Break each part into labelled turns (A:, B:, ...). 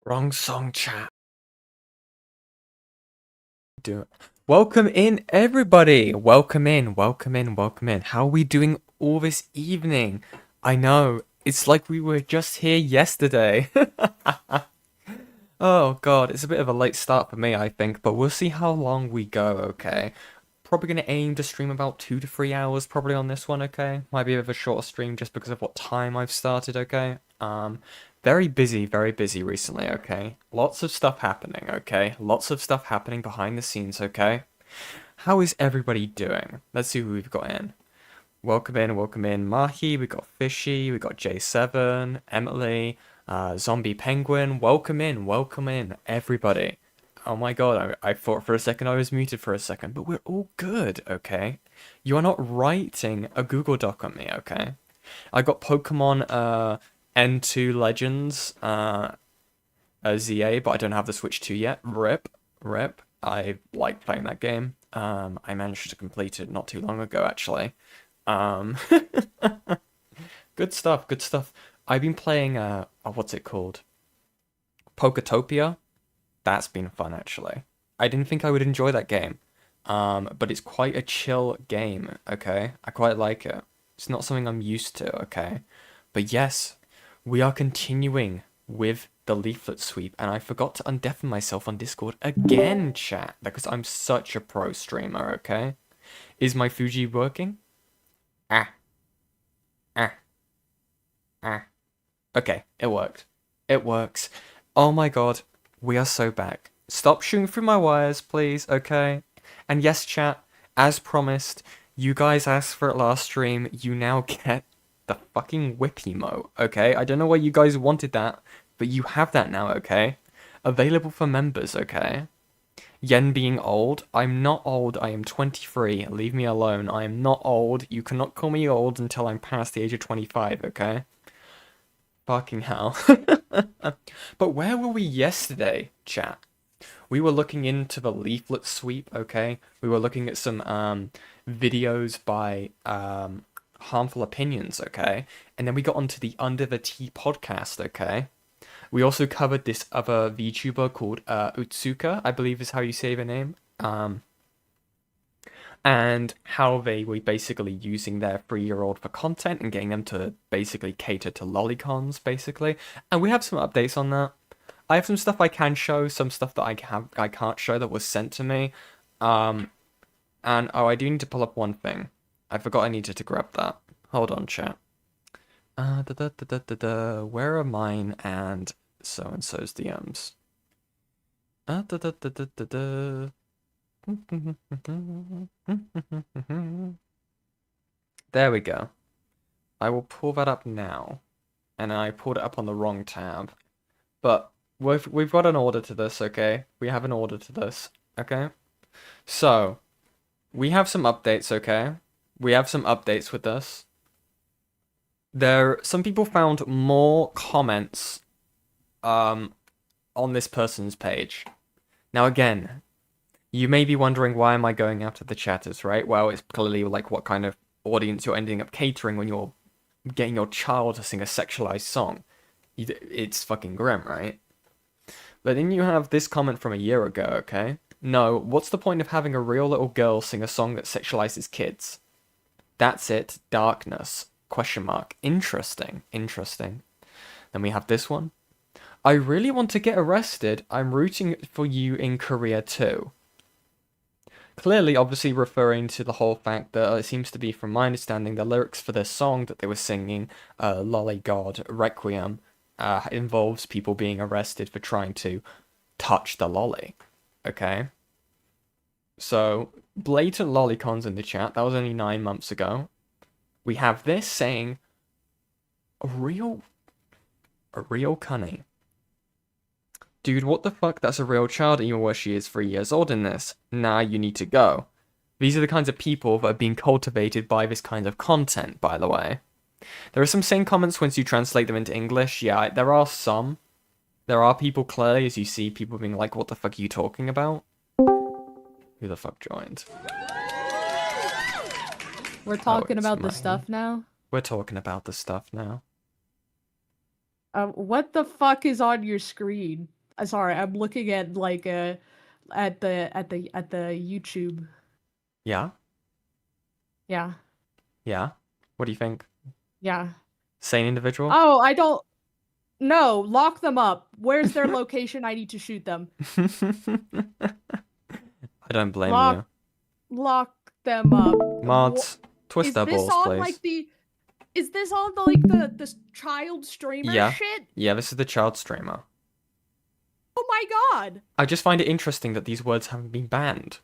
A: Wrong song, chat. Do it. Welcome in, everybody. Welcome in, welcome in, welcome in. How are we doing all this evening? I know, it's like we were just here yesterday. Oh god, it's a bit of a late start for me, I think, but we'll see how long we go, okay? Probably gonna aim to stream about 2 to 3 hours probably on this one, okay? Might be a bit of a shorter stream just because of what time I've started, okay? Very busy recently, okay? Lots of stuff happening, okay? Lots of stuff happening behind the scenes, okay? How is everybody doing? Let's see who we've got in. Welcome in, Mahi, we got Fishy, we got J7, Emily, Zombie Penguin, welcome in, everybody. Oh my god, I thought for a second I was muted for a second, but we're all good, okay? You are not writing a Google Doc on me, okay? I got Pokemon, N2 Legends, ZA, but I don't have the Switch 2 yet. Rip. I like playing that game. I managed to complete it not too long ago, actually. Um, good stuff. I've been playing, what's it called? Poketopia. That's been fun, actually. I didn't think I would enjoy that game. But it's quite a chill game, okay? I quite like it. It's not something I'm used to, okay? But yes, we are continuing with the Leaflit sweep, and I forgot to undeafen myself on Discord again, chat, because I'm such a pro streamer, okay? Is my Fuji working? Ah. Ah. Ah. Okay, it worked. It works. Oh my god, we are so back. Stop shooting through my wires, please, okay? And yes, chat, as promised, you guys asked for it last stream, you now get the fucking whip emote, okay? I don't know why you guys wanted that, but you have that now, okay? Available for members, okay? Yen being old. I'm not old, I am 23. Leave me alone. I am not old. You cannot call me old until I'm past the age of 25, okay? Fucking hell. But where were we yesterday, chat? We were looking into the Leaflit sweep, okay? We were looking at some videos by Harmful Opinions, okay? And then we got onto the Under the Tea podcast, okay? We also covered this other VTuber called Otsuka, I believe is how you say the name. And how they were basically using their 3-year-old for content and getting them to basically cater to lolicons, basically. And we have some updates on that. I have some stuff I can show, some stuff that I can't show that was sent to me. And oh, I do need to pull up one thing. I forgot I needed to grab that. Hold on, chat. Where are mine and so-and-so's DMs? There we go. I will pull that up now. And I pulled it up on the wrong tab. But we've got an order to this, okay? We have an order to this, okay? So, we have some updates, okay? We have some updates with this. Some people found more comments on this person's page. Now again, you may be wondering why am I going after the chatters, right? Well, it's clearly like what kind of audience you're ending up catering when you're getting your child to sing a sexualized song. It's fucking grim, right? But then you have this comment from a year ago, okay? No, what's the point of having a real little girl sing a song that sexualizes kids? That's it, darkness, question mark. Interesting. Then we have this one. I really want to get arrested. I'm rooting for you in Korea too. Clearly, obviously referring to the whole fact that it seems to be, from my understanding, the lyrics for this song that they were singing, Lolly God Requiem, involves people being arrested for trying to touch the lolly. Okay? So, blatant lolicons in the chat. That was only 9 months ago. We have this saying, a real cunning. Dude, what the fuck? That's a real child, even where she is 3 years old in this. Nah, you need to go. These are the kinds of people that are being cultivated by this kind of content, by the way. There are some sane comments once you translate them into English. Yeah, there are some. There are people clearly, as you see, people being like, what the fuck are you talking about? Who the fuck joined?
B: We're talking about the stuff now?
A: We're talking about the stuff now.
B: What the fuck is on your screen? sorry, I'm looking at like at the YouTube.
A: Yeah?
B: Yeah.
A: Yeah? What do you think?
B: Yeah.
A: Sane individual?
B: Oh, I don't no, lock them up. Where's their location? I need to shoot them.
A: I don't blame
B: Lock
A: you.
B: lock them up.
A: Mods, twist
B: Is
A: their
B: this
A: balls,
B: on like
A: please.
B: the is this on the like the child streamer
A: Yeah.
B: shit?
A: Yeah, this is the child streamer.
B: Oh my god.
A: I just find it interesting that these words haven't been banned.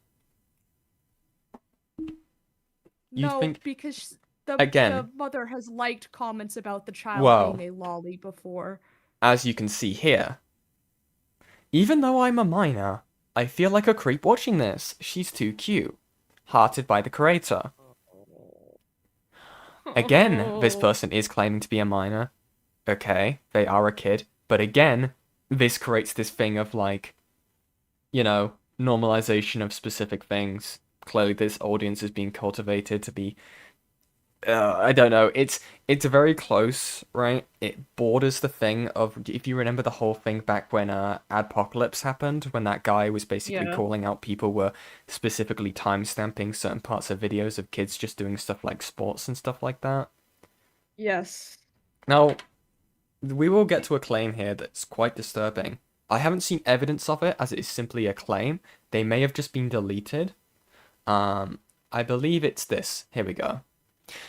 A: You'd
B: No,
A: think,
B: because
A: again,
B: the mother has liked comments about the child being
A: well,
B: a lolly before.
A: as you can see here, even though I'm a minor, I feel like a creep watching this. She's too cute. Hearted by the creator. Again, this
B: Oh.
A: person is claiming to be a minor. Okay, they are a kid. But again, this creates this thing of like, normalization of specific things. Clearly, this audience is being cultivated to be I don't know. It's very close, right? It borders the thing of if you remember the whole thing back when Adpocalypse happened, when that guy was basically
B: Yeah.
A: calling out people were specifically timestamping certain parts of videos of kids just doing stuff like sports and stuff like that.
B: Yes.
A: Now, we will get to a claim here that's quite disturbing. I haven't seen evidence of it as it is simply a claim. They may have just been deleted. I believe it's this. Here we go.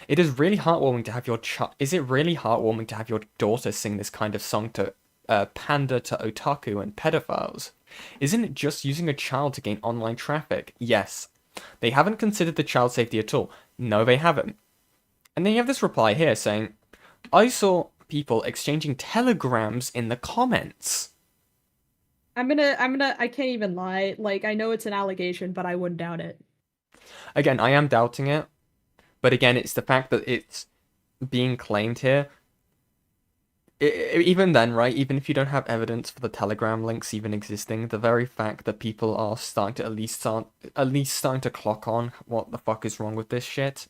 A: It is really heartwarming to have your Is it really heartwarming to have your daughter sing this kind of song to pander to otaku and pedophiles? Isn't it just using a child to gain online traffic? Yes. They haven't considered the child safety at all. No, they haven't. And then you have this reply here saying, I saw people exchanging telegrams in the comments.
B: I can't even lie. Like, I know it's an allegation, but I wouldn't doubt it.
A: Again, I am doubting it. But again, it's the fact that it's being claimed here. Even then, right? Even if you don't have evidence for the Telegram links even existing, the very fact that people are starting to at least starting to clock on what the fuck is wrong with this shit.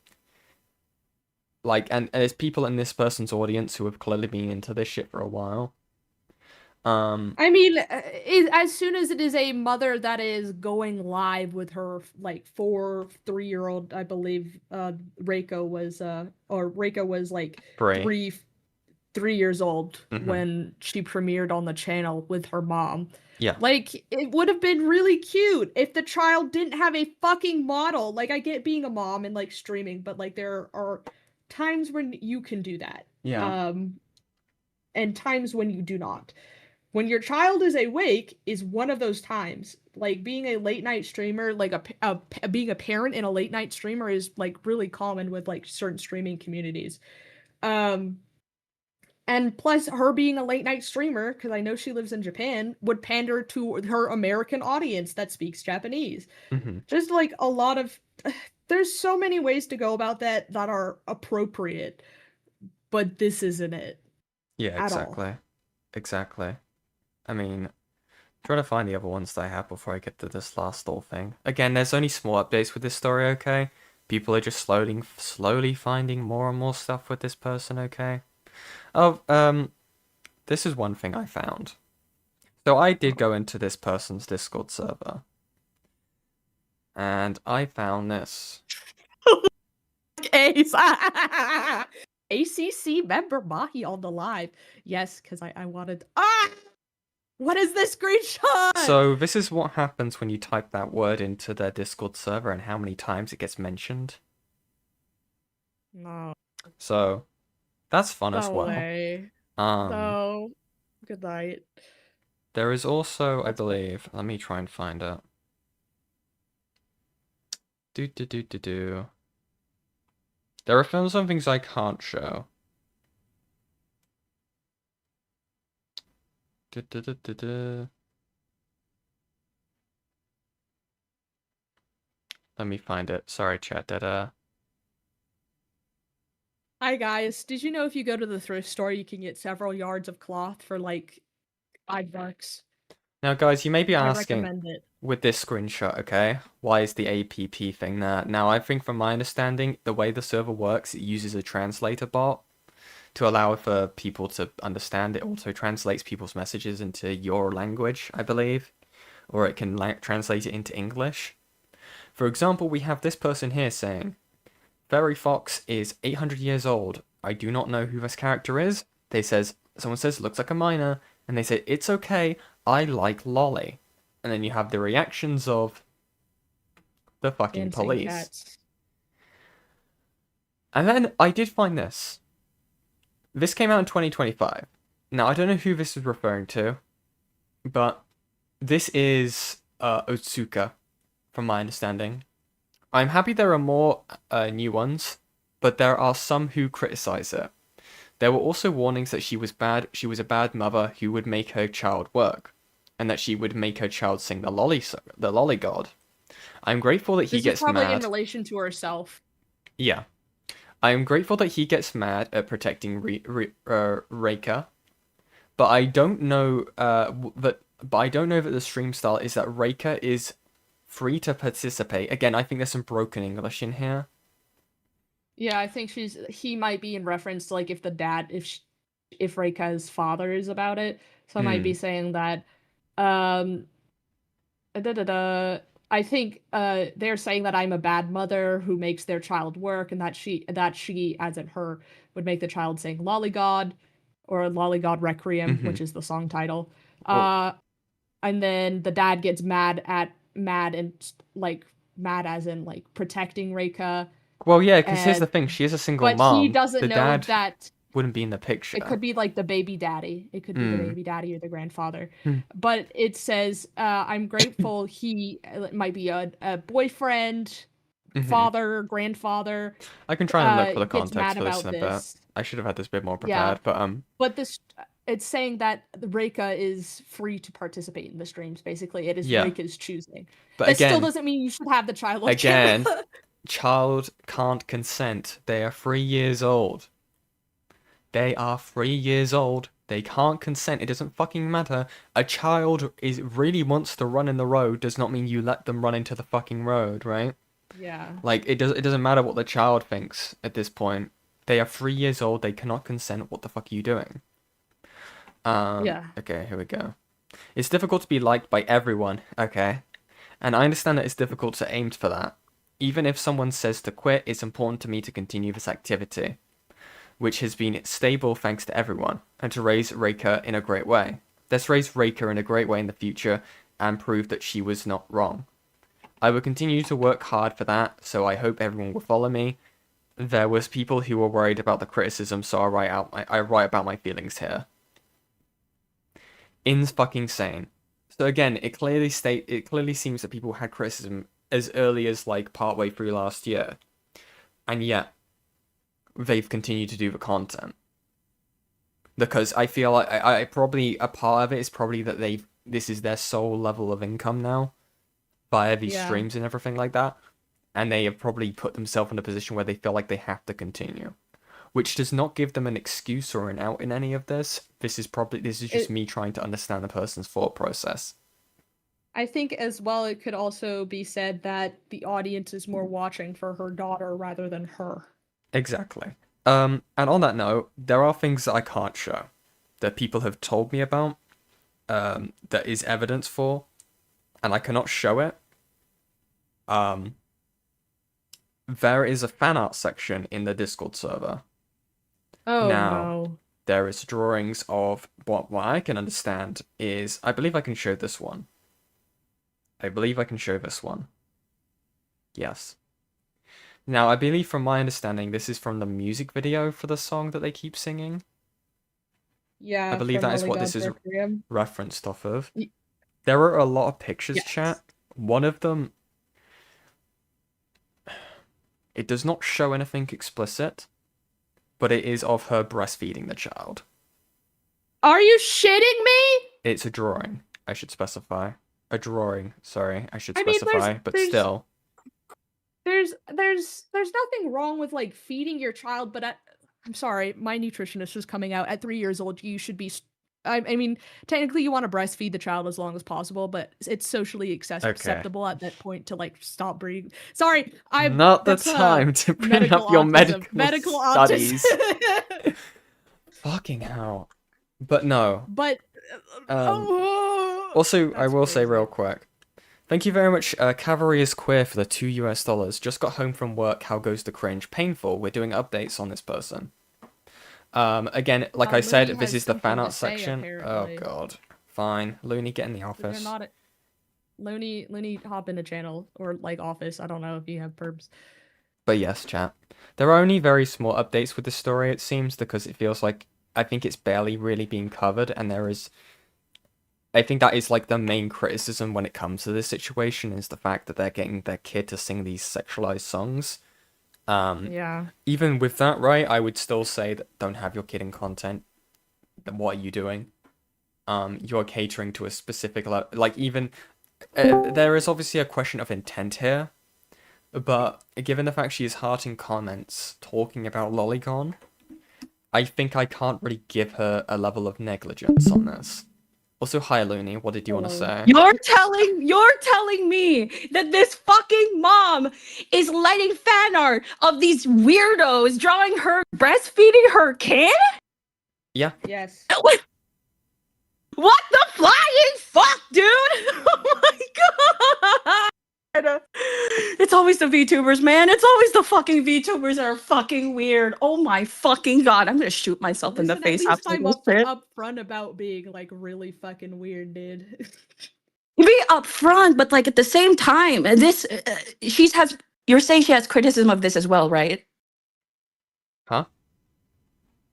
A: Like, and there's people in this person's audience who have clearly been into this shit for a while.
B: I mean, as soon as it is a mother that is going live with her like 3-year-old, I believe, Reiko was like
A: Bray.
B: 3 years old
A: Mm-hmm.
B: when she premiered on the channel with her mom.
A: Yeah.
B: Like, it would have been really cute if the child didn't have a fucking model. Like, I get being a mom and like streaming, but like there are times when you can do that.
A: Yeah.
B: And times when you do not. When your child is awake is one of those times. Like being a late night streamer, like being a parent in a late night streamer is like really common with like certain streaming communities. Um, and plus, her being a late night streamer, because I know she lives in Japan, would pander to her American audience that speaks Japanese.
A: Mm-hmm.
B: Just like a lot of. There's so many ways to go about that that are appropriate, but this isn't it
A: Yeah,
B: at all.
A: exactly. Exactly. I mean, trying to find the other ones that I have before I get to this last little thing. Again, there's only small updates with this story, okay? People are just slowly finding more and more stuff with this person, okay? Oh, this is one thing I found. So I did go into this person's Discord server. And I found this.
B: Ace. ACC member Mahi on the live. Yes, because I wanted. What is this screenshot?
A: So this is what happens when you type that word into their Discord server and how many times it gets mentioned.
B: No.
A: So that's fun as
B: No
A: well.
B: way.
A: Um,
B: No. Good night.
A: there is also, I
B: That's fine.
A: believe, let me try and find it. Do. There are some things I can't show. Do. Let me find it. Sorry, chat.
B: Hi guys. Did you know if you go to the thrift store, you can get several yards of cloth for like $5?
A: Now, guys, you may be
B: I
A: asking
B: recommend it.
A: with this screenshot, okay? Why is the APP thing there? Now, I think from my understanding, the way the server works, it uses a translator bot to allow for people to understand. It also translates people's messages into your language, I believe, or it can translate it into English. For example, we have this person here saying, Fairy Fox is 800 years old. I do not know who this character is. Someone says, looks like a minor, and they say, it's okay, I like Lolly. And then you have the reactions of the fucking
B: Dancing
A: police.
B: cats.
A: And then I did find this. This came out in 2025. Now, I don't know who this is referring to, but this is Otsuka, from my understanding. I'm happy there are more new ones, but there are some who criticize it. There were also warnings that she was a bad mother who would make her child work, and that she would make her child sing the lolly god. I'm grateful that he gets mad.
B: This is probably in relation to herself.
A: Yeah. I am grateful that he gets mad at protecting Reika, but I don't know that the stream style is that Reika is free to participate. Again, I think there's some broken English in here.
B: Yeah, I think he might be in reference to like if Reika's father is about it. So I might be saying that I think they're saying that I'm a bad mother who makes their child work, and that she, as in her, would make the child sing Lollygod or Lollygod Requiem, which is the song title. And then the dad gets mad as in like protecting Reika.
A: Well, yeah, because here's the thing: she is a single mom.
B: But he doesn't
A: the
B: know
A: dad
B: that
A: wouldn't be in the picture.
B: It could be like the baby daddy. It could be the baby daddy or the grandfather. But it says, I'm grateful it might be a boyfriend, father, grandfather.
A: I can try and look for the context for this in a bit. I should have had this bit more prepared,
B: But it's saying that Reika is free to participate in the streams, basically. It is Reika's choosing. But that still doesn't mean you should have the child on camera.
A: Child can't consent. They are 3 years old. They are 3 years old. They can't consent. It doesn't fucking matter. A child really wants to run in the road does not mean you let them run into the fucking road, right?
B: Yeah.
A: Like, it doesn't matter what the child thinks at this point. They are 3 years old. They cannot consent. What the fuck are you doing?
B: Yeah.
A: Okay, here we go. It's difficult to be liked by everyone. Okay. And I understand that it's difficult to aim for that. Even if someone says to quit, it's important to me to continue this activity, which has been stable thanks to everyone, and to raise Reika in a great way. Let's raise Reika in a great way in the future and prove that she was not wrong. I will continue to work hard for that, so I hope everyone will follow me. There was people who were worried about the criticism, so I write about my feelings here. Fucking sane. So again, it clearly seems that people had criticism as early as like partway through last year, and yet they've continued to do the content. Because I feel like I probably a part of it is probably that this is their sole level of income now via these streams and everything like that, and they have probably put themselves in a position where they feel like they have to continue, which does not give them an excuse or an out in any of this. This is just me trying to understand the person's thought process.
B: I think as well it could also be said that the audience is more watching for her daughter rather than her.
A: Exactly. And on that note, there are things that I can't show that people have told me about, that is evidence for, and I cannot show it. There is a fan art section in the Discord server.
B: Oh,
A: now,
B: no.
A: There is drawings of what I can understand is, I believe I can show this one. Yes. Now, I believe from my understanding, this is from the music video for the song that they keep singing.
B: Yeah,
A: I believe that is what this is referenced off of. There are a lot of pictures, chat. One of them, it does not show anything explicit, but it is of her breastfeeding the child.
B: Are you shitting me?
A: It's a drawing, I should specify. A drawing, sorry, I should specify, but still.
B: There's nothing wrong with like feeding your child, but I'm sorry, my nutritionist is coming out at 3 years old. You should be. I mean, technically, you want to breastfeed the child as long as possible, but it's socially acceptable at that point to like stop breathing. Sorry, I'm
A: not the time to bring up your medical studies. Fucking hell. But no.
B: But
A: Um. Also, I
B: that's
A: will say real
B: crazy.
A: quick. Thank you very much, Cavalry is Queer for the $2. Just got home from work. How goes the cringe? Painful. We're doing updates on this person. Again, like I said,
B: Looney
A: this
B: has
A: is the fan
B: something to
A: art
B: say
A: section. Oh
B: apparently.
A: god. Fine. Looney, get in the
B: They're
A: office.
B: not Looney hop in the channel or like office. I don't know if you have perps.
A: But yes, chat. There are only very small updates with the story, it seems, because it feels like I think it's barely really being covered, and there is. I think that is like the main criticism when it comes to this situation is the fact that they're getting their kid to sing these sexualized songs. Um,
B: Yeah.
A: Even with that, right, I would still say that don't have your kid in content. Then what are you doing? You're catering to a specific like even there is obviously a question of intent here, but given the fact she is hearting comments talking about Lolicon, I think I can't really give her a level of negligence on this. Also, hi Looney, what did you want to
B: Hello.
A: say?
C: You're telling me that this fucking mom is letting fan art of these weirdos drawing her breastfeeding her kid?
A: Yeah,
B: Yes.
C: What the flying fuck, dude? Oh my god! It's always the VTubers, man. It's always the fucking VTubers that are fucking weird. Oh my fucking god! I'm gonna shoot myself in the
B: Listen, at
C: face
B: least
C: after
B: I'm
C: this shit.
B: upfront about being like really fucking weird, dude.
C: Be upfront, but like at the same time, this she has. You're saying she has criticism of this as well, right?
A: huh?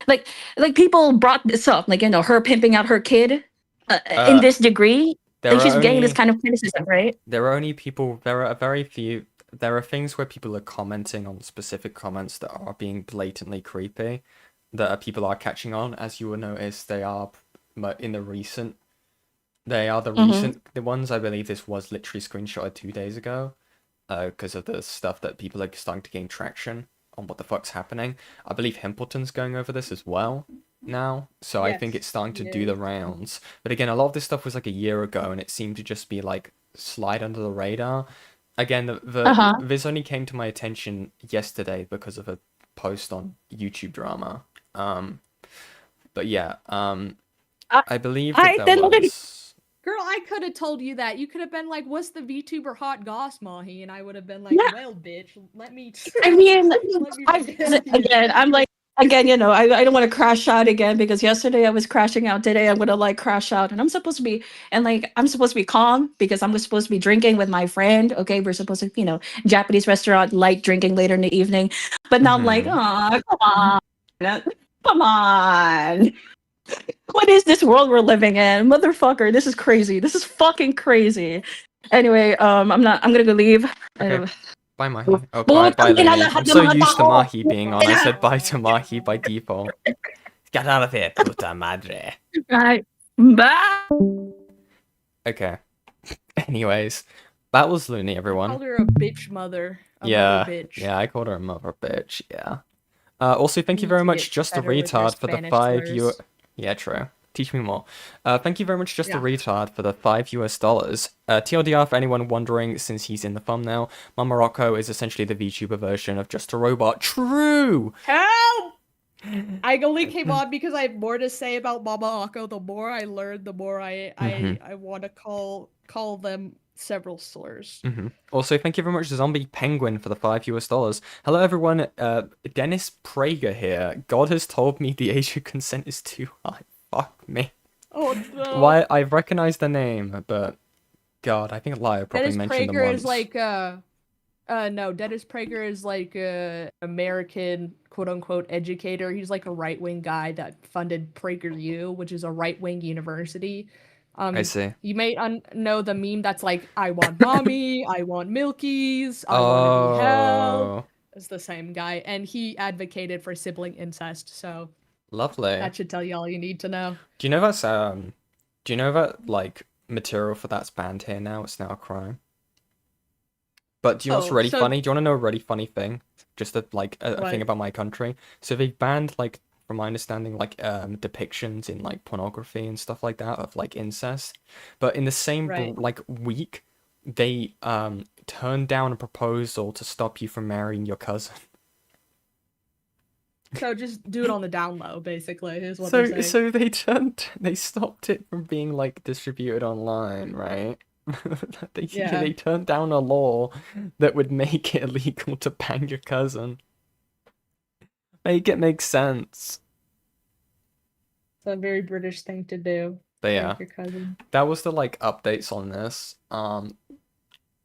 C: like like people brought this up, like, her pimping out her kid in
A: Uh,
C: this degree.
A: there
C: Like,
A: are
C: she's getting this
A: only
C: kind of criticism, right?
A: there are only people. There are very few. There are things where people are commenting on specific comments that are being blatantly creepy, that people are catching on. As you will notice, they are in the recent. They are
C: Mm-hmm.
A: the ones. I believe this was literally screenshotted 2 days ago, because of the stuff that people are starting to gain traction on what the fuck's happening. I believe Himpleton's going over this as well now, so I think
B: Yes,
A: it's starting to
B: he
A: do the
B: is.
A: rounds. But again, a lot of this stuff was like a year ago, and it seemed to just be like slide under the radar. Again,
C: Uh-huh.
A: this only came to my attention yesterday because of a post on YouTube drama. But yeah,
C: I,
A: I believe that
C: I
A: there
C: then look at
A: was.
B: Girl, I could have told you that. You could have been like, "What's the VTuber hot goss, Mahi?" And I would have been like,
C: yeah.
B: "Well, bitch, let me
C: I mean,
B: let me
C: I
B: tell you."
C: again, I'm like, again, I don't want to crash out again because yesterday I was crashing out. Today I'm gonna like crash out, and I'm supposed to be and like I'm supposed to be calm because I'm supposed to be drinking with my friend. Okay, we're supposed to, Japanese restaurant, light drinking later in the evening. But now I'm like,
A: Mhm.
C: oh, come on. What is this world we're living in? Motherfucker, this is crazy. This is fucking crazy. Anyway, I'm gonna go leave.
A: Okay.
C: Uh,
A: Bye, Mahi. Oh, bye,
C: Putang ina
A: Looney. I'm
C: lahat ng
A: so
C: mga
A: used to
C: tao.
A: Mahi being on. I said bye to Mahi by
B: Aw.
A: default. Get out of here, puta madre.
C: Right. Bye.
A: Okay. Anyways, that was Looney,
B: I
A: everyone.
B: called her a bitch mother, a mother
A: Yeah,
B: bitch.
A: yeah, I called her a mother bitch. Yeah. Also,
B: You
A: thank you
B: need
A: very
B: to get
A: much, Just a
B: better with your
A: Retard, for the
B: Spanish
A: $5 US.
B: slurs.
A: Yeah, true. Teach me more. Thank you very much, Just a
B: Yeah.
A: Retard, for the $5 US. TLDR, for anyone wondering, since he's in the thumbnail, Mama Rocco is essentially the VTuber version of Just a Robot. True!
B: Help! I only came on because I have more to say about Mama Akko. The more I learn, the more I want to call them several slurs.
A: Also, thank you very much, Zombie Penguin, for the $5 US. Hello, everyone. Dennis Prager here. God has told me the age of consent is too high. Fuck me.
B: Oh no!
A: Why? I've recognized the name, but God, I think Lyle probably
B: Dennis
A: mentioned them
B: Prager is
A: once.
B: like no, Dennis Prager is like a American quote unquote educator. He's like a right wing guy that funded PragerU, which is a right wing university.
A: I see.
B: You may know the meme that's like, I want mommy, I want milkies, I want to be held.
A: Oh,
B: It's the same guy, and he advocated for sibling incest, so
A: lovely.
B: that should tell you all you need to know.
A: Do you know that's Do you know that like material for that's banned here now? It's now a crime. But do you know what's
B: Oh,
A: really
B: so
A: funny? Do you want to know a really funny thing? Just a thing
B: what?
A: about my country. So they banned like, from my understanding, like depictions in like pornography and stuff like that of like incest. But in the same
B: Right.
A: like week, they turned down a proposal to stop you from marrying your cousin.
B: So just do it on the down low, basically, is what they're
A: So
B: saying.
A: they stopped it from being like distributed online, right?
B: Yeah.
A: They turned down a law that would make it illegal to bang your cousin. Make it make sense.
B: It's a very British thing to do.
A: But yeah,
B: Thank your cousin.
A: that was the like updates on this.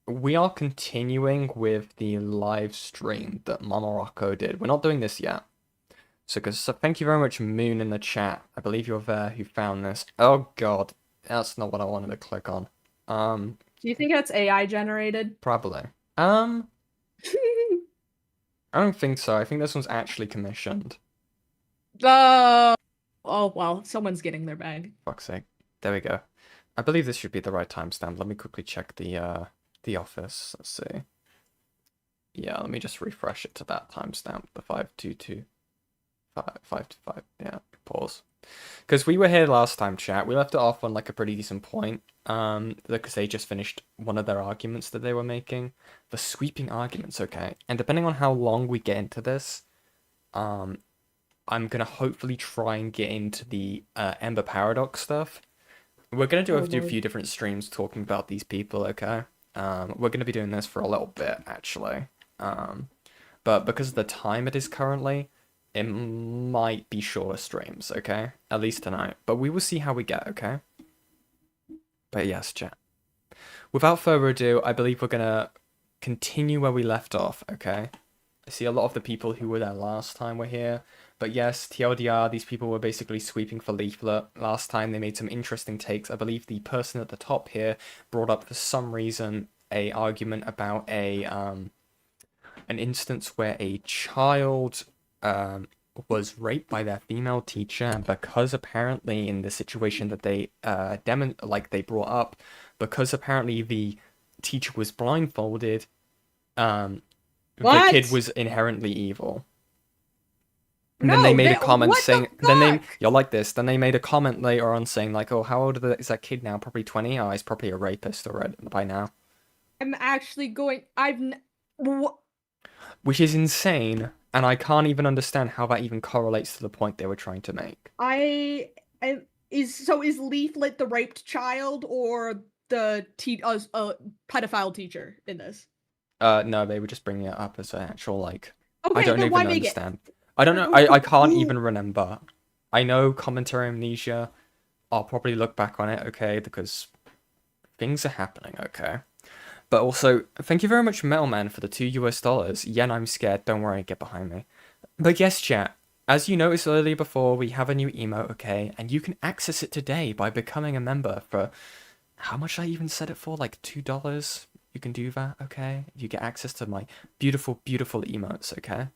A: We are continuing with the live stream that Mama Rocco did. We're not doing this yet. So thank you very much, Moon, in the chat. I believe you're there who found this. Oh god, that's not what I wanted to click on.
B: Do you think that's AI generated?
A: Probably. I don't think so. I think this one's actually commissioned.
B: Oh well, someone's getting their bag.
A: Fuck's sake. There we go. I believe this should be the right timestamp. Let me quickly check the office. Let's see. Yeah, let me just refresh it to that timestamp. The 522. 525. Yeah, pause. Because we were here last time, chat. We left it off on like a pretty decent point. Because they just finished one of their arguments that they were making. The sweeping arguments, okay. And depending on how long we get into this, I'm gonna hopefully try and get into the Ember Paradox stuff. We're gonna do a few different streams talking about these people, okay? We're gonna be doing this for a little bit, actually. But because of the time it is currently, it might be shorter streams, okay? At least tonight. But we will see how we get, okay? But yes, chat. Without further ado, I believe we're gonna continue where we left off, okay? I see a lot of the people who were there last time were here. But yes, TLDR, these people were basically sweeping for Leaflit. Last time they made some interesting takes. I believe the person at the top here brought up for some reason a argument about an instance where a child was raped by their female teacher, and because apparently in the situation that they they brought up, because apparently the teacher was blindfolded, the kid was inherently evil. And then they made a comment saying, you'll like this, then they made a comment later on saying like, oh, how old is that kid now? Probably 20? Oh, he's probably a rapist already by now.
B: I'm actually going,
A: Which is insane, and I can't even understand how that even correlates to the point they were trying to make.
B: Is Leaflit the raped child or the pedophile teacher in this?
A: No, they were just bringing it up as an actual, like,
B: okay,
A: I don't even understand. I don't know, I can't even remember. I know commentary amnesia. I'll probably look back on it, okay, because things are happening, okay? But also, thank you very much, Metalman, for the $2 US. Yen, I'm scared. Don't worry, get behind me. But yes, chat. As you noticed earlier before, we have a new emote, okay? And you can access it today by becoming a member for... How much I even said it for? Like $2? You can do that, okay? You get access to my beautiful, beautiful emotes, okay?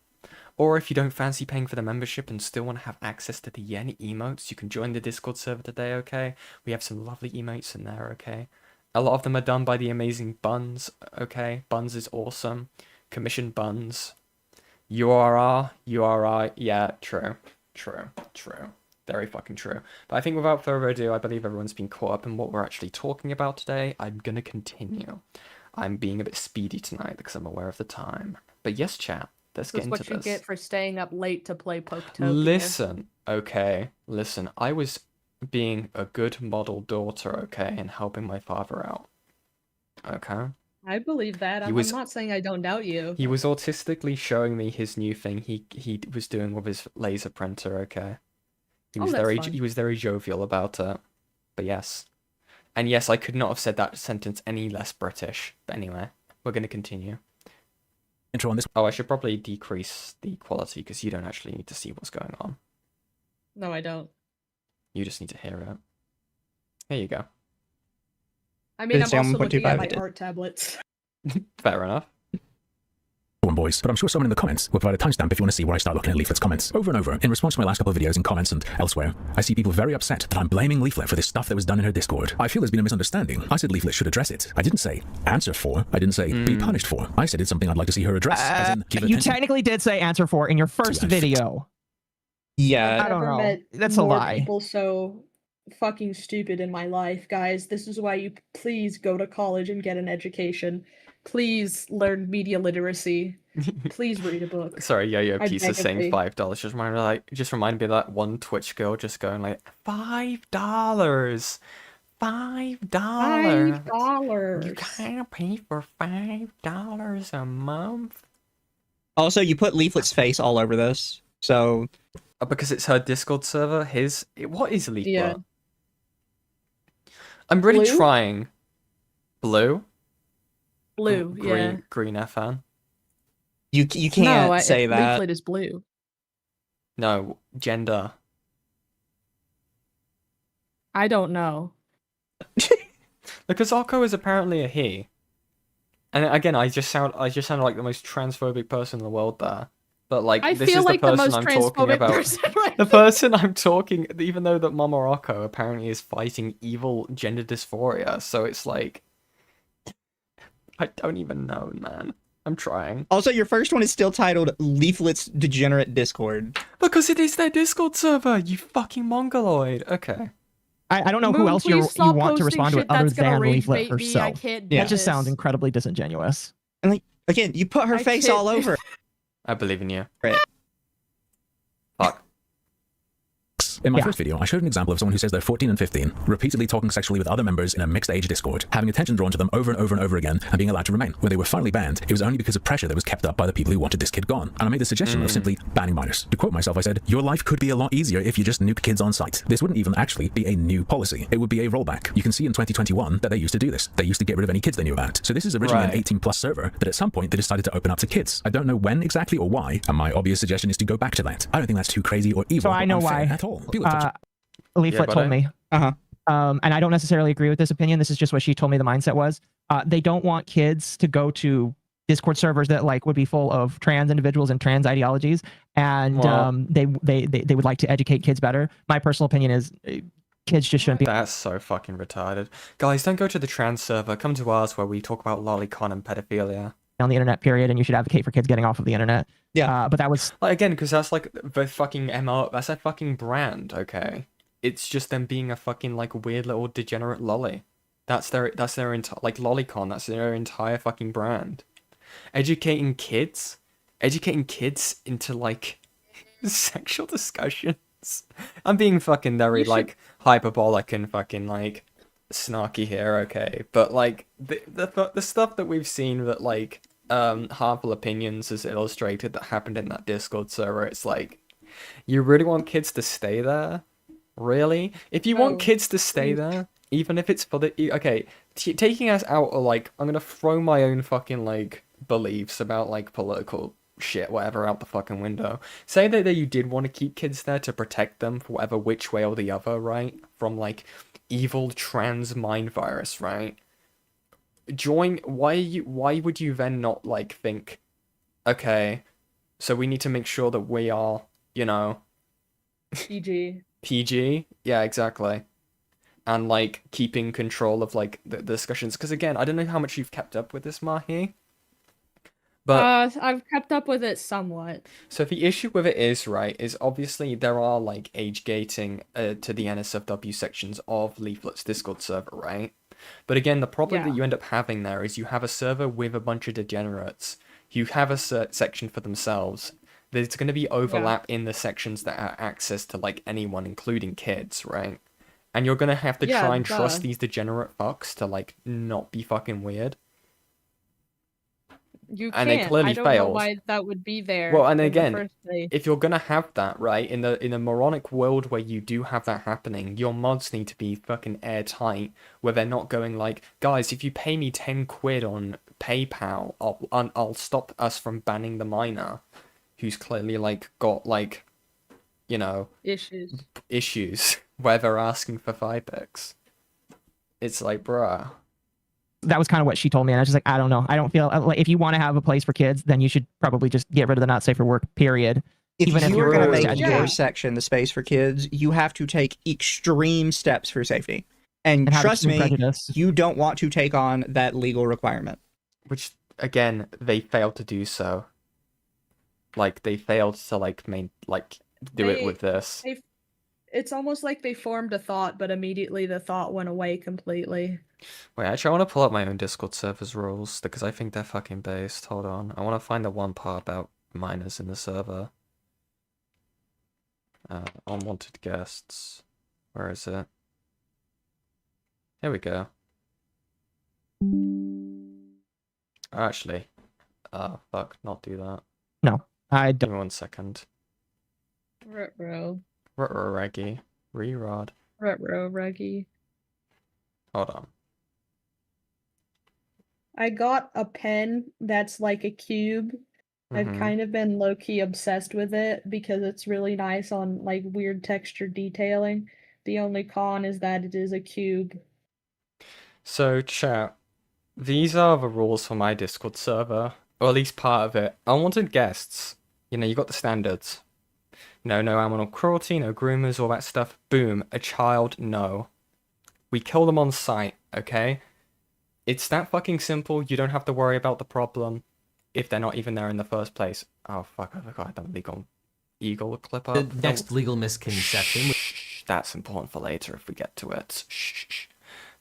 A: Or if you don't fancy paying for the membership and still want to have access to the Yen emotes, you can join the Discord server today, okay? We have some lovely emotes in there, okay? A lot of them are done by the amazing Buns, okay? Buns is awesome. Commissioned Buns. URR, yeah, true. Very fucking true. But I think without further ado, I believe everyone's been caught up in what we're actually talking about today. I'm gonna continue. I'm being a bit speedy tonight because I'm aware of the time. But yes, chat, let's get into this.
B: That's what you get for staying up late to play Poketopia.
A: Listen, okay, listen. I was being a good model daughter, okay, and helping my father out. Okay?
B: I believe that. I'm not saying I don't doubt you. He was autistically showing me his new thing he was doing with his laser printer, okay? He was very jovial about it. But yes. And yes, I could not have said that sentence any less British. But anyway, we're going to continue. Intro on this. Oh, I should probably decrease the quality because you don't actually need to see what's going on. No, I don't.
A: You just need to hear it. Here you go.
B: I mean, I'm also looking at my art tablets.
A: Fair enough.
D: Boys, but I'm sure someone in the comments will provide a timestamp if you want to see where I start looking at Leaflit's comments. Over and over, in response to my last couple of videos in comments and elsewhere, I see people very upset that I'm blaming Leaflit for this stuff that was done in her Discord. I feel there's been a misunderstanding. I said Leaflit should address it. I didn't say answer for. I didn't say be punished for. I said it's something I'd like to see her address. As in, give
E: you technically did say answer for in your first video.
B: Yeah,
E: I don't know. That's a lie.
B: People so fucking stupid in my life, guys. This is why you please go to college and get an education. Please learn media literacy. Please read a book.
A: Sorry, Yo-Yo
B: I
A: Pizza
B: beg of
A: saying
B: thee.
A: $5. Just reminded me of that one Twitch girl just going like $5. $5.
B: $5.
A: You can't pay for $5 a month.
F: Also, you put Leaflit's face all over this, so
A: Because it's her Discord server. What is Leaflit?
B: Yeah.
A: I'm really
B: Blue?
A: trying. Blue.
B: Blue, yeah.
A: Green FN.
F: you can't
B: No,
F: say that.
B: Leaflit is blue.
A: No, gender.
B: I don't know.
A: Because Otsuka is apparently a he. And again, I just sound like the most transphobic person in the world there. But like,
B: I
A: this
B: feel
A: is
B: like
A: the
B: the
A: person
B: most
A: I'm talking
B: transphobic
A: about.
B: person right
A: The
B: there.
A: person I'm talking, even though that Momoroko apparently is fighting evil gender dysphoria, so it's like, I don't even know, man. I'm trying.
F: Also, your first one is still titled Leaflit's Degenerate Discord.
A: Because it is their Discord server, you fucking mongoloid. Okay.
E: I don't know who
B: Moon,
E: else
B: please
E: you
B: stop
E: want to
B: posting
E: respond to
B: shit
E: it other
B: that's gonna
E: than
B: rage
E: Leaflit
B: bait me. I
E: herself.
B: can't do
E: That just sounds
B: this.
E: incredibly disingenuous.
F: And like, again, you put her
B: I
F: face
B: can't-
F: all over
A: I believe in you.
F: it.
A: Fuck.
D: In my
E: Yeah.
D: first video, I showed an example of someone who says they're 14 and 15, repeatedly talking sexually with other members in a mixed-age Discord, having attention drawn to them over and over and over again, and being allowed to remain. When they were finally banned, it was only because of pressure that was kept up by the people who wanted this kid gone. And I made the suggestion of simply banning minors. To quote myself, I said, "Your life could be a lot easier if you just nuke kids on site." This wouldn't even actually be a new policy. It would be a rollback. You can see in 2021 that they used to do this. They used to get rid of any kids they knew about. So this is originally
A: Right.
D: an 18-plus server that at some point they decided to open up to kids. I don't know when exactly or why, and my obvious suggestion is to go back to that. I don't think that's too crazy or evil
E: So I
D: or
E: know
D: unfair
E: why.
D: at all. People have touched
E: Leaflit
A: Yeah,
E: told
A: buddy.
E: me.
F: Uh-huh.
E: And I don't necessarily agree with this opinion. This is just what she told me the mindset was. They don't want kids to go to Discord servers that like would be full of trans individuals and trans ideologies, and
A: Well-
E: they would like to educate kids better. My personal opinion is kids just shouldn't be.
A: That's so fucking retarded. Guys, don't go to the trans server. Come to ours where we talk about lolicon and pedophilia.
E: On the internet, period, and you should advocate for kids getting off of the internet.
F: Yeah.
E: But that was
A: Like, again, because that's like the fucking MO. That's their fucking brand, okay? It's just them being a fucking like weird little degenerate lolly. That's their entire like lolicon. That's their entire fucking brand. Educating kids into like sexual discussions. I'm being fucking very
B: You should-
A: like hyperbolic and fucking like snarky here, okay? But like the stuff that we've seen that like harmful opinions has illustrated that happened in that Discord server, it's like, you really want kids to stay there? Really? If you want
B: No,
A: kids to stay
B: please.
A: there, even if it's for the okay, taking us out of like, I'm gonna throw my own fucking like beliefs about like political shit, whatever, out the fucking window. Say that you did want to keep kids there to protect them for whatever which way or the other, right? From like evil trans mind virus, right? Why would you then not like think, okay, so we need to make sure that we are, you know,
B: PG.
A: PG? Yeah, exactly. And like keeping control of like the discussions, because again, I don't know how much you've kept up with this, Mahi. But
B: I've kept up with it somewhat.
A: so the issue with it is, right, is obviously there are like age gating to the NSFW sections of Leaflet's Discord server, right? But again, the problem
B: Yeah.
A: that you end up having there is you have a server with a bunch of degenerates. You have a section for themselves. There's going to be overlap in the sections that have access to like anyone, including kids, right? And you're going to have to
B: Yeah,
A: try and trust
B: duh.
A: these degenerate fucks to like not be fucking weird.
B: You
A: And they
B: can't.
A: clearly
B: I don't know
A: failed.
B: why that would be there.
A: Well, and
B: in the
A: again,
B: first place.
A: if you're gonna have that, right, in a moronic world where you do have that happening, your mods need to be fucking airtight, where they're not going like, guys, if you pay me 10 quid on PayPal, I'll stop us from banning the minor, who's clearly like got like, you know, issues where they're asking for 5 pics. It's like, bruh.
E: That was kind of what she told me, and I was just like, I don't know. I don't feel like if you want to have a place for kids, then you should probably just get rid of the not safe for work. Period.
F: If
E: Even if
F: you
E: you're
F: are going to
E: always
F: make
E: educated.
F: your section the space for kids, you have to take extreme steps for safety. And
E: And have
F: trust
E: extreme
F: me,
E: prejudice.
F: you don't want to take on that legal requirement.
A: Which, again, they failed to do so. Like, they failed to, like, do it
B: They-
A: with this.
B: it's almost like they formed a thought, but immediately the thought went away completely.
A: Wait, actually, I want to pull up my own Discord server's rules because I think they're fucking based. Hold on. I want to find the one part about minors in the server. Unwanted guests. Where is it? Here we go. Actually, fuck, not do that.
E: No, I
A: Give
E: don't.
A: me 1 second.
B: Ruh-roh.
A: Reggie. Re-rod.
B: Ruh-roh, Reggie.
A: Hold on.
B: I got a pen that's like a cube. I've
A: Mhm.
B: kind of been low-key obsessed with it because it's really nice on like weird texture detailing. The only con is that it is a cube.
A: So, chat, these are the rules for my Discord server, or at least part of it. Unwanted guests. You know, you got the standards. No animal cruelty, no groomers, all that stuff. Boom, a child, no. We kill them on sight, okay? It's that fucking simple. You don't have to worry about the problem if they're not even there in the first place. Oh, fuck, I forgot I had that eagle clip up.
G: The next legal misconception.
A: Shh, that's important for later if we get to it. Shh.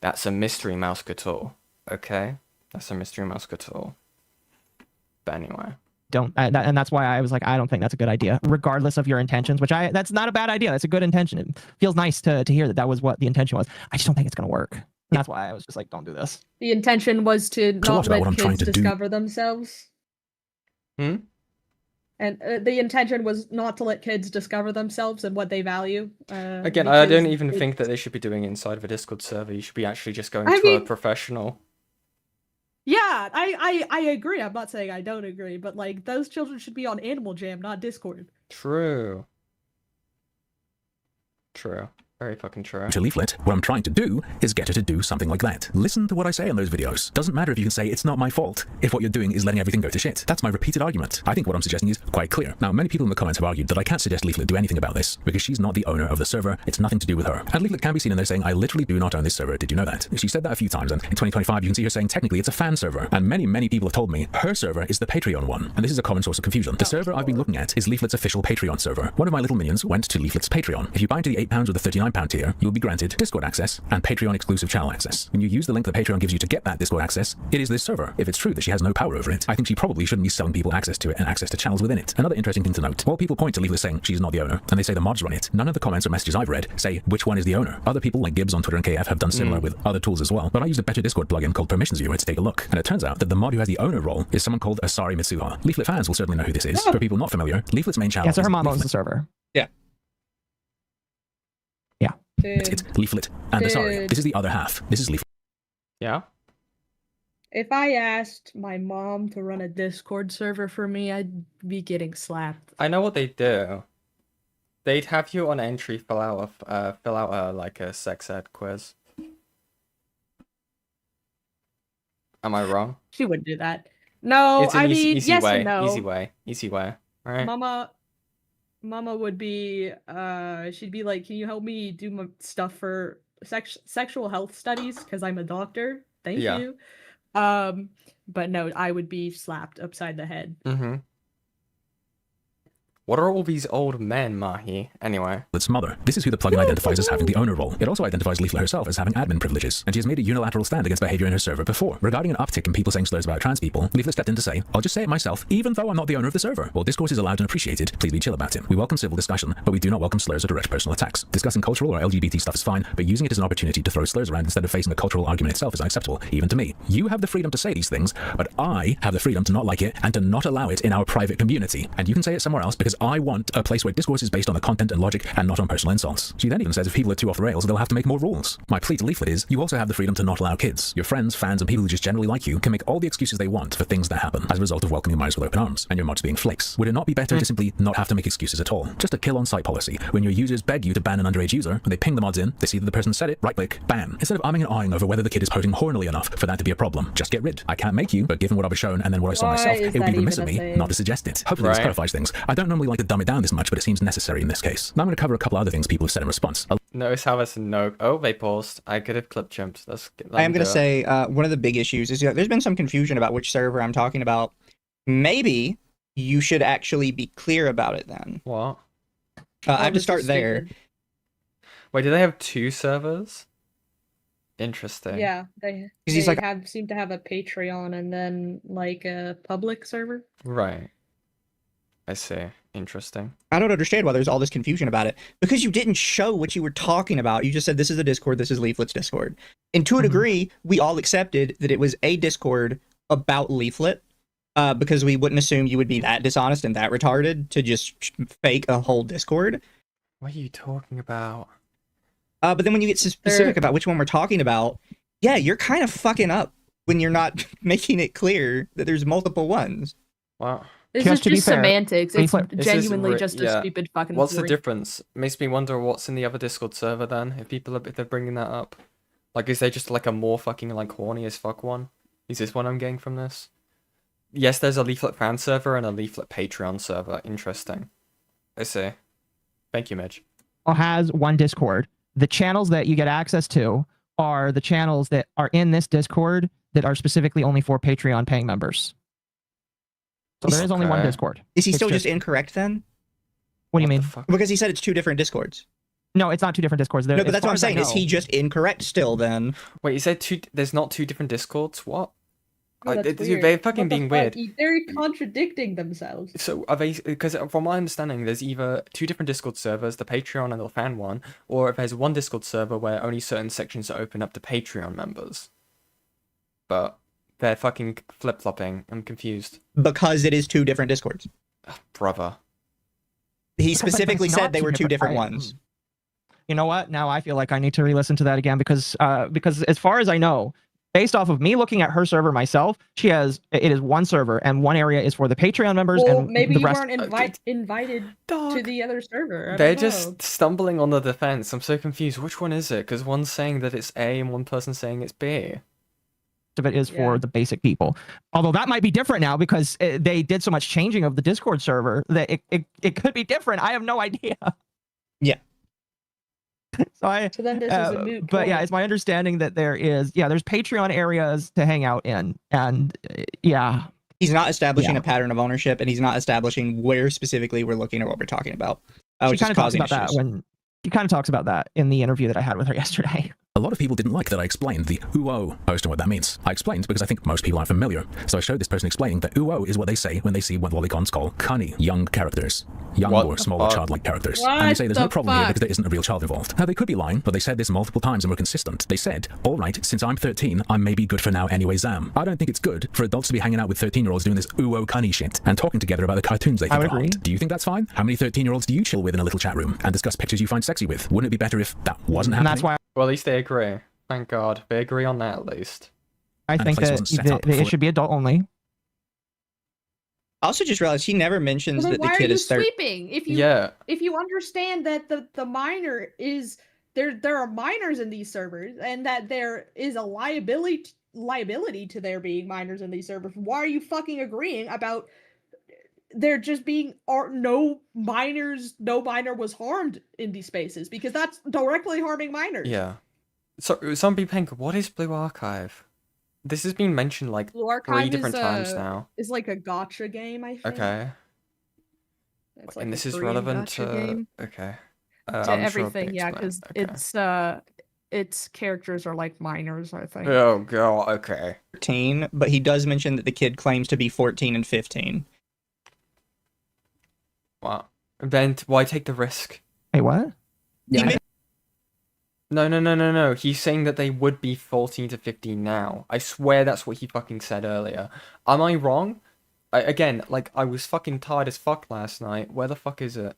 A: That's a mystery mouse couture, okay? That's a mystery mouse couture. But anyway.
E: And that's why I was like, I don't think that's a good idea, regardless of your intentions. That's not a bad idea. That's a good intention. It feels nice to hear that was what the intention was. I just don't think it's gonna work. And that's why I was just like, don't do this.
B: The intention was to
D: So
B: not
D: what about what
B: let
D: I'm trying
B: kids
D: to do?
B: discover themselves.
A: Hmm?
B: And the intention was not to let kids discover themselves and what they value.
A: Again, I don't
B: because
A: even think that
B: it's-
A: they should be doing it inside of a Discord server. You should be actually just going
B: I
A: to a
B: mean-
A: professional.
B: Yeah, I agree. I'm not saying I don't agree, but like those children should be on Animal Jam, not Discord.
A: True. Very fucking true.
D: To Leaflit, what I'm trying to do is get her to do something like that. Listen to what I say in those videos. Doesn't matter if you can say it's not my fault, if what you're doing is letting everything go to shit. That's my repeated argument. I think what I'm suggesting is quite clear. Now, many people in the comments have argued that I can't suggest Leaflit do anything about this, because she's not the owner of the server, it's nothing to do with her. And Leaflit can be seen in there saying, I literally do not own this server, did you know that? She said that a few times, and in 2025 you can see her saying technically it's a fan server. And many people have told me her server is the Patreon one, and this is a common source of confusion. The server I've been looking at is Leaflit's official Patreon server. One of my little minions went to Leaflit's Patreon. If you buy into the £8 or the £39 tier, you'll be granted Discord access and Patreon exclusive channel access. When you use the link that Patreon gives you to get that Discord access, it is this server. If it's true that she has no power over it, I think she probably shouldn't be selling people access to it and access to channels within it. Another interesting thing to note, while people point to Leaflit saying she's not the owner, and they say the mods run it, none of the comments or messages I've read say which one is the owner. Other people like Gibbs on Twitter and KF have done similar with other tools as well, but I used a better Discord plugin called Permissions Viewer to take a look, and it turns out that the mod who has the owner role is someone called Asari Mitsuha. Leaflit fans will certainly know who this is. For people not familiar, Leaflit's main channel
E: Yeah, so
D: is
E: her mom owns
D: Leaflit.
E: the server.
D: It's Leaflit and Asari. This is the other half. This is Leaflit.
A: Yeah?
B: If I asked my mom to run a Discord server for me, I'd be getting slapped.
A: I know what they do. They'd have you on entry fill out a sex ed quiz. Am I wrong?
B: She wouldn't do that. No,
A: It's an
B: I
A: easy,
B: mean,
A: easy
B: yes
A: way.
B: and no.
A: Easy way. Right?
B: Mama would be, she'd be like, can you help me do my stuff for sexual health studies? Because I'm a doctor. Thank
A: Yeah.
B: you. But no, I would be slapped upside the head.
A: Mm-hmm. What are all these old men, Mahi? Anyway.
D: Leaflit's mother. This is who the plugin identifies as having the owner role. It also identifies Leaflit herself as having admin privileges, and she has made a unilateral stand against behavior in her server before. Regarding an uptick in people saying slurs about trans people, Leaflit stepped in to say, I'll just say it myself, even though I'm not the owner of the server. While discourse is allowed and appreciated, please be chill about it. We welcome civil discussion, but we do not welcome slurs or direct personal attacks. Discussing cultural or LGBT stuff is fine, but using it as an opportunity to throw slurs around instead of facing a cultural argument itself is unacceptable, even to me. You have the freedom to say these things, but I have the freedom to not like it and to not allow it in our private community. And you can say it somewhere else because I want a place where discourse is based on the content and logic and not on personal insults. She then even says if people are too off the rails, they'll have to make more rules. My plea to Leaflit is, you also have the freedom to not allow kids. Your friends, fans, and people who just generally like you can make all the excuses they want for things that happen as a result of welcoming minors with open arms, and your mods being flakes. Would it not be better to simply not have to make excuses at all? Just a kill on site policy. When your users beg you to ban an underage user, when they ping the mods in, they see that the person said it, right click, ban. Instead of umming and ahhing over whether the kid is posing hornily enough for that to be a problem, just get rid. I can't make you, but given what I was shown and then what I saw
B: Why
D: myself,
B: is
D: it would be
B: that
D: remiss of
B: even a
D: me
B: thing?
D: not to suggest it. Hopefully this
A: Right.
D: clarifies things. I don't normally like to dumb it down this much, but it seems necessary in this case. Now I'm going to cover a couple other things people have said in response.
A: Notice how there's no... Oh, they paused. I could have clip jumped.
F: I am going to say one of the big issues is that there's been some confusion about which server I'm talking about. Maybe you should actually be clear about it then.
A: What?
F: I have to
B: this is
F: start there.
B: stupid.
A: Wait, do they have 2 servers? Interesting.
B: Yeah, they
F: 'Cause he's like-
B: seem to have a Patreon and then like a public server.
A: Right. I see. Interesting.
F: I don't understand why there's all this confusion about it. Because you didn't show what you were talking about. You just said this is a Discord, this is Leaflit's Discord. And to a degree, we all accepted that it was a Discord about Leaflit. Because we wouldn't assume you would be that dishonest and that retarded to just fake a whole Discord.
A: What are you talking about?
F: But then when you get specific about which one we're talking about, yeah, you're kind of fucking up when you're not making it clear that there's multiple ones.
A: Wow.
B: This
E: Just
B: is
E: to be
B: just
E: fair,
B: semantics. It's
E: Leaflit-
A: This is
B: genuinely
A: re-
B: just a
A: yeah.
B: stupid fucking
A: What's the
B: theory.
A: difference? Makes me wonder what's in the other Discord server then. If they're bringing that up, like, is there just like a more fucking like horny as fuck one? Is this what I'm getting from this? Yes, there's a Leaflit fan server and a Leaflit Patreon server. Interesting. I see. Thank you, Midge.
E: Has one Discord. The channels that you get access to are the channels that are in this Discord that are specifically only for Patreon paying members. So there is only one
A: Okay.
E: Discord.
F: Is he
E: It's
F: still just incorrect then?
E: What do you
A: What the
E: mean?
A: fuck?
F: Because he said it's 2 different Discords.
E: No, it's not 2 different Discords.
F: No, but
E: As
F: that's
E: far
F: what I'm
E: as I
F: saying. Is he
E: know-
F: just incorrect still then?
A: Wait, is there there's not 2 different Discords? What?
B: Oh, that's weird.
A: They're fucking
B: What the
A: being
B: fuck?
A: weird.
B: They're contradicting themselves.
A: So are they? Because from my understanding, there's either 2 different Discord servers, the Patreon and the fan one, or if there's one Discord server where only certain sections are open up to Patreon members. But they're fucking flip-flopping. I'm confused.
F: Because it is 2 different Discords.
A: Brother.
F: He
E: But
F: specifically
E: it's
F: said
E: not
F: they were 2 different
E: right?
F: ones.
E: You know what? Now I feel like I need to re-listen to that again because as far as I know, based off of me looking at her server myself, it is one server and one area is for the Patreon members
B: Well,
E: and
B: maybe
E: the
B: you
E: rest.
B: weren't invited to
A: Dog.
B: the other server. I
A: They're
B: don't know.
A: just stumbling on the defense. I'm so confused. Which one is it? Because one's saying that it's A and one person's saying it's B.
E: Of it is for
B: Yeah.
E: the basic people. Although that might be different now because they did so much changing of the Discord server that it could be different. I have no idea.
F: Yeah.
B: So then this is a moot
E: but yeah,
B: point.
E: it's my understanding that there's Patreon areas to hang out in, and yeah,
F: He's not establishing
E: Yeah.
F: a pattern of ownership, and he's not establishing where specifically we're looking or what we're talking about.
E: she
F: Which is
E: kind of talks
F: causing
E: about that
F: issues.
E: when she kind of talks about that in the interview that I had with her yesterday.
D: A lot of people didn't like that I explained the UO post and what that means. I explained because I think most people aren't familiar. So I showed this person explaining that UO is what they say when they see what lolicons call cunny young characters. Young
A: What
D: or
A: the
D: smaller
A: fuck?
D: childlike characters.
B: What
D: And they say there's no
B: the
D: problem here
B: fuck?
D: because there isn't a real child involved. Now they could be lying, but they said this multiple times and were consistent. They said, alright, since I'm 13, I'm maybe good for now anyway, Zam. I don't think it's good for adults to be hanging out with 13-year-olds doing this UO cunny shit and talking together about the cartoons they
E: I
D: think
E: would
D: are
E: agree.
D: hot. Do you think that's fine? How many 13-year-olds do you chill with in a little chat room and discuss pictures you find sexy with? Wouldn't it be better if that wasn't
E: And
D: happening?
E: that's why
A: Well, at least they agree. Thank God. They agree on that at least.
E: I
D: And
E: think
D: place
E: that
D: wasn't set up
E: it
D: for
E: should be adult only.
F: I also just realized he never mentions
B: Well, then
F: that the
B: why are
F: kid
B: you
F: is 13.
B: sweeping?
A: Yeah.
B: If you understand that the minor is there are minors in these servers and that there is a liability to there being minors in these servers, why are you fucking agreeing about there just being no minor was harmed in these spaces? Because that's directly harming minors.
A: Yeah. So, Zombie Pink, what is Blue Archive? This has been mentioned like
B: Blue
A: 3
B: Archive
A: different times now.
B: is like a gotcha game, I think.
A: Okay.
B: It's like
A: And
B: a
A: this is
B: Korean
A: relevant
B: gotcha
A: to...
B: game.
A: Okay.
B: To
A: I'm sure it'll be
B: everything, yeah,
A: explained.
B: because
A: Okay.
B: its characters are like minors, I think.
A: Oh, God, okay.
F: But he does mention that the kid claims to be 14 and 15.
A: Wow. Then why take the risk?
E: Wait, what?
F: Yeah.
A: No. He's saying that they would be 14 to 15 now. I swear that's what he fucking said earlier. Am I wrong? Again, like, I was fucking tired as fuck last night. Where the fuck is it?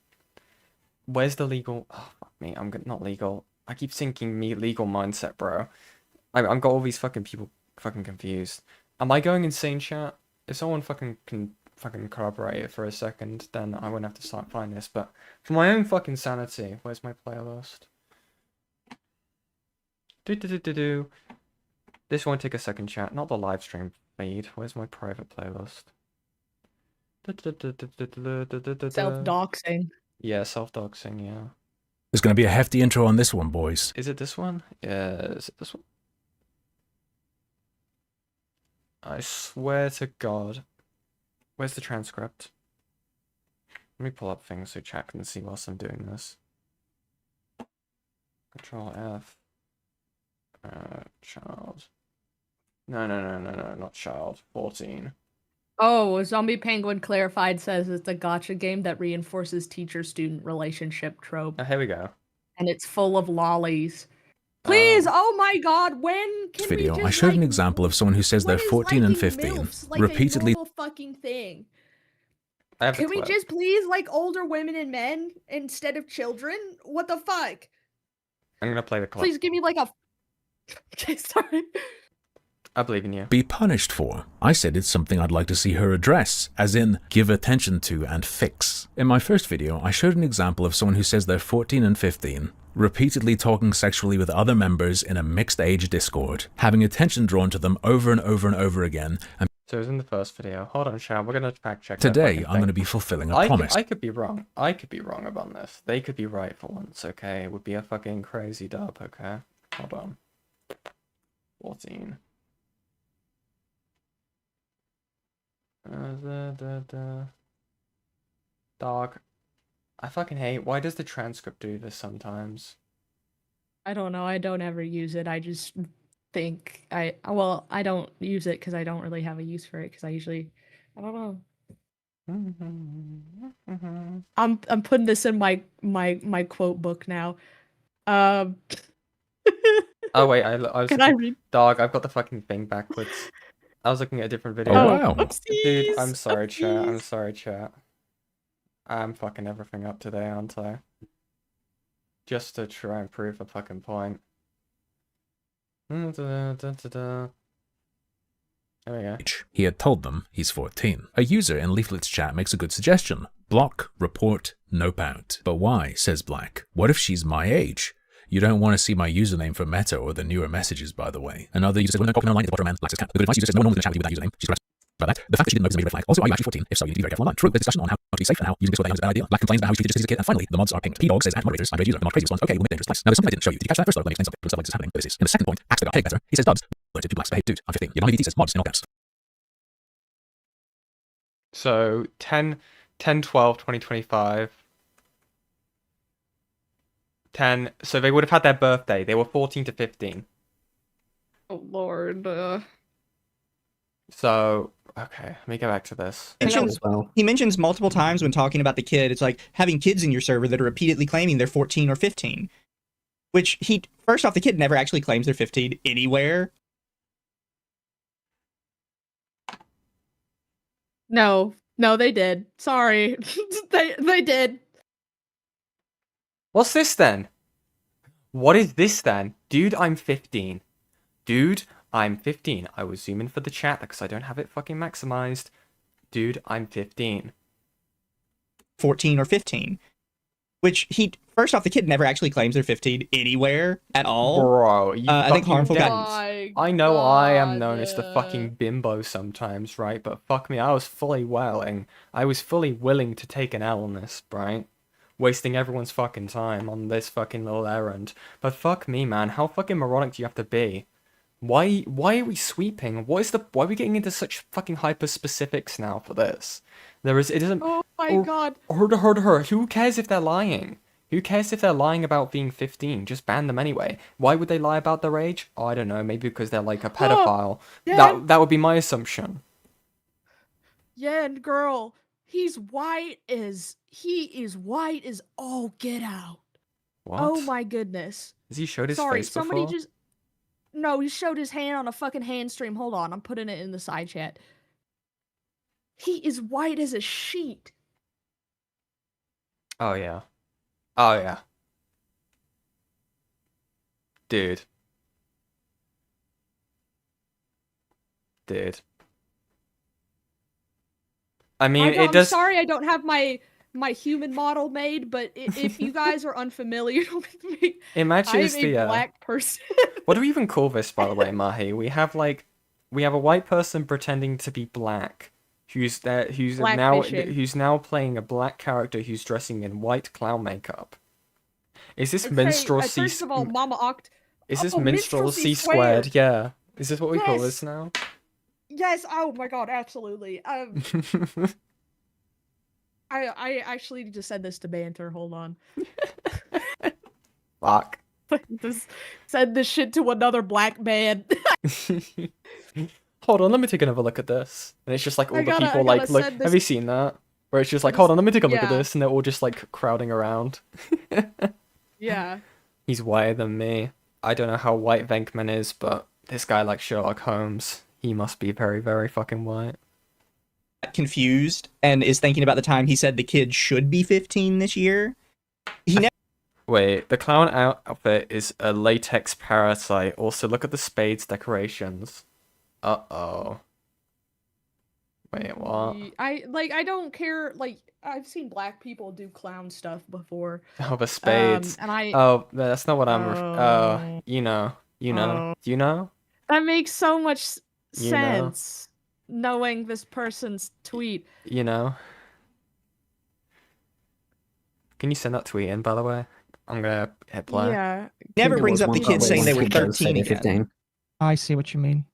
A: Where's the legal... Oh, fuck me. Not legal. I keep thinking me legal mindset, bro. I've got all these fucking people fucking confused. Am I going insane, chat? If someone fucking can fucking corroborate it for a second, then I won't have to start find this. But for my own fucking sanity, where's my playlist? This won't take a second, chat. Not the live stream feed. Where's my private playlist?
B: Self-doxing.
A: Yeah, self-doxing, yeah.
D: There's going to be a hefty intro on this one, boys.
A: Is it this one? Yeah, is it this one? I swear to God. Where's the transcript? Let me pull up things so chat can see whilst I'm doing this. Control F. Child. No, not child. 14.
B: Oh, Zombie Penguin Clarified says it's a gacha game that reinforces teacher-student relationship trope.
A: Oh, here we go.
B: And it's full of lollies. Please, oh my god, when can
D: Video,
B: we just,
D: I showed an
B: like,
D: example of someone who says they're
B: when is
D: 14 and
B: liking
D: 15,
B: MILFs, like,
D: repeatedly
B: a normal fucking thing?
A: I have the
B: Can we
A: clip.
B: just please like older women and men instead of children? What the fuck?
A: I'm gonna play the clip.
B: Please give me like a. Okay, sorry.
A: I believe in you.
D: be punished for. I said it's something I'd like to see her address, as in, give attention to and fix. In my first video, I showed an example of someone who says they're 14 and 15, repeatedly talking sexually with other members in a mixed-age Discord, having attention drawn to them over and over and over again, and
A: So it was in the first video. Hold on, Shao. We're gonna fact check.
D: today I'm going to be fulfilling a promise.
A: I could be wrong. I could be wrong about this. They could be right for once. Okay, it would be a fucking crazy dub. Okay, hold on. 14. Dog. I fucking hate. Why does the transcript do this sometimes?
B: I don't know. I don't ever use it. I just think I don't use it because I don't really have a use for it because I usually I don't know. I'm putting this in my quote book now.
A: Oh wait, I was.
B: Can I read?
A: Dog, I've got the fucking thing backwards. I was looking at a different video.
D: Oh, wow.
A: Dude, I'm
B: Oopsies,
A: sorry, chat. I'm
B: oopsies.
A: sorry, chat. I'm fucking everything up today, aren't I? Just to try and prove a fucking point. There we go.
D: He had told them he's 14. A user in Leaflit's chat makes a good suggestion. Block, report, nope out. But why, says Black. What if she's my age? You don't want to see my username for Meta or the newer messages, by the way. Another user says, when they're talking online, it's the bottom man, Black says cat. The good advice user says, no one will chat with you with that username. She's correct about that. The fact that she didn't know is a major red flag. Also, are you actually 14? If so, you need to be very careful online. True, there's discussion on how to be safe and how using Discord is a bad idea. Black complains about how he treated just as a kid. And finally, the mods are pinged. P-Dog says, at moderators, I'm a user. The mod crazy response, okay, we'll make dangerous place. Now, there's something I didn't show you. Did you catch that first though? Let me explain something. Stuff like this is happening. But this is. In the second point, Axter got better. He says, Dubs, alerted to Black's behave. Dude, I'm 15. Your non-VT says, mods in all caps.
A: So 10/12/2025. 10. So they would have had their birthday. They were 14 to 15.
B: Oh lord.
A: So okay, let me get back to this.
F: He mentions multiple times when talking about the kid, it's like having kids in your server that are repeatedly claiming they're 14 or 15. Which first off, the kid never actually claims they're 15 anywhere.
B: No, they did. Sorry. they did.
A: What's this then? What is this then? Dude, I'm 15. Dude, I'm 15. I was zooming for the chat because I don't have it fucking maximized. Dude, I'm 15.
F: 14 or 15. Which first off, the kid never actually claims they're 15 anywhere at all.
A: Bro, you
F: I think
A: fucking
F: Harmful got-
A: dense. I know I am known as the fucking bimbo sometimes, right? But fuck me, I was fully willing. I was fully willing to take an L on this, right? Wasting everyone's fucking time on this fucking little errand. But fuck me, man. How fucking moronic do you have to be? Why are we sweeping? Why are we getting into such fucking hyper specifics now for this? It doesn't.
B: Oh my god.
A: Who cares if they're lying? Who cares if they're lying about being 15? Just ban them anyway. Why would they lie about their age? Oh, I don't know. Maybe because they're like a pedophile.
B: Yeah.
A: That would be my assumption.
B: Yeah, and girl, he is white as all get out.
A: What?
B: Oh my goodness.
A: Has he showed his
B: Sorry,
A: face
B: somebody
A: before?
B: No, he showed his hand on a fucking hand stream. Hold on, I'm putting it in the side chat. He is white as a sheet.
A: Oh yeah. Oh yeah. Dude. I mean,
B: I'm sorry I don't have my human model made, but if you guys are unfamiliar with me,
A: it matches
B: I'm a black person.
A: What do we even call this, by the way, Mahi? We have a white person pretending to be black, who's now playing a black character who's dressing in white clown makeup. Is this minstrelsy?
B: First of all, Mama Oct.
A: Is this minstrelsy squared? Yeah. Is this what we call this now?
B: Yes. Oh my god, absolutely. I actually just said this to banter. Hold on.
A: Fuck.
B: Just send this shit to another black man.
A: Hold on, let me take another look at this. And it's just like all the people
B: I
A: like,
B: gotta
A: look,
B: send
A: have
B: this-
A: you seen that? Where it's just like,
B: this-
A: hold on, let me take a look at
B: yeah.
A: this, and they're all just like crowding around.
B: Yeah.
A: He's whiter than me. I don't know how white Venkman is, but this guy like Sherlock Holmes. He must be very, very fucking white.
F: Confused and is thinking about the time he said the kid should be 15 this year. He never
A: Wait, the clown outfit is a latex parasite. Also, look at the spades decorations. Uh-oh. Wait, what?
B: I don't care. Like, I've seen black people do clown stuff before.
A: Oh, the spades.
B: And I
A: Oh, that's not what I'm.
B: Oh.
A: You know. You know.
B: that makes so much
A: You know.
B: sense. Knowing this person's tweet.
A: You know. Can you send that tweet in, by the way? I'm gonna hit play.
B: Yeah.
F: never
H: There
F: brings
H: was
F: up the
H: one
F: kids
H: part
F: saying
H: where
F: they were
H: one kid does say
F: 13
H: they're
F: again.
H: 15,
E: I see what you mean.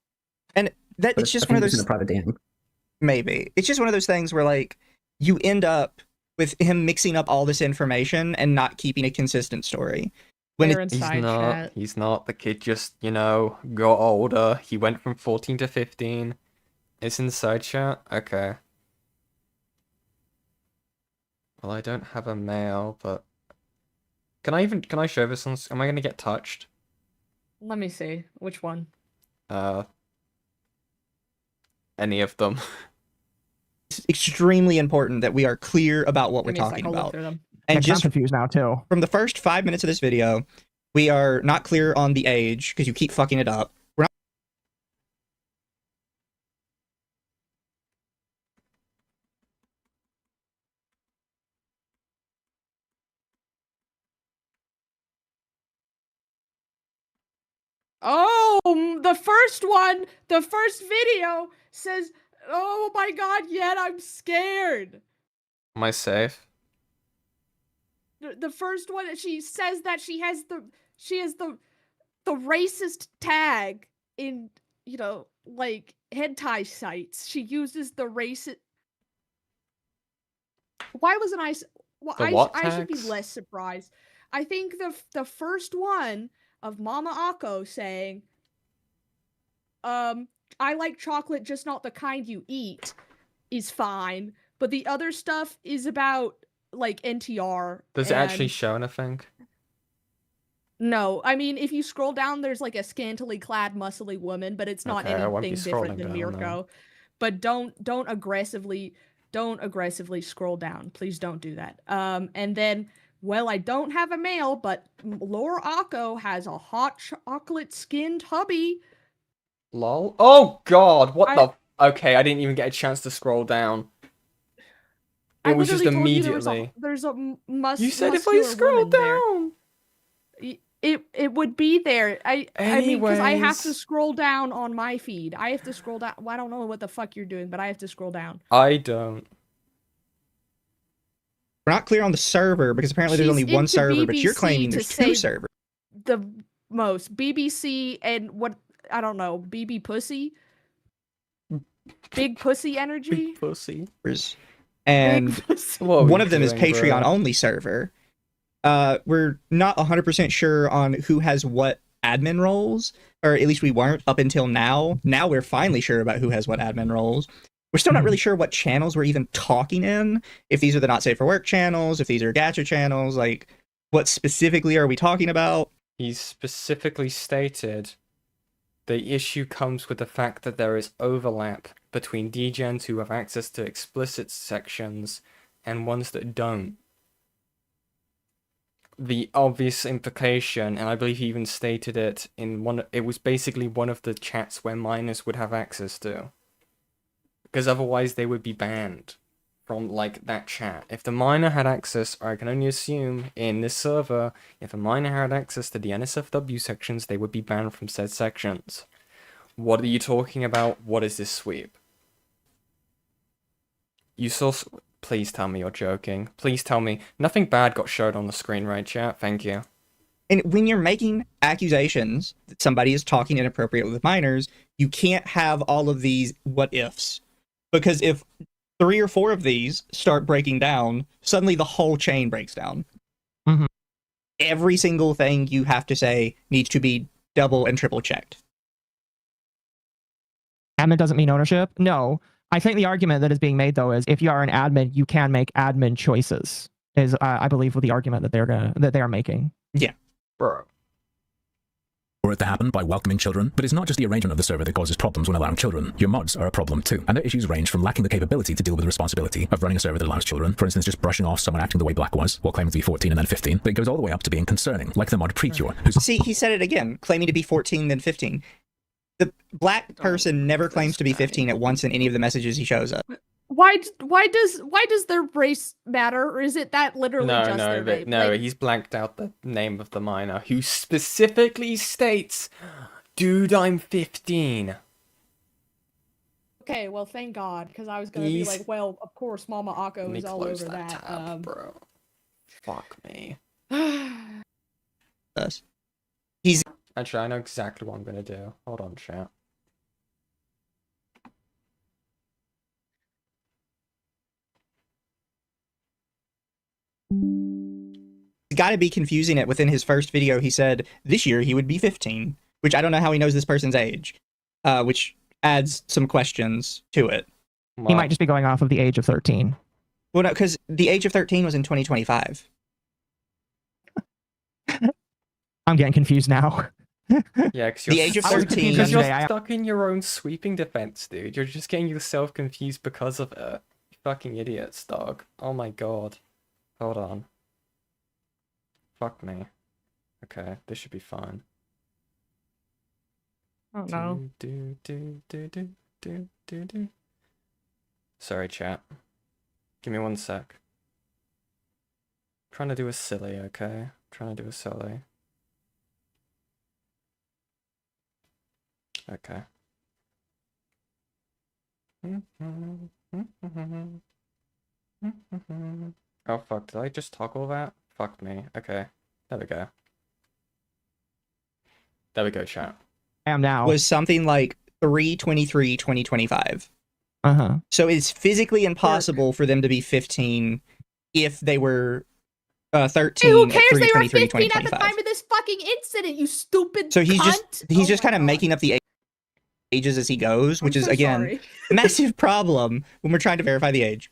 F: And that
H: but
F: it's just
H: I
F: one
H: think
F: of
H: it was in
F: those
H: a private DM.
F: maybe. It's just one of those things where like you end up with him mixing up all this information and not keeping a consistent story. When
B: They're
F: it,
A: He's
B: inside
A: not.
B: chat.
A: He's not. The kid just, got older. He went from 14 to 15. It's inside chat? Okay. Well, I don't have a mail, but... Can I show this on... Am I gonna get touched?
B: Let me see. Which one?
A: Any of them.
F: it's extremely important that we are clear about what we're
B: Give me a sec,
F: talking
B: I'll look
F: about.
B: through them.
F: And
E: I'm
F: just
E: confused now too.
F: from the first 5 minutes of this video, we are not clear on the age because you keep fucking it up. We're not
B: Oh, the first one, the first video says, "Oh my god, yet I'm scared."
A: Am I safe?
B: The first one, she says that she has the racist tag in, like hentai sites. She uses the racist. Why wasn't I? Well,
A: The what
B: I should be
A: tags?
B: less surprised. I think the first one of Mama Akko saying, I like chocolate, just not the kind you eat, is fine. But the other stuff is about like NTR.
A: Does it actually
B: and-
A: show anything?
B: No, I mean, if you scroll down, there's like a scantily clad, muscly woman, but it's not
A: Okay, I won't be
B: anything different
A: scrolling
B: than
A: down
B: Mirko. But don't aggressively scroll down. Please don't do that. And then, well, I don't have a mail, but Laura Akko has a hot chocolate skinned hubby.
A: Lol. Oh god, what
B: I-
A: the... Okay, I didn't even get a chance to scroll down. It
B: I
A: was just
B: literally told you there
A: immediately...
B: was a
A: You said if I
B: muscular
A: scroll
B: woman there.
A: down!
B: It would be there. I mean, because I have to
A: Anyways.
B: scroll down on my feed. I have to scroll down. Well, I don't know what the fuck you're doing, but I have to scroll down.
A: I don't.
F: we're not clear on the server because apparently there's
B: She's
F: only one
B: into
F: server, but you're
B: BBC
F: claiming
B: to
F: there's
B: say-
F: two servers.
B: The most BBC and what I don't know, BB pussy, big pussy energy.
A: Big pussy.
F: And
B: Big pussy.
A: What are we
F: one of them is
A: doing,
F: Patreon
A: bro?
F: only server. We're not 100% sure on who has what admin roles, or at least we weren't up until now. Now we're finally sure about who has what admin roles. We're still not really sure what channels we're even talking in. If these are the not safe for work channels, if these are gacha channels, like what specifically are we talking about?
A: He specifically stated the issue comes with the fact that there is overlap between degens who have access to explicit sections and ones that don't. The obvious implication, and I believe he even stated it in one, it was basically one of the chats where minors would have access to. Because otherwise they would be banned from, like, that chat. If the minor had access, or I can only assume in this server, if a minor had access to the NSFW sections, they would be banned from said sections. What are you talking about? What is this sweep? You saw... Please tell me you're joking. Please tell me. Nothing bad got showed on the screen, right, chat? Thank you.
F: And when you're making accusations that somebody is talking inappropriately with minors, you can't have all of these what ifs. Because if 3 or 4 of these start breaking down, suddenly the whole chain breaks down. every single thing you have to say needs to be double and triple checked.
E: Admin doesn't mean ownership. No, I think the argument that is being made though is if you are an admin, you can make admin choices. Is I believe the argument that they are making.
F: Yeah,
A: Bro.
D: For it to happen by welcoming children, but it's not just the arrangement of the server that causes problems when allowing children. Your mods are a problem too, and their issues range from lacking the capability to deal with the responsibility of running a server that allows children, for instance just brushing off someone acting the way Black was, while claiming to be 14 and then 15, but it goes all the way up to being concerning, like the mod Precure, who's...
F: See, he said it again, claiming to be 14 then 15. The Black person never claims to be 15 at once in any of the messages he shows us.
B: Why does their race matter, or is it that literally just their name?
A: No, he's blanked out the name of the minor, who specifically states, "Dude, I'm 15."
B: Okay, well, thank God, because I was gonna be like, well, of course, Mama Akko is all over that.
A: Tab, bro. Fuck me.
F: Us. He's
A: Actually, I know exactly what I'm gonna do. Hold on, chat.
F: got to be confusing it. Within his first video, he said this year he would be 15, which I don't know how he knows this person's age, which adds some questions to it.
E: He might just be going off of the age of 13.
F: Well, no, because the age of 13 was in 2025.
E: I'm getting confused now.
A: Yeah, because
F: the age of 13.
A: Because you're stuck in your own sweeping defense, dude. You're just getting yourself confused because of it. You fucking idiots, dog. Oh my god. Hold on. Fuck me. Okay, this should be fine.
B: Oh no.
A: Sorry, chat. Give me 1 sec. Trying to do a silly, okay? Trying to do a silly. Okay. Oh fuck, did I just toggle that? Fuck me. Okay. There we go. There we go, chat.
E: I am now.
F: Was something like 3/23/2025.
E: Uh-huh.
F: So it's physically impossible for them to be 15 if they were 13.
B: Hey, who cares?
F: At
B: They were
F: 3/23/2025.
B: 15 at the time of this fucking incident, you stupid
F: So he's
B: cunt.
F: just kind of making up the ages as he goes, which is
B: so
F: again
B: sorry.
F: a massive problem when we're trying to verify the age.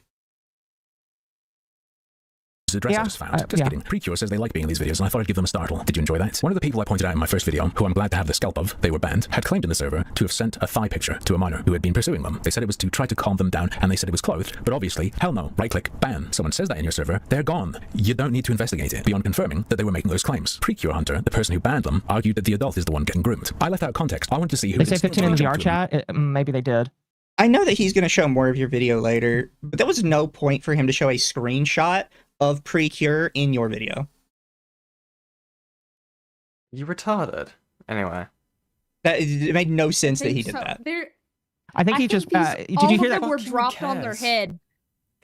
D: Address
E: Yeah,
D: I just found. Just
E: yeah.
D: kidding. Precure says they like being in these videos, and I thought I'd give them a startle. Did you enjoy that? One of the people I pointed out in my first video, who I'm glad to have the scalp of, they were banned, had claimed in the server to have sent a thigh picture to a minor who had been pursuing them. They said it was to try to calm them down, and they said it was clothed, but obviously, hell no. Right-click, ban. Someone says that in your server, they're gone. You don't need to investigate it, beyond confirming that they were making those claims. Precure Hunter, the person who banned them, argued that the adult is the one getting groomed. I left out context. I wanted to see who
E: They
D: it
E: say
D: is.
E: 15 in the
D: So I
E: VR
D: jumped to them.
E: chat. Maybe they did.
F: I know that he's going to show more of your video later, but there was no point for him to show a screenshot of Precure in your video.
A: You retarded. Anyway.
F: That it made no sense that he did
B: So,
F: that.
E: I think he just. Did you hear that?
B: All of them were
A: Fucking
B: dropped on their
A: cares?
B: head.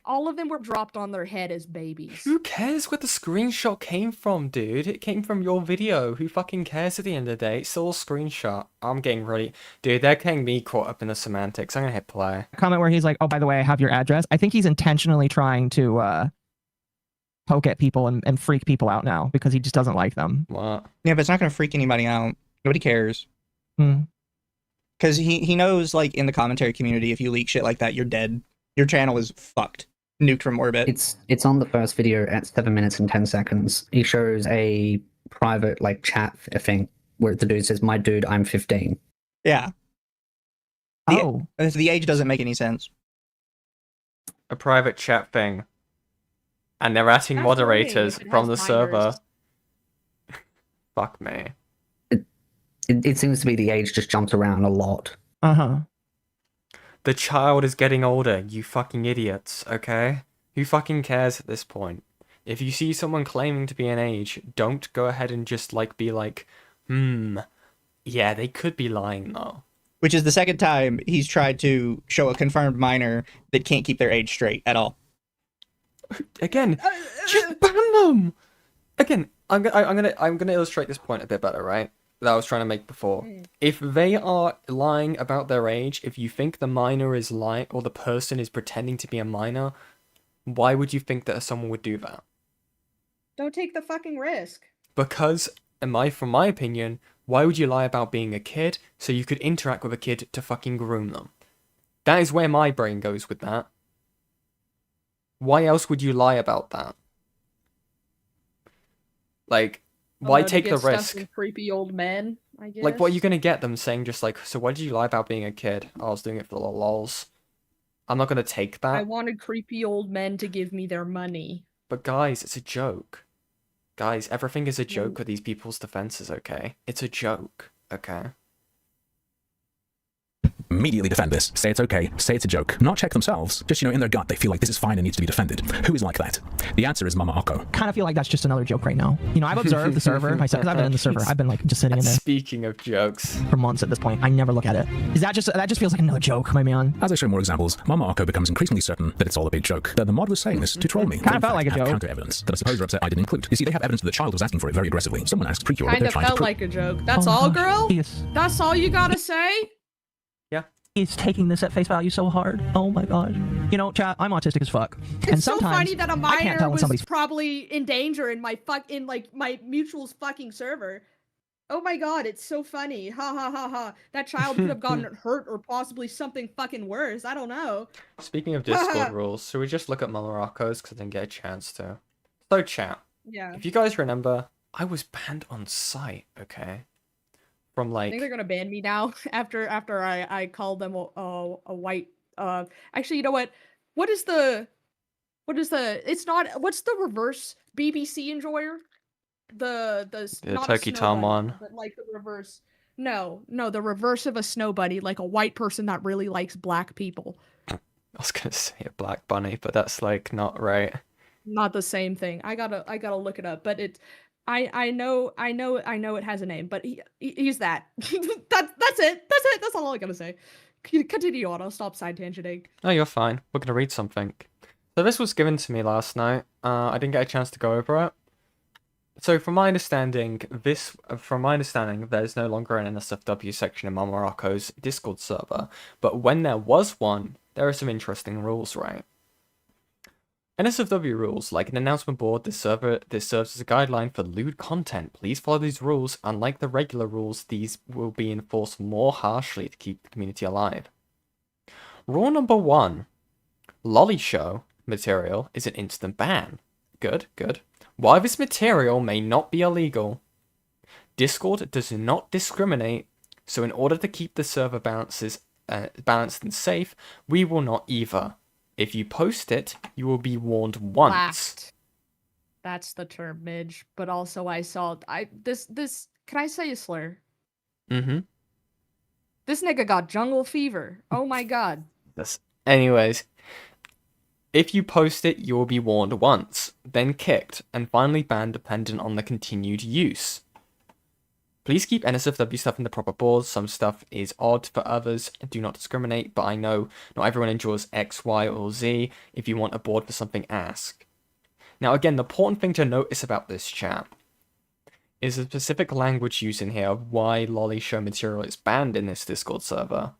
B: All of them were dropped on their head as babies.
A: Who cares where the screenshot came from, dude? It came from your video. Who fucking cares at the end of the day? It's all a screenshot. I'm getting ready. Dude, they're getting me caught up in the semantics. I'm gonna hit play.
E: Comment where he's like, "Oh, by the way, I have your address." I think he's intentionally trying to poke at people and freak people out now because he just doesn't like them.
A: What?
F: Yeah, but it's not going to freak anybody out. Nobody cares.
E: Hmm.
F: Because he knows, like, in the commentary community, if you leak shit like that, you're dead. Your channel is fucked. Nuked from orbit.
H: It's on the first video at 7 minutes and 10 seconds. He shows a private like chat thing where the dude says, "My dude, I'm 15."
F: Yeah.
E: Oh,
F: The age doesn't make any sense.
A: A private chat thing. And they're adding
B: That's
A: moderators
B: annoying if it
A: from the
B: has
A: server.
B: minors.
A: Fuck me.
H: It seems to be the age just jumps around a lot.
E: uh-huh.
A: The child is getting older, you fucking idiots, okay? Who fucking cares at this point? If you see someone claiming to be an age, don't go ahead and just, like, be like, yeah, they could be lying, though.
F: Which is the second time he's tried to show a confirmed minor that can't keep their age straight at all.
A: Again, just ban them! Again, I'm gonna illustrate this point a bit better, right? That I was trying to make before. If they are lying about their age, if you think the minor is lying, or the person is pretending to be a minor, why would you think that someone would do that?
B: Don't take the fucking risk.
A: Because, from my opinion, why would you lie about being a kid so you could interact with a kid to fucking groom them? That is where my brain goes with that. Why else would you lie about that? Like, why
B: To
A: take
B: get
A: the
B: stuff
A: risk?
B: from creepy old men, I guess.
A: Like, what are you gonna get them saying just like, so why did you lie about being a kid? Oh, I was doing it for the lols. I'm not gonna take that.
B: I wanted creepy old men to give me their money.
A: But guys, it's a joke. Guys, everything is a joke
B: Mm.
A: with these people's defenses, okay? It's a joke, okay?
D: Immediately defend this. Say it's okay. Say it's a joke. Not check themselves. Just, in their gut, they feel like this is fine and needs to be defended. Who is like that? The answer is Mama Akko.
E: Kind of feel like that's just another joke right now. I've observed the server myself, 'cause I've been in the server. I've been like just sitting in there
A: Speaking of jokes.
E: for months at this point. I never look at it. That just feels like another joke, my man.
D: As I show more examples, Mama Akko becomes increasingly certain that it's all a big joke. That the mod was saying this to troll me.
E: Kinda felt like a joke.
D: Counter evidence that I suppose are upset I didn't include. You see, they have evidence that the child was asking for it very aggressively. Someone asked Precure what
B: Kind
D: they're
B: of
D: trying to
B: felt
D: prove.
B: like a joke. That's
E: Oh my
B: all,
E: gosh.
B: girl?
E: Yes.
B: That's all you gotta say?
E: He's taking this at face value so hard. Oh my god. Chat, I'm autistic as fuck.
B: It's
E: and
B: so
E: sometimes
B: funny that a
E: I can't
B: minor
E: tell when
B: was
E: somebody's
B: probably in danger in my my mutual's fucking server. Oh my god, it's so funny. Ha ha ha ha. That child could have gotten hurt or possibly something fucking worse. I don't know.
A: Speaking of Discord rules, should we just look at Morocco's because I didn't get a chance to? So chat,
B: Yeah.
A: if you guys remember, I was banned on site, okay? From
B: I think
A: like,
B: they're gonna ban me now after I called them a white actually, you know what? What is the it's not what's the reverse BBC enjoyer? The not a
A: Turkey
B: snow
A: Tom
B: bunny,
A: one.
B: but like the reverse. No, the reverse of a snow bunny, like a white person that really likes black people.
A: I was gonna say a black bunny, but that's like not right.
B: Not the same thing. I gotta look it up, but it's I know it has a name, but he's that. That's it. That's all I gotta say. Continue on. I'll stop side tangenting.
A: No, you're fine. We're gonna read something. So this was given to me last night. I didn't get a chance to go over it. So from my understanding, there's no longer an NSFW section in Morocco's Discord server. But when there was one, there are some interesting rules, right? NSFW rules, like an announcement board, this serves as a guideline for lewd content. Please follow these rules. Unlike the regular rules, these will be enforced more harshly to keep the community alive. Rule number 1. Lolly show material is an instant ban. Good. While this material may not be illegal, Discord does not discriminate, so in order to keep the server balanced and safe, we will not either. If you post it, you will be warned once.
B: Laughed. That's the term, Midge. But also, I saw this. Can I say a slur?
A: Mm-hmm.
B: This nigga got jungle fever. Oh my god.
A: Anyways, if you post it, you will be warned once, then kicked, and finally banned dependent on the continued use. Please keep NSFW stuff in the proper boards. Some stuff is odd for others. Do not discriminate, but I know not everyone endures X, Y, or Z. If you want a board for something, ask. Now again, the important thing to notice about this chat is the specific language used in here of why lolly show material is banned in this Discord server.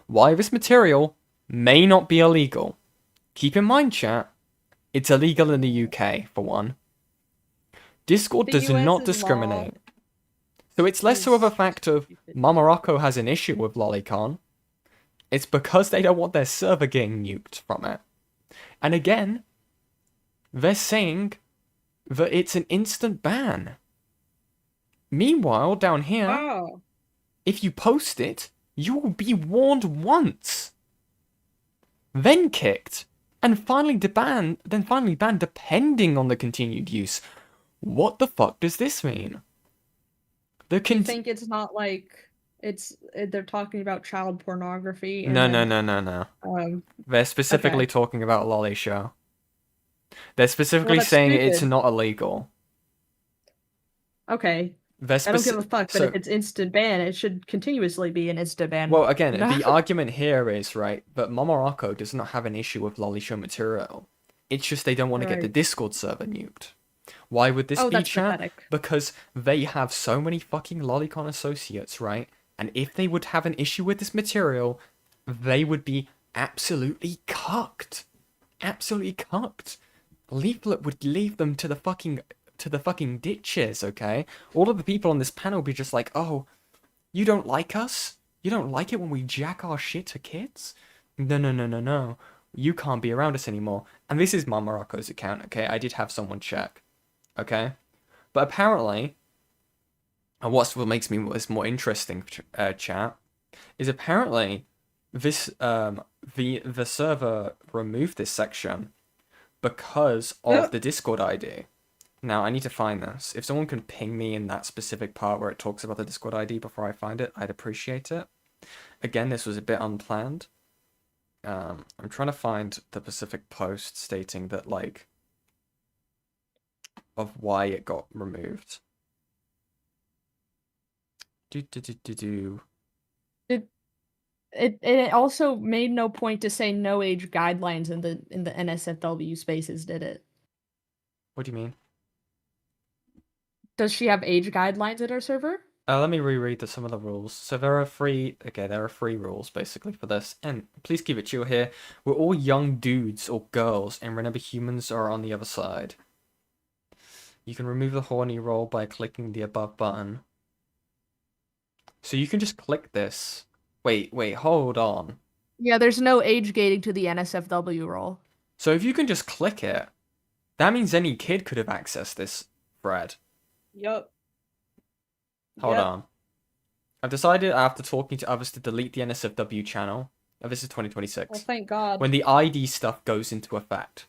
A: Why this material may not be illegal. Keep in mind, chat, it's illegal in the UK, for one. Discord
B: The
A: does
B: US
A: not
B: is
A: discriminate.
B: law.
A: So it's less so of a fact of Morocco has an issue with Lolicon. It's because they don't want their server getting nuked from it. And again, they're saying that it's an instant ban. Meanwhile, down here,
B: Oh.
A: if you post it, you will be warned once, then kicked, and finally banned depending on the continued use. What the fuck does this mean?
B: You think it's not like they're talking about child pornography?
A: No.
B: Um,
A: They're specifically
B: Okay.
A: talking about lolly show. They're specifically
B: that's
A: saying it's
B: stupid.
A: not illegal.
B: okay.
A: They're
B: I don't give a fuck, but
A: so-
B: if it's instant ban, it should continuously be an instant ban.
A: Well, again, the argument here is, right, that Morocco does not have an issue with lolly show material. It's just they don't want to get the
B: Right.
A: Discord server nuked. Why would this
B: Oh,
A: be,
B: that's
A: chat?
B: pathetic.
A: Because they have so many fucking Lolicon associates, right? And if they would have an issue with this material, they would be absolutely cucked. Absolutely cucked. Leaflit would leave them to to the fucking ditches, okay? All of the people on this panel will be just like, oh, you don't like us? You don't like it when we jack our shit to kids? No, no, no, no, no. You can't be around us anymore. And this is my Morocco's account, okay? I did have someone check, okay? But apparently, and what makes me this more interesting, chat, is apparently this the server removed this section because of the Discord ID. Now, I need to find this. If someone can ping me in that specific part where it talks about the Discord ID before I find it, I'd appreciate it. Again, this was a bit unplanned. I'm trying to find the specific post stating that, like, of why it got removed.
B: It also made no point to say no age guidelines in the NSFW spaces, did it?
A: What do you mean?
B: Does she have age guidelines at her server?
A: Let me reread some of the rules. So there are three rules basically for this. And please keep it chill here. We're all young dudes or girls, and remember humans are on the other side. You can remove the horny role by clicking the above button. So you can just click this. Wait, hold on.
B: Yeah, there's no age gating to the NSFW role.
A: So if you can just click it, that means any kid could have accessed this thread.
B: Yup.
A: Hold on. I've decided after talking to others to delete the NSFW channel. Oh, this is 2026.
B: Well, thank God.
A: When the ID stuff goes into effect.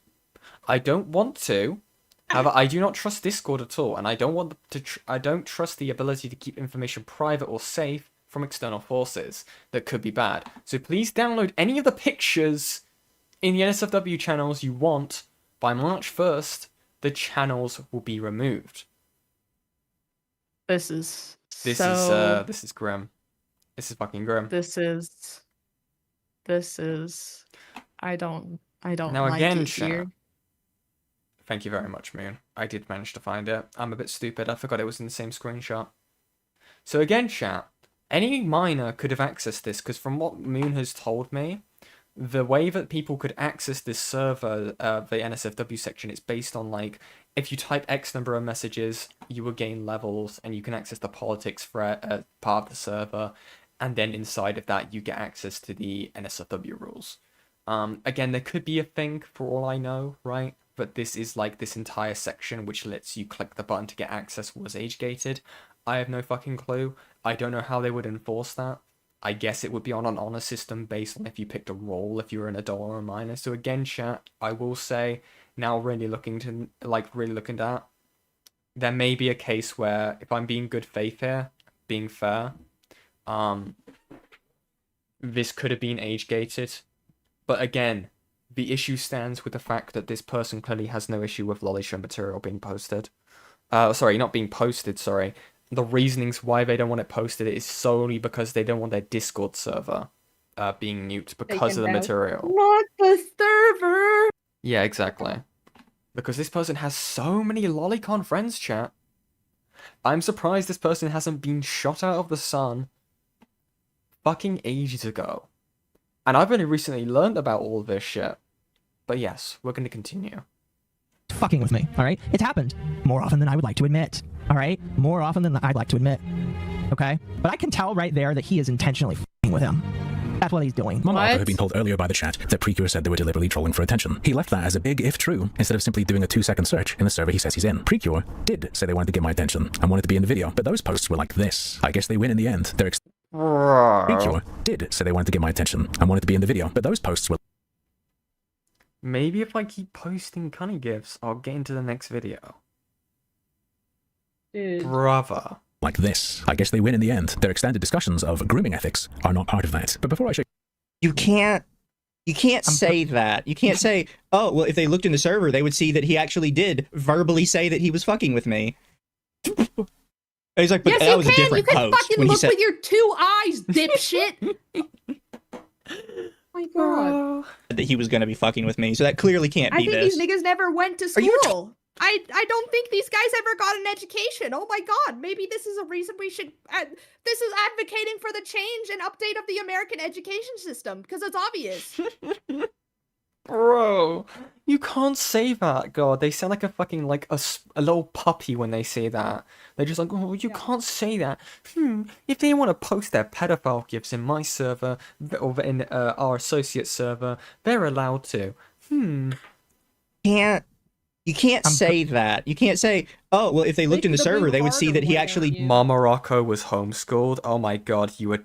A: I don't want to. However, I do not trust Discord at all, and I don't want to. I don't trust the ability to keep information private or safe from external forces that could be bad. So please download any of the pictures in the NSFW channels you want. By March 1st, the channels will be removed.
B: This is
A: this is grim. This is fucking grim.
B: This is I don't
A: now
B: like
A: again,
B: it here.
A: Thank you very much, Moon. I did manage to find it. I'm a bit stupid. I forgot it was in the same screenshot. So again, chat, any minor could have accessed this, because from what Moon has told me, the way that people could access this server, the NSFW section, it's based on, like, if you type X number of messages, you will gain levels, and you can access the politics thread part of the server, and then inside of that, you get access to the NSFW rules. Again, there could be a thing, for all I know, right? But this is, like, this entire section, which lets you click the button to get access, was age-gated. I have no fucking clue. I don't know how they would enforce that. I guess it would be on an honor system based on if you picked a role, if you were an adult or a minor. So again, chat, I will say, now really looking at, there may be a case where, if I'm being good faith here, being fair, this could have been age-gated. But again, the issue stands with the fact that this person clearly has no issue with lolly show material being posted. Sorry, not being posted, sorry. The reasonings why they don't want it posted is solely because they don't want their Discord server being nuked because of the material.
B: Not the server!
A: Yeah, exactly. Because this person has so many lolicon friends, chat. I'm surprised this person hasn't been shot out of the sun fucking ages ago. And I've only recently learned about all this shit. But yes, we're going to continue.
E: Fucking with me, all right? It's happened more often than I would like to admit, all right? More often than I'd like to admit, okay? But I can tell right there that he is intentionally fucking with him. That's what he's doing.
D: Monarch had been told earlier by the chat that Precure said they were deliberately trolling for attention. He left that as a big if true, instead of simply doing a 2-second search in the server he says he's in. Precure did say they wanted to get my attention and wanted to be in the video, but those posts were like this. I guess they win in the end. Precure did say they wanted to get my attention and wanted to be in the video, but those posts were...
A: Maybe if I keep posting cunny gifs, I'll get into the next video.
B: Dude.
A: Brother.
D: like this. I guess they win in the end. Their extended discussions of grooming ethics are not part of that. But before I show
F: you can't say that. You can't say, oh, well, if they looked in the server, they would see that he actually did verbally say that he was fucking with me. He's like, but
B: yes,
F: that was
B: you
F: a different
B: can
F: post.
B: fucking
F: When he
B: look
F: said,
B: with your 2 eyes, dipshit. Oh my god.
F: that he was going to be fucking with me, so that clearly can't be
B: I think
F: this.
B: these niggas never went to
F: Are you
B: school. I don't think these guys ever got an education. Oh my god, maybe this is a reason we should... this is advocating for the change and update of the American education system, because it's obvious.
A: Bro, You can't say that, God. They sound like a fucking, like, a little puppy when they say that. They're just like, oh, you can't say that. If they want to post their pedophile gifs in my server, or in our associate server, they're allowed to.
F: You can't say that. You can't say, oh, well, if they looked in the server, they would see that he actually...
A: Mama Rocco was homeschooled. Oh my God, you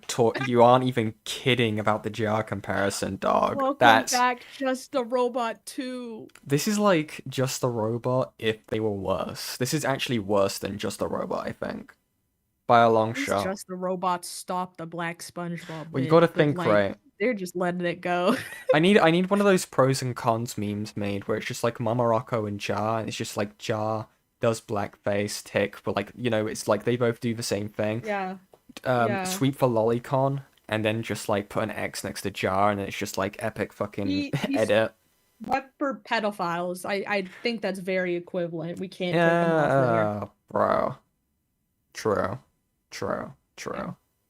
A: aren't even kidding about the JR comparison, dog.
B: Welcome back, Just a Robot 2.
A: This is like Just a Robot if they were worse. This is actually worse than Just a Robot, I think. By a long shot.
B: Just the Robots stop the Black SpongeBob.
A: Well, you gotta think,
B: like,
A: right?
B: They're just letting it go.
A: I need one of those pros and cons memes made where it's just like Mama Rocco and Jar, and it's just like Jar does blackface, Tick, but like, you know, it's like they both do the same thing.
B: Yeah.
A: Sweep for Lolicon, and then just like put an X next to Jar, and it's just like epic fucking edit.
B: But for pedophiles, I think that's very equivalent. We can't take them off there.
A: Bro. True.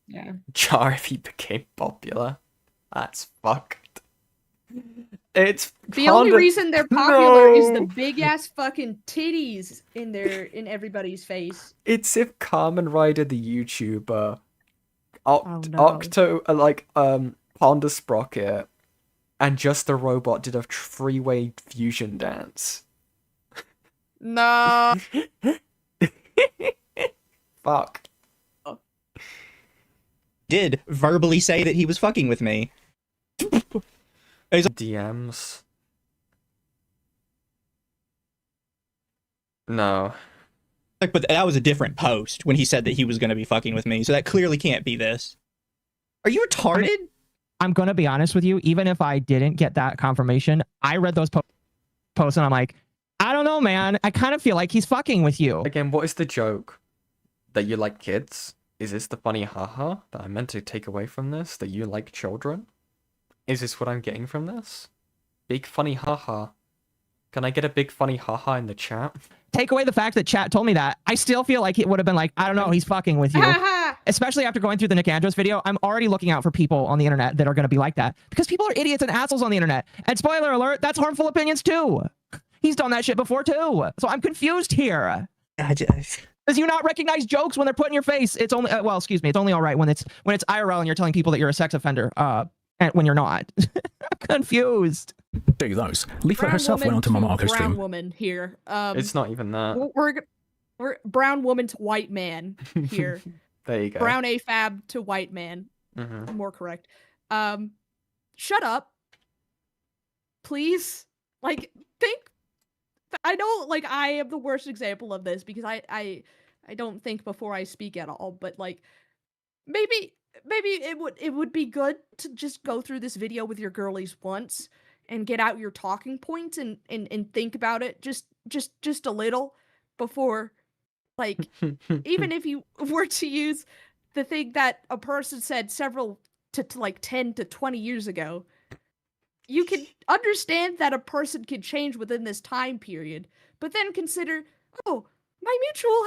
B: Yeah.
A: Jar, if he became popular. That's fucked. It's
B: the only reason they're popular is the big ass fucking titties in everybody's face.
A: It's if Kamen Rider the YouTuber, Ponder Sprocket, and Just a Robot did a three-way fusion dance.
B: No.
A: Fuck.
F: Did verbally say that he was fucking with me.
A: DMs. No.
F: Like, but that was a different post when he said that he was going to be fucking with me, so that clearly can't be this. Are you retarded?
E: I'm gonna be honest with you. Even if I didn't get that confirmation, I read those posts and I'm like, I don't know, man. I kind of feel like he's fucking with you.
A: Again, what is the joke? That you like kids? Is this the funny haha that I meant to take away from this? That you like children? Is this what I'm getting from this? Big funny haha. Can I get a big funny haha in the chat?
E: Take away the fact that chat told me that. I still feel like it would have been like, I don't know, he's fucking with you. Especially after going through the Nick Andros video, I'm already looking out for people on the internet that are going to be like that. Because people are idiots and assholes on the internet. And spoiler alert, that's harmful opinions too. He's done that shit before too. So I'm confused here. Does you not recognize jokes when they're put in your face? It's only well, excuse me. It's only all right when it's IRL and you're telling people that you're a sex offender, and when you're not. I'm confused.
D: Do those. Leaflit herself went on to Mama Arco's stream.
B: Brown woman here.
A: It's not even that.
B: We're brown woman to white man here.
A: There you go.
B: Brown AFAB to white man. More correct. Shut up, please. Like, think. I know, like, I am the worst example of this because I don't think before I speak at all, but like, maybe it would be good to just go through this video with your girlies once and get out your talking points and think about it just a little before, like, even if you were to use the thing that a person said several to like 10 to 20 years ago. You can understand that a person can change within this time period, but then consider, oh, my mutual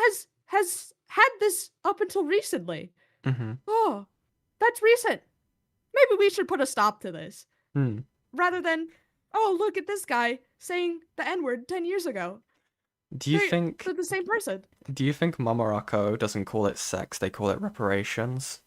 B: has had this up until recently. Oh, that's recent. Maybe we should put a stop to this. Rather than, oh, look at this guy saying the N-word 10 years ago.
A: Do you think
B: they're the same person?
A: Do you think Mama Rocco doesn't call it sex, they call it reparations?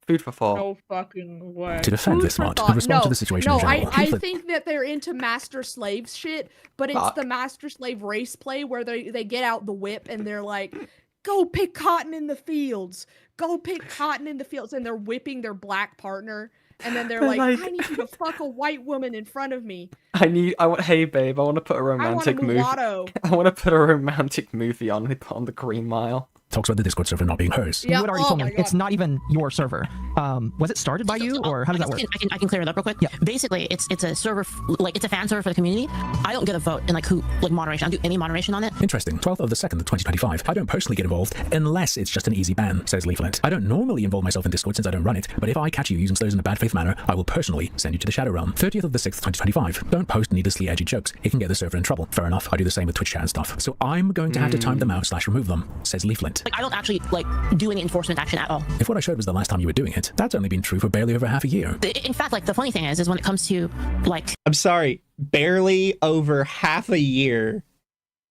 A: Food for thought.
B: No fucking way.
D: To defend this mod, the response to the situation in general.
B: I think that they're into master slave shit, but it's the master slave race play where they get out the whip and they're like, go pick cotton in the fields. Go pick cotton in the fields. And they're whipping their black partner. And then they're like, I need you to fuck a white woman in front of me.
A: Hey babe, I want to put a romantic movie. I want to put a romantic movie on the Green Mile.
D: Talks about the Discord server not being hers.
E: You had already told me it's not even your server. Was it started by you, or how does that work?
I: I can clear it up real quick.
E: Yeah.
I: Basically, it's a server, like it's a fan server for the community. I don't get a vote in like moderation. I don't do any moderation on it.
D: Interesting. 12th of the 2nd, 2025. I don't personally get involved unless it's just an easy ban, says Leaflit. I don't normally involve myself in Discord since I don't run it, but if I catch you using slurs in a bad faith manner, I will personally send you to the Shadow Realm. 30th of the 6th, 2025. Don't post needlessly edgy jokes. It can get the server in trouble. Fair enough. I do the same with Twitch chat and stuff. So I'm going to have to time them out / remove them, says Leaflit.
I: Like, I don't actually, like, do any enforcement action at all.
D: If what I showed was the last time you were doing it, that's only been true for barely over half a year.
I: In fact, like, the funny thing is when it comes to, like...
F: I'm sorry, barely over half a year.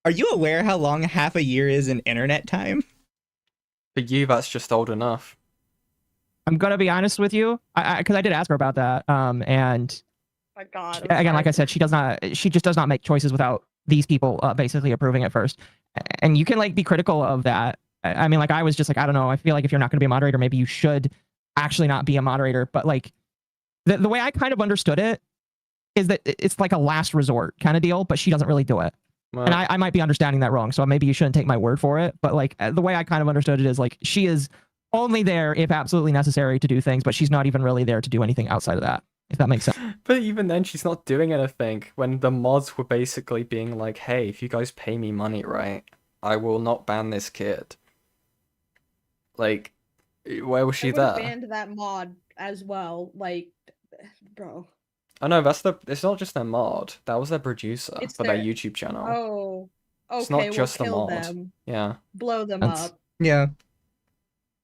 F: Are you aware how long half a year is in internet time?
A: For you, that's just old enough.
E: I'm gonna be honest with you, because I did ask her about that, and
B: My God.
E: again, like I said, she just does not make choices without these people basically approving it first. And you can like be critical of that. I mean, like I was just like, I don't know. I feel like if you're not going to be a moderator, maybe you should actually not be a moderator. But like the way I kind of understood it is that it's like a last resort kind of deal, but she doesn't really do it.
A: Well,
E: And I might be understanding that wrong, so maybe you shouldn't take my word for it. But like the way I kind of understood it is like she is only there if absolutely necessary to do things, but she's not even really there to do anything outside of that, if that makes sense.
A: But even then, she's not doing anything when the mods were basically being like, hey, if you guys pay me money, right, I will not ban this kid. Like, where was she there?
B: Banned that mod as well, like, bro.
A: Oh no, it's not just their mod. That was their producer for their YouTube channel.
B: Oh, okay.
A: It's not just the
B: kill
A: mod.
B: them.
A: Yeah.
B: Blow them
A: That's-
B: up.
F: Yeah.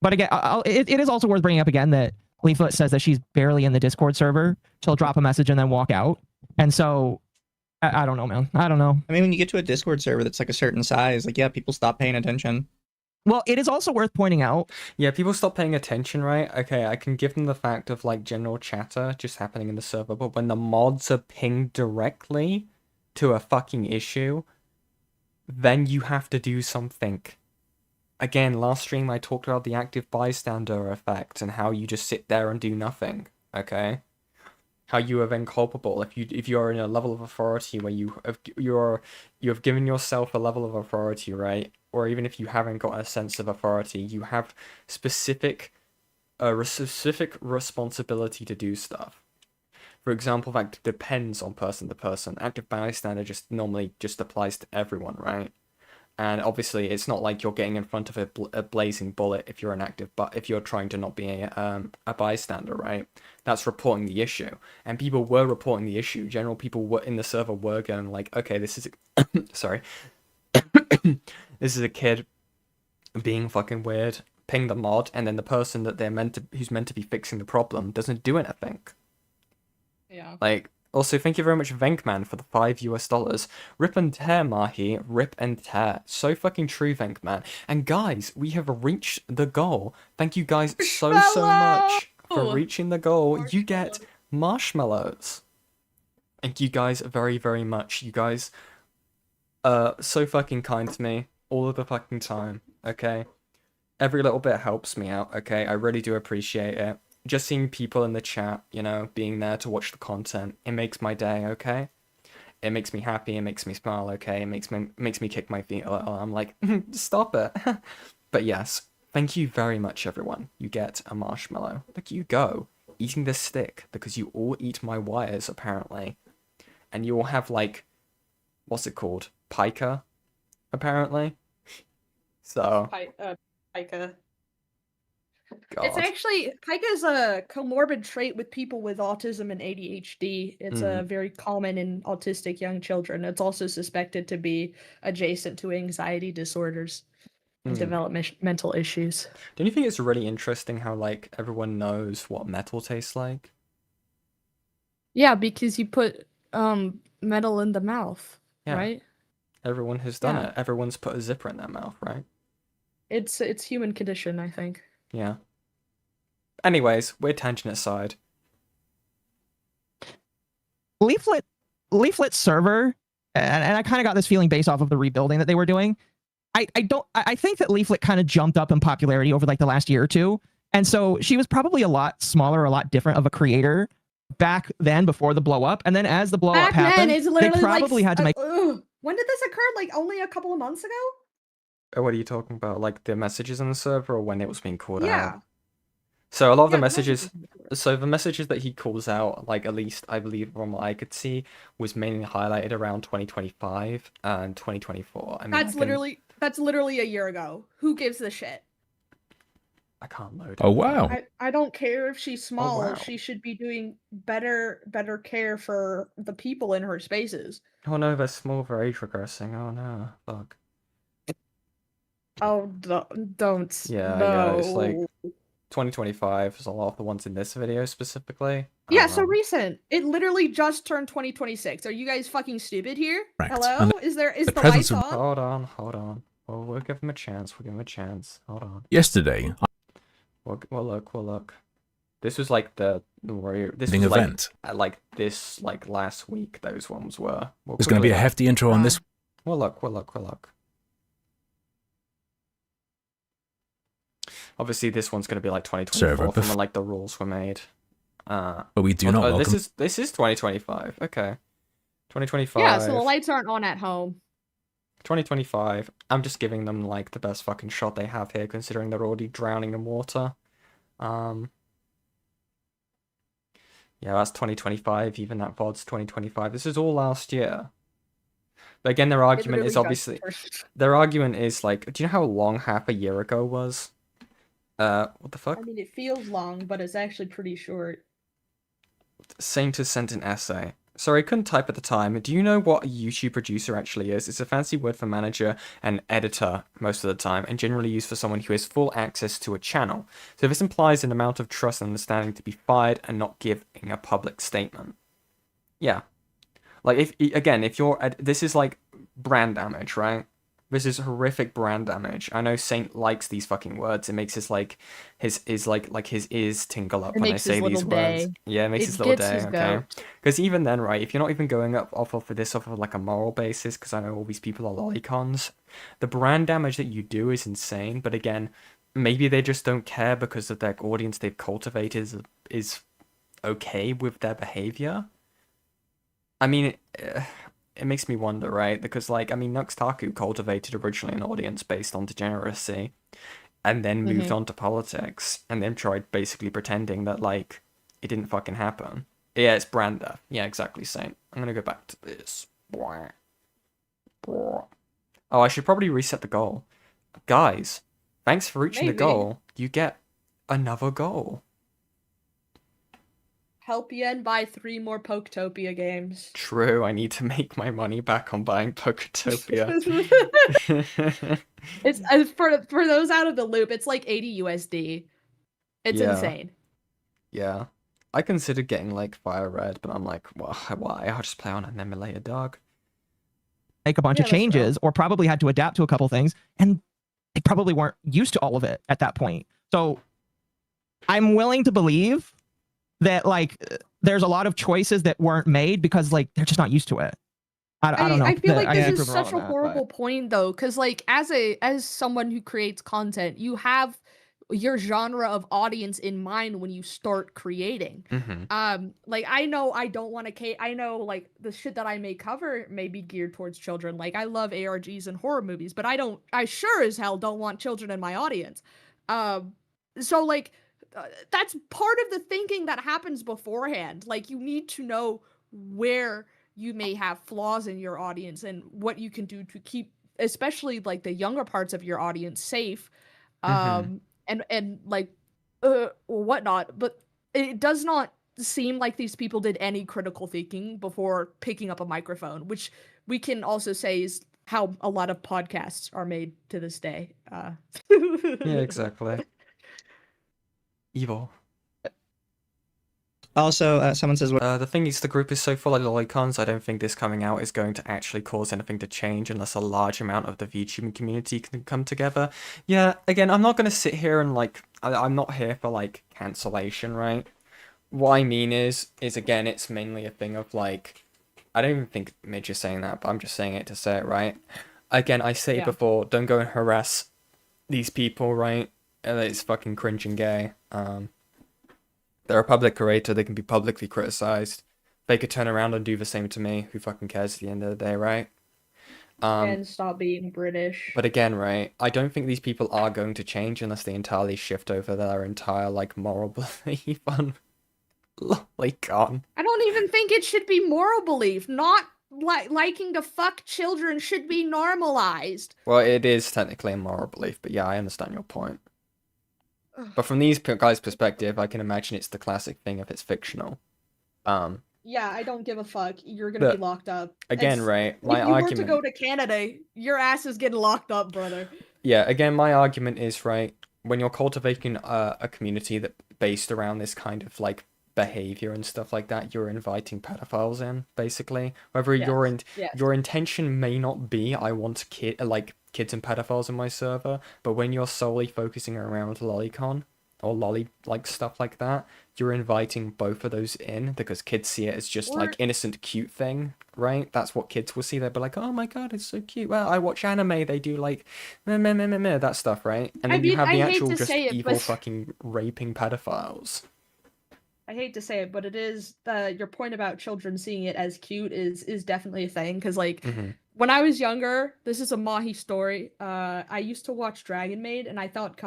E: But again, it is also worth bringing up again that Leaflit says that she's barely in the Discord server. She'll drop a message and then walk out. And so, I don't know, man. I don't know.
F: I mean, when you get to a Discord server that's like a certain size, like, yeah, people stop paying attention.
E: Well, it is also worth pointing out.
A: Yeah, people stop paying attention, right? Okay, I can give them the fact of like general chatter just happening in the server, but when the mods are pinged directly to a fucking issue, then you have to do something. Again, last stream I talked about the active bystander effect and how you just sit there and do nothing, okay? How you are then culpable if you are in a level of authority where you have given yourself a level of authority, right? Or even if you haven't got a sense of authority, you have specific responsibility to do stuff. For example, that depends on person to person. Active bystander just normally just applies to everyone, right? And obviously, it's not like you're getting in front of a blazing bullet if you're an active, but if you're trying to not be a bystander, right? That's reporting the issue, and people were reporting the issue. General people were in the server were going like, okay, this is, sorry, this is a kid being fucking weird. Ping the mod, and then the person that who's meant to be fixing the problem doesn't do anything.
B: Yeah.
A: Like. Also, thank you very much, Venkman, for the $5. Rip and tear, Mahi. Rip and tear. So fucking true, Venkman. And guys, we have reached the goal. Thank you guys so much for reaching the goal. You get marshmallows. Thank you guys very, very much. You guys are so fucking kind to me all of the fucking time, okay? Every little bit helps me out, okay? I really do appreciate it. Just seeing people in the chat, you know, being there to watch the content, it makes my day, okay? It makes me happy, it makes me smile, okay? It makes me kick my feet a little. I'm like, stop it. But yes, thank you very much, everyone. You get a marshmallow. Look, you go, eating this stick, because you all eat my wires, apparently. And you all have, like, what's it called? Pica, apparently. So...
B: Pica.
A: God.
B: It's actually, pica is a comorbid trait with people with autism and ADHD. It's a very common in autistic young children. It's also suspected to be adjacent to anxiety disorders and developmental issues.
A: Don't you think it's really interesting how like everyone knows what metal tastes like?
B: Yeah, because you put metal in the mouth, right?
A: Everyone has done it. Everyone's put a zipper in their mouth, right? It's
B: human condition, I think.
A: Yeah. Anyways, weird tangent aside.
E: Leaflit server, and I kind of got this feeling based off of the rebuilding that they were doing. I think that Leaflit kind of jumped up in popularity over like the last year or two. And so she was probably a lot smaller, a lot different of a creator back then before the blow up. And then as the blow up happened, they probably had to make...
B: When did this occur? Like only a couple of months ago?
A: What are you talking about? Like the messages on the server or when it was being called out? So a lot of the messages, so the messages that he calls out, like at least I believe from what I could see, was mainly highlighted around 2025 and 2024. I mean,
B: that's literally a year ago. Who gives a shit?
A: I can't load it.
D: Oh, wow.
B: I don't care if she's small.
A: wow.
B: She should be doing better care for the people in her spaces.
A: Oh no, they're small for age regressing. Oh no, fuck.
B: Oh, don't.
A: Yeah, it's like
B: No.
A: 2025 is a lot of the ones in this video specifically.
B: Yeah, so recent. It literally just turned 2026. Are you guys fucking stupid here?
D: Correct.
B: Hello?
D: And
B: Is the
D: presence
B: lights
D: of-
B: on?
A: Hold on. Well, we'll give him a chance. Hold on.
D: Yesterday,
A: We'll look. This was like the warrior. This
D: Big
A: was
D: event.
A: like this last week. Those ones were.
D: there's going to be a hefty intro on this.
A: We'll look. Obviously, this one's going to be like 2024 from when like the rules were made.
D: But we do not welcome.
A: This is 2025. Okay, 2025.
B: Yeah, so the lights aren't on at home.
A: 2025. I'm just giving them like the best fucking shot they have here, considering they're already drowning in water. Yeah, that's 2025. Even that VOD's 2025. This is all last year. But again, their argument is obviously like, do you know how long half a year ago was? What the fuck?
B: I mean, it feels long, but it's actually pretty short.
A: Saint has sent an essay. Sorry, I couldn't type at the time. Do you know what a YouTube producer actually is? It's a fancy word for manager and editor most of the time, and generally used for someone who has full access to a channel. So this implies an amount of trust and understanding to be fired and not giving a public statement. Yeah. Like, if you're... This is like brand damage, right? This is horrific brand damage. I know Saint likes these fucking words. It makes his his ears tingle up when I say these words. Yeah, it makes his little day, okay? Because even then, right, if you're not even going off of like a moral basis, because I know all these people are lolicons, the brand damage that you do is insane. But again, maybe they just don't care because of their audience they've cultivated is okay with their behavior. I mean, it makes me wonder, right? Because, like, I mean, Nux Taku cultivated originally an audience based on degeneracy, and then moved on to politics, and then tried basically pretending that, like, it didn't fucking happen. Yeah, it's brand death. Yeah, exactly, Saint. I'm gonna go back to this. Oh, I should probably reset the goal. Guys, thanks for reaching the goal. You get another goal.
B: Help Yen buy 3 more Poketopia games.
A: True, I need to make my money back on buying Poketopia.
B: It's for those out of the loop, it's like 80 USD. It's insane.
A: Yeah. I considered getting like Fire Red, but I'm like, well, why? I'll just play on an emulated dog.
E: Make a bunch of changes, or probably had to adapt to a couple things, and they probably weren't used to all of it at that point. So I'm willing to believe that like there's a lot of choices that weren't made because like they're just not used to it. I don't know.
B: I feel like this is such a horrible point though, because like as someone who creates content, you have your genre of audience in mind when you start creating. Like I know I don't want to I know like the shit that I may cover may be geared towards children. Like I love ARGs and horror movies, but I sure as hell don't want children in my audience. So like that's part of the thinking that happens beforehand. Like you need to know where you may have flaws in your audience and what you can do to keep especially like the younger parts of your audience safe. And like whatnot, but it does not seem like these people did any critical thinking before picking up a microphone, which we can also say is how a lot of podcasts are made to this day.
A: Yeah, exactly. Evil.
F: Also, someone says,
A: the thing is, the group is so full of lolicons, I don't think this coming out is going to actually cause anything to change unless a large amount of the VTubing community can come together. Yeah, again, I'm not going to sit here and, like, I'm not here for, like, cancellation, right? What I mean is again, it's mainly a thing of, like, I don't even think Midge is saying that, but I'm just saying it to say it, right? Again, I say it before, don't go and harass these people, right? It's fucking cringe and gay. They're a public creator, they can be publicly criticized. They could turn around and do the same to me. Who fucking cares at the end of the day, right?
B: And stop being British.
A: But again, right, I don't think these people are going to change unless they entirely shift over their entire, like, moral belief on lolicon.
B: I don't even think it should be moral belief. Not liking to fuck children should be normalized.
A: Well, it is technically a moral belief, but yeah, I understand your point. But from these guys' perspective, I can imagine it's the classic thing if it's fictional.
B: Yeah, I don't give a fuck. You're gonna be locked up.
A: Again, right? My
B: if you
A: argument.
B: were to go to Canada, your ass is getting locked up, brother.
A: Yeah, again, my argument is, right, when you're cultivating a community that based around this kind of like behavior and stuff like that, you're inviting pedophiles in, basically. Whether
B: Yes.
A: your intention may not be I want kids and pedophiles in my server, but when you're solely focusing around lolicon or lolly like stuff like that, you're inviting both of those in because kids see it as just like innocent cute thing, right? That's what kids will see. They'll be like, oh my god, it's so cute. Well, I watch anime, they do like meh, meh, meh, meh, meh, that stuff, right? And then you have the actual just evil fucking raping pedophiles.
B: I hate to say it, but it is your point about children seeing it as cute is definitely a thing. Because like when I was younger, this is a Mahi story. I used to watch Dragon Maid, and I thought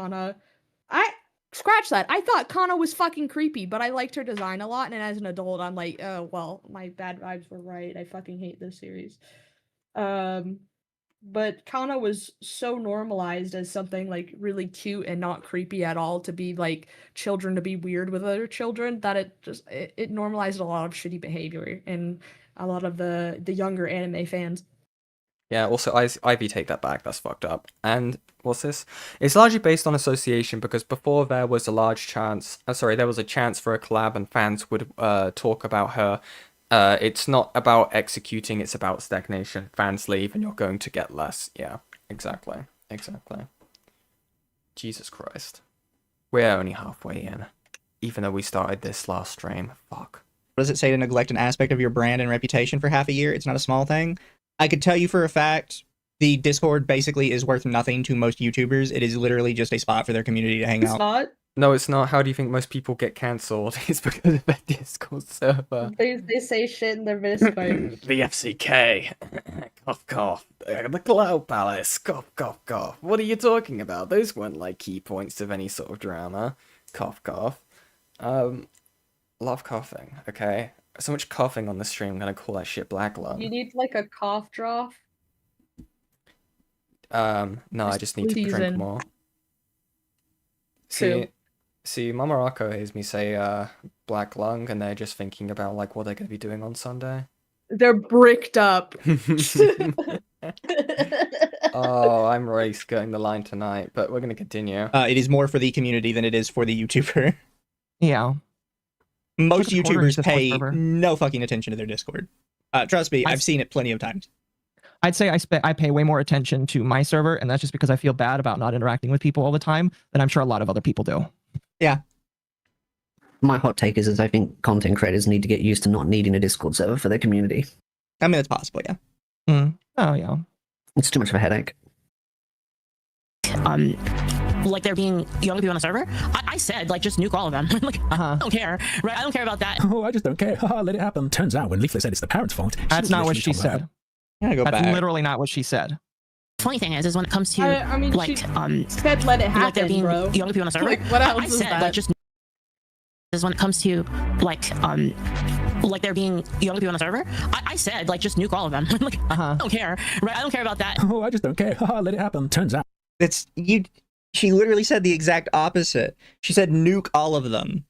B: scratch that. I thought Kana was fucking creepy, but I liked her design a lot. And as an adult, I'm like, oh well, my bad vibes were right. I fucking hate this series. But Kana was so normalized as something like really cute and not creepy at all to be like children to be weird with other children that it normalized a lot of shitty behavior in a lot of the younger anime fans.
A: Yeah, also, Ivy, take that back. That's fucked up. And what's this? It's largely based on association because before there was a large chance... there was a chance for a collab and fans would talk about her. It's not about executing, it's about stagnation. Fans leave and you're going to get less. Yeah, exactly. Exactly. Jesus Christ. We're only halfway in. Even though we started this last stream. Fuck.
F: What does it say to neglect an aspect of your brand and reputation for half a year? It's not a small thing. I could tell you for a fact, the Discord basically is worth nothing to most YouTubers. It is literally just a spot for their community to hang out.
B: It's not.
A: No, it's not. How do you think most people get cancelled? It's because of their Discord server.
B: They say shit in their Discord.
A: The FCK. Cough, cough. The Clout Palace. Cough, cough, cough. What are you talking about? Those weren't like key points of any sort of drama. Cough, cough. Love coughing, okay? So much coughing on the stream, I'm gonna call that shit black lung.
B: You need like a cough drop?
A: No, I just need to drink more. See, Mama Rocco hears me say black lung, and they're just thinking about like what they're gonna be doing on Sunday.
B: They're bricked up.
A: Oh, I'm really skirting the line tonight, but we're gonna continue.
F: It is more for the community than it is for the YouTuber.
E: Yeah.
F: Most YouTubers pay no fucking attention to their Discord. Trust me, I've seen it plenty of times.
E: I'd say I pay way more attention to my server, and that's just because I feel bad about not interacting with people all the time, than I'm sure a lot of other people do.
F: Yeah.
H: My hot take is I think content creators need to get used to not needing a Discord server for their community.
F: I mean, it's possible, yeah.
E: Oh, yeah.
H: It's too much of a headache.
I: Like there being young people on the server, I said like just nuke all of them. Like I don't care, right? I don't care about that.
D: Oh, I just don't care. Let it happen. Turns out when Leaflit said it's the parents' fault,
E: that's not what she said. That's literally not what she said.
I: Funny thing is when it comes to
B: I mean,
I: like
B: she said let it happen,
I: like there being
B: bro.
I: young people on the server.
B: Like, what else
I: I
B: is
I: said
B: that?
I: like just is when it comes to like there being young people on the server. I said like just nuke all of them. Like I don't care, right? I don't care about that.
D: Oh, I just don't care. Let it happen. Turns out
F: it's you. She literally said the exact opposite. She said nuke all of them.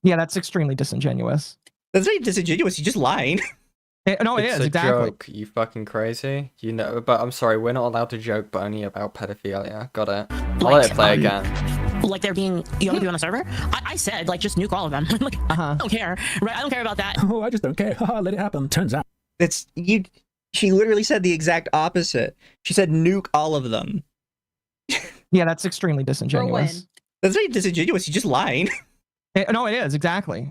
E: Yeah, that's extremely disingenuous.
F: That's not disingenuous. You're just lying.
E: No, it is exactly.
A: Joke, you fucking crazy. You know, but I'm sorry, we're not allowed to joke, but only about pedophilia. Got it. I'll let it play again.
I: Like there being young people on the server. I said like just nuke all of them. Like I don't care, right? I don't care about that.
D: Oh, I just don't care. Let it happen. Turns out
F: it's you. She literally said the exact opposite. She said nuke all of them.
E: Yeah, that's extremely disingenuous.
F: That's not disingenuous. You're just lying.
E: No, it is exactly.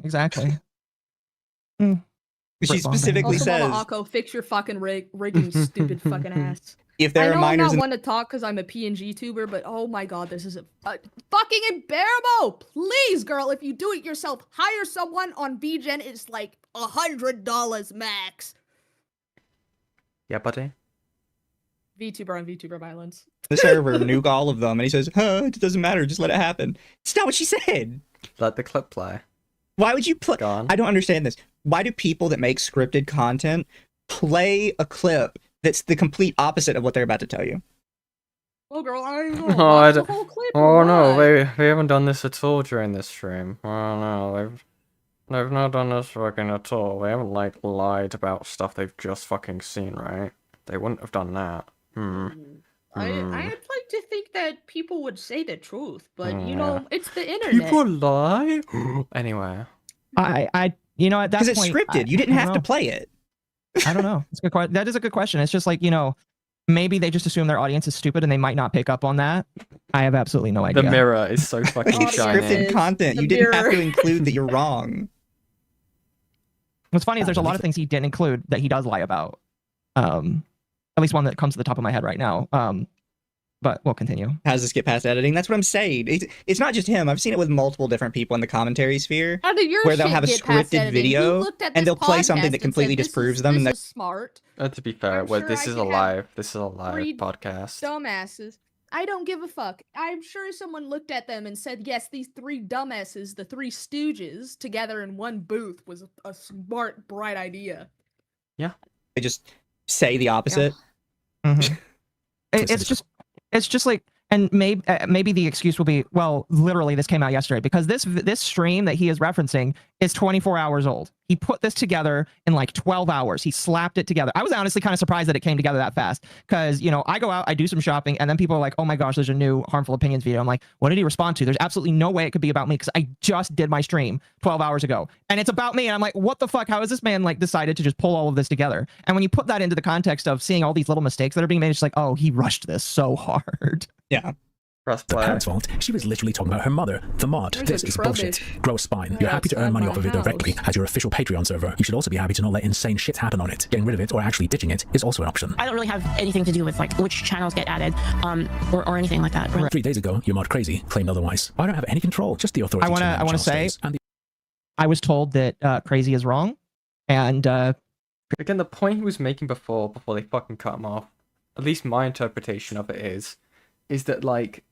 F: She specifically says,
B: Akko, fix your fucking rigging, stupid fucking ass.
F: If there are minors,
B: I don't want to talk because I'm a PNG tuber, but oh my god, this is fucking unbearable. Please, girl, if you do it yourself, hire someone on VGen. It's like $100 max.
A: Yeah, buddy.
B: VTuber on VTuber violence.
F: The server nuke all of them, and he says, it doesn't matter, just let it happen. It's not what she said.
A: Let the clip play.
F: Why would you play? I don't understand this. Why do people that make scripted content play a clip that's the complete opposite of what they're about to tell you?
B: Oh, girl, I don't know. The whole clip.
A: Oh no, they haven't done this at all during this stream. Oh no, they've not done this fucking at all. They haven't like lied about stuff they've just fucking seen, right? They wouldn't have done that.
B: I'd like to think that people would say the truth, but you
A: Yeah.
B: know, it's the internet.
A: People lie. Anyway,
E: you know, at that
F: Because it's
E: point,
F: scripted. You didn't
E: I
F: have
E: don't
F: to
E: know.
F: play it.
E: I don't know. It's a good that is a good question. It's just like, you know, maybe they just assume their audience is stupid and they might not pick up on that. I have absolutely no idea.
A: the mirror is so fucking
B: Audience
A: shiny.
F: Scripted content.
B: The
F: You didn't have
B: mirror.
F: to include that you're wrong.
E: What's funny is there's a lot of things he didn't include that he does lie about. At least one that comes to the top of my head right now. But we'll continue.
F: How does this get past editing? That's what I'm saying. It's not just him. I've seen it with multiple different people in the commentary sphere.
B: How did your
F: Where they'll
B: shit
F: have a
B: get past
F: scripted
B: editing? You
F: video,
B: looked at
F: and
B: this
F: they'll play something
B: podcast
F: that
B: and
F: completely
B: said,
F: disproves them, and
B: This is smart.
A: To be fair,
B: I'm
A: well,
B: sure
A: this
B: I
A: is
B: could
A: a
B: have
A: live. This is a live
B: three
A: podcast.
B: Dumbasses. I don't give a fuck. I'm sure someone looked at them and said, yes, these three dumbasses, the three stooges, together in one booth was a smart, bright idea.
F: they just say the opposite.
E: Mhm. It's just like, and maybe the excuse will be, well, literally this came out yesterday, because this stream that he is referencing is 24 hours old. He put this together in like 12 hours. He slapped it together. I was honestly kind of surprised that it came together that fast, because, you know, I go out, I do some shopping, and then people are like, oh my gosh, there's a new Harmful Opinions video. I'm like, what did he respond to? There's absolutely no way it could be about me, because I just did my stream 12 hours ago and it's about me. And I'm like, what the fuck? How has this man like decided to just pull all of this together? And when you put that into the context of seeing all these little mistakes that are being made, it's like, oh, he rushed this so hard.
F: Yeah.
A: Press
D: The
A: play.
D: parent's fault. She was literally talking about her mother, the mod.
B: There's
D: This
B: a
D: is bullshit.
B: trubbish
D: Grow a spine.
B: right
D: You're happy to earn
B: outside
D: money
B: my
D: off of it
B: house.
D: directly as your official Patreon server. You should also be happy to not let insane shit happen on it. Getting rid of it or actually ditching it is also an option.
I: I don't really have anything to do with like which channels get added, or anything like that. Really.
D: 3 days ago, your mod crazy claimed otherwise. I don't have any control, just the authority.
E: I want to say,
D: and the
E: I was told that Crazy is wrong, and
A: Again, the point he was making before they fucking cut him off, at least my interpretation of it is that like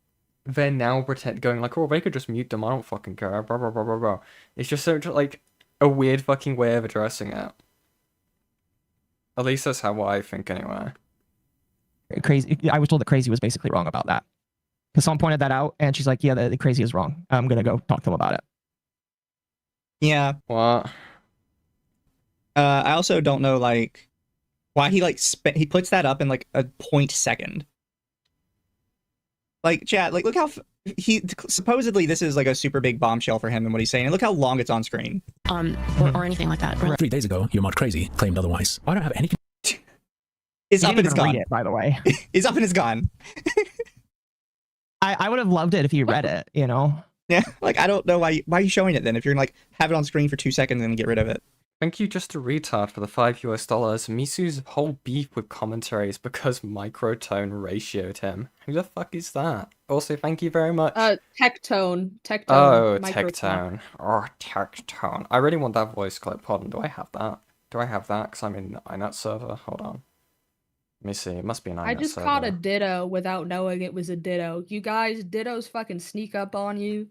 A: they're now going like, oh, they could just mute them. I don't fucking care. Blah blah blah blah blah. It's just so like a weird fucking way of addressing it. At least that's how I think anyway.
E: Crazy. I was told that Crazy was basically wrong about that, because someone pointed that out, and she's like, yeah, the Crazy is wrong. I'm gonna go talk to him about it.
F: Yeah.
A: What?
F: I also don't know like why he like he puts that up in like a 0.2. Like, chat, like look how he supposedly this is like a super big bombshell for him and what he's saying. And look how long it's on screen.
I: Or anything like that. Really.
D: 3 days ago, your mod crazy claimed otherwise. I don't have any.
F: It's
E: You
F: up
E: didn't
F: and it's
E: even read
F: gone.
E: it, by the way.
F: It's up and it's gone.
E: I would have loved it if you read it, you know?
F: Yeah, like I don't know why are you showing it then if you're like have it on screen for 2 seconds and then get rid of it.
A: Thank you, just a retard, for the $5 US. Misu's whole beef with commentary is because microtone ratioed him. Who the fuck is that? Also, thank you very much.
B: Tectone.
A: Oh,
B: microphone.
A: Tectone. Oh, Tectone. I really want that voice clip. Hold on, do I have that? Because I'm in iNet server. Hold on. Let me see. It must be an iNet
B: I just
A: server.
B: caught a ditto without knowing it was a ditto. You guys, dittos fucking sneak up on you.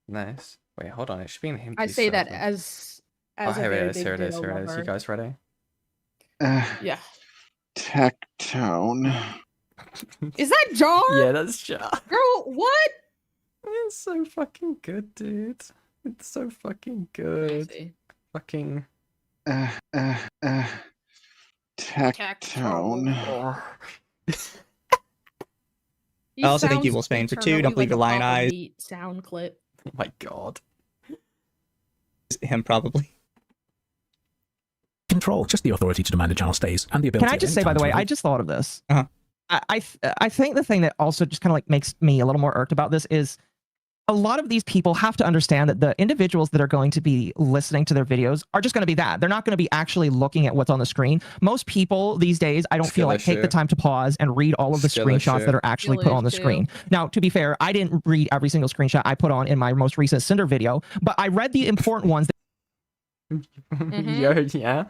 A: Nice. Wait, hold on. It should be in him.
B: I say that as
A: Oh,
B: a
A: here
B: very
A: it is.
B: big
A: Here it is.
B: ditto
A: Here it is. You
B: lover.
A: guys ready?
B: Yeah.
J: Tectone.
B: Is that Jar?
A: Yeah, that's Jar.
B: Girl, what?
A: It's so fucking good, dude. It's so fucking good.
B: Crazy.
A: Fucking.
J: Tectone.
A: Oh.
B: He
F: I also thank you,
B: sounds
F: Wolfsbane, for 2.
B: internally
F: Don't believe
B: like
F: your
B: a
F: lion
B: Papa
F: eyes.
B: Meat sound clip.
A: Oh my god.
F: Him probably.
D: Control, just the authority to demand a channel stays, and the ability.
E: Can I just say, by the way, I just thought of this.
F: Uh-huh.
E: I think the thing that also just kind of like makes me a little more irked about this is a lot of these people have to understand that the individuals that are going to be listening to their videos are just going to be that. They're not going to be actually looking at what's on the screen. Most people these days, I don't feel
A: Skill
E: like take the
A: issue.
E: time to pause and read all of the
A: Skill
E: screenshots
A: issue.
E: that are actually
B: Skill
E: put on the
B: issue.
E: screen. Now, to be fair, I didn't read every single screenshot I put on in my most recent Cinder video, but I read the important ones.
A: Yeah.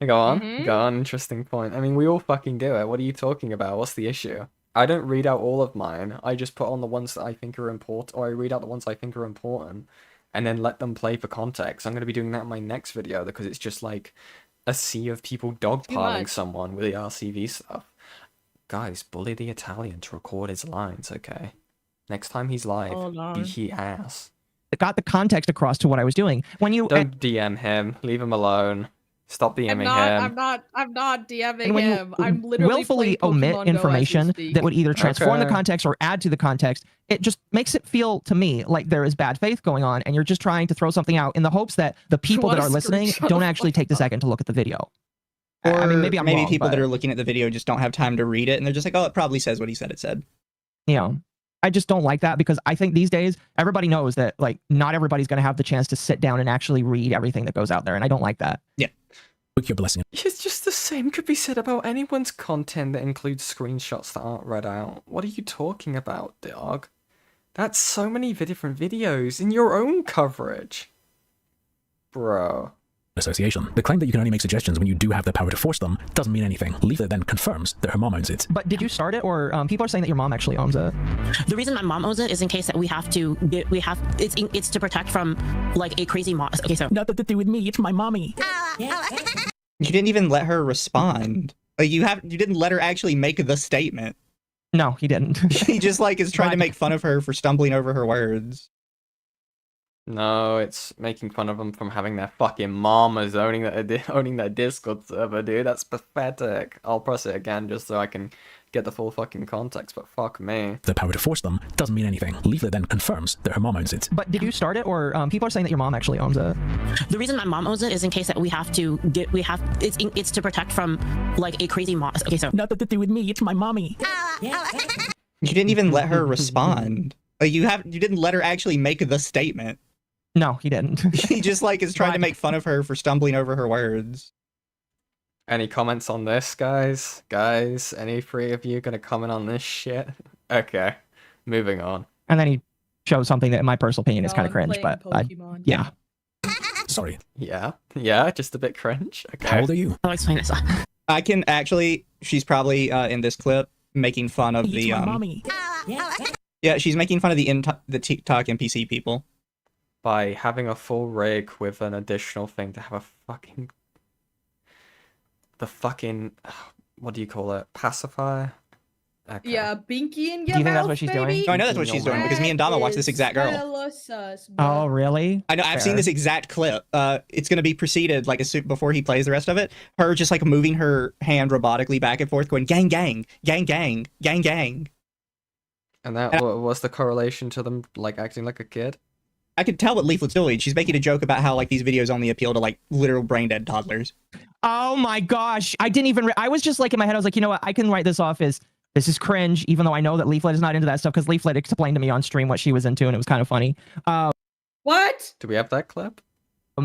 A: Go on.
B: Mhm.
A: Go on. Interesting point. I mean, we all fucking do it. What are you talking about? What's the issue? I don't read out all of mine. I just put on the ones that I think are important, or I read out the ones I think are important, and then let them play for context. I'm going to be doing that in my next video because it's just like a sea of people dogpiling
B: much.
A: someone with the RCV stuff. Guys, bully the Italian to record his lines, okay? Next time he's live,
B: Hold on.
A: beat he ass.
E: Got the context across to what I was doing. When you
A: Don't DM him. Leave him alone. Stop DMing him.
B: I'm not DMing
E: And when
B: him.
E: you
B: I'm literally
E: willfully
B: playing
E: omit
B: Pokemon Go as we
E: information
B: speak.
E: that would either transform the
A: Okay.
E: context or add to the context, it just makes it feel to me like there is bad faith going on, and you're just trying to throw something out in the hopes that the people that
B: wanna
E: are listening
B: screenshot
E: don't
B: the
E: actually take the second to look at the video.
F: Or
E: I mean, maybe I'm wrong,
F: people that
E: but,
F: are looking at the video just don't have time to read it, and they're just like, "Oh, it probably says what he said it said."
E: you know, I just don't like that, because I think these days everybody knows that like not everybody's going to have the chance to sit down and actually read everything that goes out there, and I don't like that.
D: Book your blessing.
A: It's just the same could be said about anyone's content that includes screenshots that aren't read out. What are you talking about, dog? That's so many different videos in your own coverage. Bro.
D: Association. The claim that you can only make suggestions when you do have the power to force them doesn't mean anything. Leaflit then confirms that her mom owns it.
E: But did you start it, or people are saying that your mom actually owns it?
I: The reason my mom owns it is in case that it's to protect from like a crazy mom. Okay, so
D: Nothing to do with me, it's my mommy.
F: You didn't even let her respond. Like, you didn't let her actually make the statement.
E: No, he didn't.
F: He just like is trying to make fun of her for stumbling over her words.
A: No, it's making fun of them from having their fucking mamas owning their Discord server, dude. That's pathetic. I'll press it again just so I can get the full fucking context, but fuck me.
D: The power to force them doesn't mean anything. Leaflit then confirms that her mom owns it.
E: But did you start it, or people are saying that your mom actually owns it?
I: the reason my mom owns it is in case that it's to protect from like a crazy mom. Okay, so
D: Nothing to do with me, it's my mommy.
F: You didn't even let her respond. Like, you didn't let her actually make the statement.
E: No, he didn't.
F: He just like is trying to make fun of her for stumbling over her words.
A: Any comments on this, guys? Guys, any three of you gonna comment on this shit? Okay, moving on.
E: And then he shows something that, in my personal opinion, is kind of cringe. But yeah.
D: Sorry.
A: Yeah, just a bit cringe. Okay.
D: How old are you?
I: I'll explain this.
F: I can actually. She's probably in this clip making fun of
D: It's
F: the
D: my mommy.
F: Yeah, she's making fun of the TikTok NPC people.
A: By having a full rig with an additional thing to have the fucking what do you call it? Pacifier? Okay.
B: Yeah, Binky in your
E: Do you think that's
B: mouth,
E: what she's
B: baby?
E: doing?
F: No, I know that's what she's doing because me and Dama watched this exact girl.
B: Hella sus,
E: Oh,
B: bro.
E: really?
F: I know. I've seen
E: Fair.
F: this exact clip. It's gonna be preceded like before he plays the rest of it. Her just like moving her hand robotically back and forth, going gang gang, gang gang, gang gang.
A: And that was the correlation to them like acting like a kid?
F: I could tell what Leaflet's doing. She's making a joke about how like these videos only appeal to like literal brain dead toddlers.
E: Oh my gosh. I didn't even... I was just like in my head, I was like, you know what? I can write this off as this is cringe, even though I know that Leaflit is not into that stuff, because Leaflit explained to me on stream what she was into, and it was kind of funny.
B: What?
A: Do we have that clip?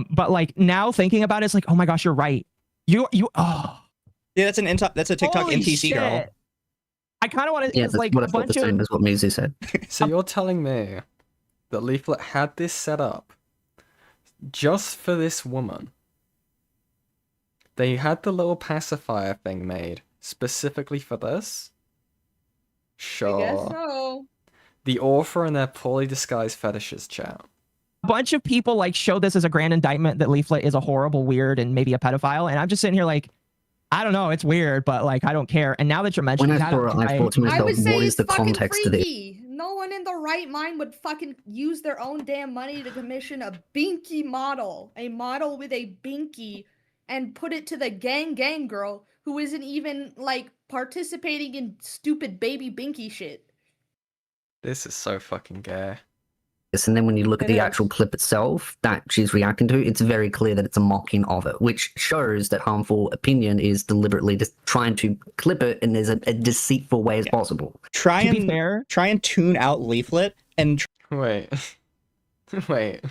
E: But like now thinking about it, it's like, oh my gosh, you're right. Oh.
F: Yeah, that's a TikTok
E: Holy
F: NPC
E: shit.
F: girl.
E: I kind of want to...
H: Yeah,
E: it's
H: that's
E: like
H: what
E: a
H: I thought the
E: bunch
H: same
E: of...
H: as what Muzi said.
A: So you're telling me that Leaflit had this set up just for this woman? They had the little pacifier thing made specifically for this? Sure.
B: I guess so.
A: The author and their poorly disguised fetishes, chat.
E: A bunch of people like show this as a grand indictment that Leaflit is a horrible, weird, and maybe a pedophile, and I'm just sitting here like, I don't know, it's weird, but like I don't care. And now that you're mentioning
H: When I saw it, I thought to
B: I
H: myself,
B: would say
H: what
B: it's
H: is the
B: fucking
H: context to this?
B: freaky. No one in the right mind would fucking use their own damn money to commission a binky model. A model with a binky and put it to the gang girl who isn't even like participating in stupid baby binky shit.
A: This is so fucking gay.
H: Yes, and then when you look at
B: It
H: the
B: is.
H: actual clip itself that she's reacting to, it's very clear that it's a mocking of it, which shows that harmful opinion is deliberately just trying to clip it in as a deceitful way as possible.
F: Try
E: To be fair,
F: and tune out Leaflit and
A: Wait. Wait.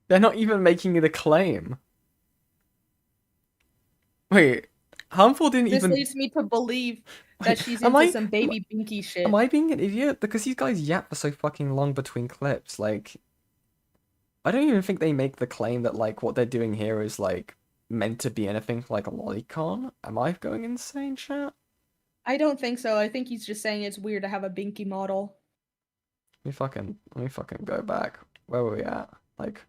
A: They're not even making the claim. Wait. Harmful didn't
B: This
A: even...
B: leads me to believe that she's
A: Am
B: into
A: I-
B: some baby binky shit.
A: Am I being an idiot? Because these guys yap for so fucking long between clips. Like, I don't even think they make the claim that, like, what they're doing here is, like, meant to be anything like a lolicon. Am I going insane, chat?
B: I don't think so. I think he's just saying it's weird to have a binky model.
A: Let me fucking go back. Where were we at? Like,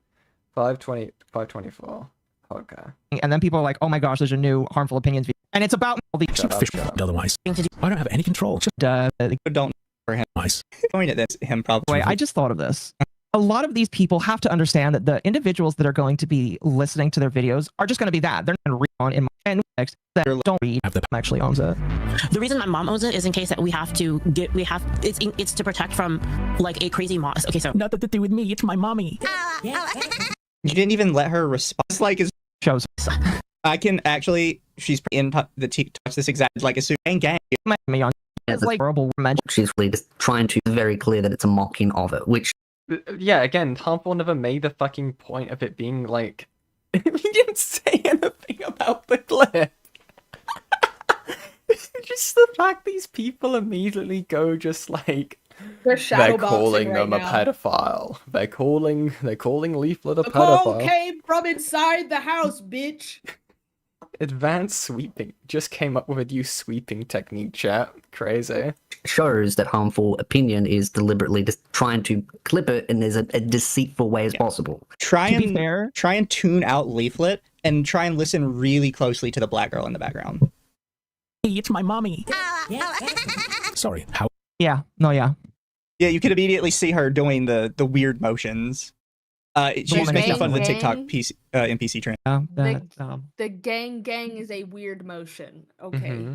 A: 524. Okay.
E: and then people are like, oh my gosh, there's a new harmful opinions video. And it's about all the
A: Shut up, shut up.
D: Otherwise, I don't have any control. Just
F: don't for him.
D: nice.
F: Point at this him probably.
E: Wait, I just thought of this. a lot of these people have to understand that the individuals that are going to be listening to their videos are just going to be that. They're not going to read on in my text that don't read. Actually owns it.
I: The reason my mom owns it is in case that we have it's to protect from like a crazy mom. Okay, so
J: nothing to do with me. It's my mommy.
F: You didn't even let her respond. It's like his
E: shows.
F: I can actually. She's in the touch this exact like a super gang.
E: Me on. It's like horrible mention.
H: She's really just trying to be very clear that it's a mocking of it, which.
A: Yeah, again, Harmful never made the fucking point of it being like. He didn't say anything about the clip. Just the fact these people immediately go just like
B: they're
A: calling
B: right
A: them
B: now.
A: a pedophile. They're calling Leaflit a
B: The
A: pedophile.
B: call came from inside the house, bitch.
A: Advanced sweeping. Just came up with a new sweeping technique, chat. Crazy.
H: Shows that harmful opinion is deliberately just trying to clip it in as a deceitful way as possible.
F: Try and tune out Leaflit and try and listen really closely to the black girl in the background.
J: It's my mommy.
D: Sorry, how?
E: Yeah, no, yeah.
F: Yeah, you could immediately see her doing the weird motions. She's making fun of the TikTok NPC trend.
B: The gang is a weird motion. Okay.
A: Mm-hmm.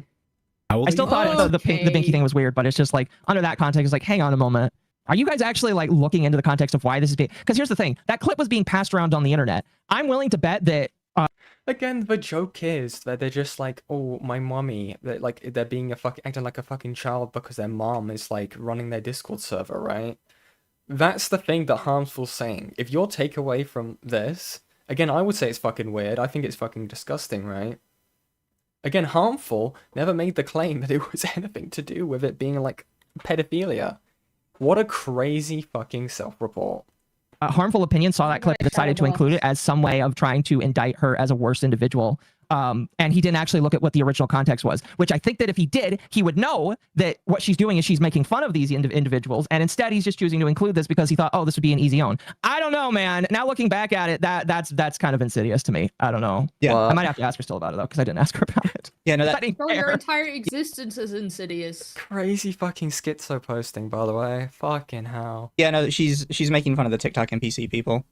E: I still thought the Binky thing was weird, but it's just like under that context, it's like, hang on a moment. Are you guys actually like looking into the context of why this is being? Because here's the thing: that clip was being passed around on the internet. I'm willing to bet that.
A: Again, the joke is that they're just like, oh, my mommy. They're being acting like a fucking child because their mom is like running their Discord server, right? That's the thing that Harmful's saying. If your takeaway from this, again, I would say it's fucking weird. I think it's fucking disgusting, right? Again, Harmful never made the claim that it was anything to do with it being like pedophilia. What a crazy fucking self-report.
E: Harmful Opinion saw that clip and decided to include it as some way of trying to indict her as a worse individual. And he didn't actually look at what the original context was, which I think that if he did, he would know that what she's doing is she's making fun of these individuals. And instead, he's just choosing to include this because he thought, oh, this would be an easy own. I don't know, man. Now looking back at it, that's kind of insidious to me. I don't know.
F: Yeah.
E: I might have to ask her still about it, though, because I didn't ask her about it.
F: Yeah, no,
B: your entire existence is insidious.
A: Crazy fucking schizo posting, by the way. Fucking hell.
F: Yeah, no, she's making fun of the TikTok NPC people.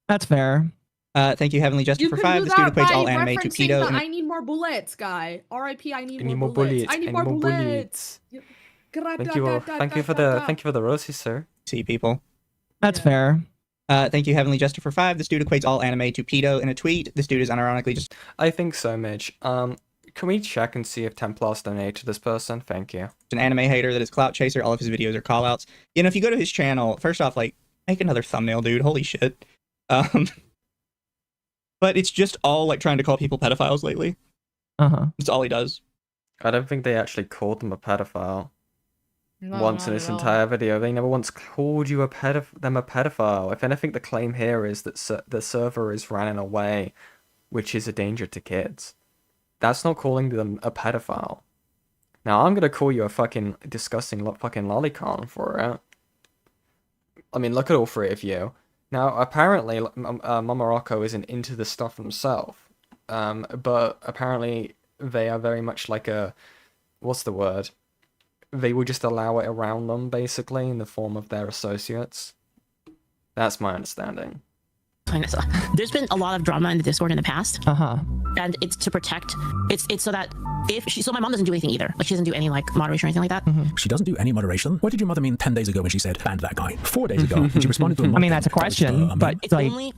E: That's fair.
F: Thank you, Heavenly Jester, for 5. This dude equates all anime to pedo.
B: I need more bullets, guy. R.I.P. I need
A: more bullets.
B: I need more bullets.
A: Thank you for the roses, sir.
F: See people.
E: That's fair.
F: Thank you, Heavenly Jester, for 5. This dude equates all anime to pedo in a tweet. This dude is unironically just.
A: I think so, Midge. Can we check and see if Templars donate to this person? Thank you.
F: An anime hater that is Clout Chaser. All of his videos are callouts. You know, if you go to his channel, first off, like, make another thumbnail, dude. Holy shit. But it's just all like trying to call people pedophiles lately. That's all he does.
A: I don't think they actually called them a pedophile.
B: No,
A: once in this entire video. They never once called them a pedophile. If anything, the claim here is that the server is ran in a way which is a danger to kids. That's not calling them a pedophile. Now, I'm gonna call you a fucking disgusting fucking lolicon for it. I mean, look at all three of you. Now, apparently, Mama Rocco isn't into the stuff himself, but apparently they are very much like a, what's the word? They will just allow it around them, basically, in the form of their associates. That's my understanding.
I: There's been a lot of drama in the Discord in the past. And it's to protect, it's so that so my mom doesn't do anything either. Like, she doesn't do any, like, moderation or anything like that.
D: She doesn't do any moderation? What did your mother mean 10 days ago when she said, ban that guy? 4 days ago, when she responded to a
E: I mean, that's a question, but
I: It's
E: like,
I: only...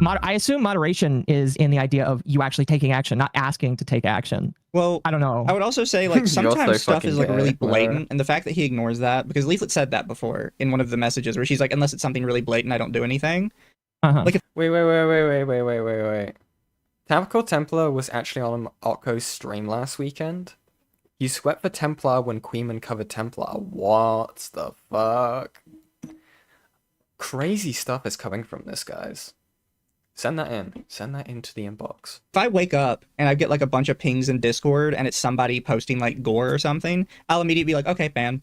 E: I assume moderation is in the idea of you actually taking action, not asking to take action.
F: Well,
E: I don't know.
F: I would also say, like, sometimes stuff is, like, really blatant,
A: Right.
F: and the fact that he ignores that, because Leaflit said that before in one of the messages, where she's like, unless it's something really blatant, I don't do anything. Like, if
A: Wait. Tactical Templar was actually on Otko's stream last weekend. You swept for Templar when Queeman covered Templar. What the fuck? Crazy stuff is coming from this, guys. Send that in. Send that into the inbox.
F: if I wake up and I get, like, a bunch of pings in Discord, and it's somebody posting, like, gore or something, I'll immediately be like, okay, ban.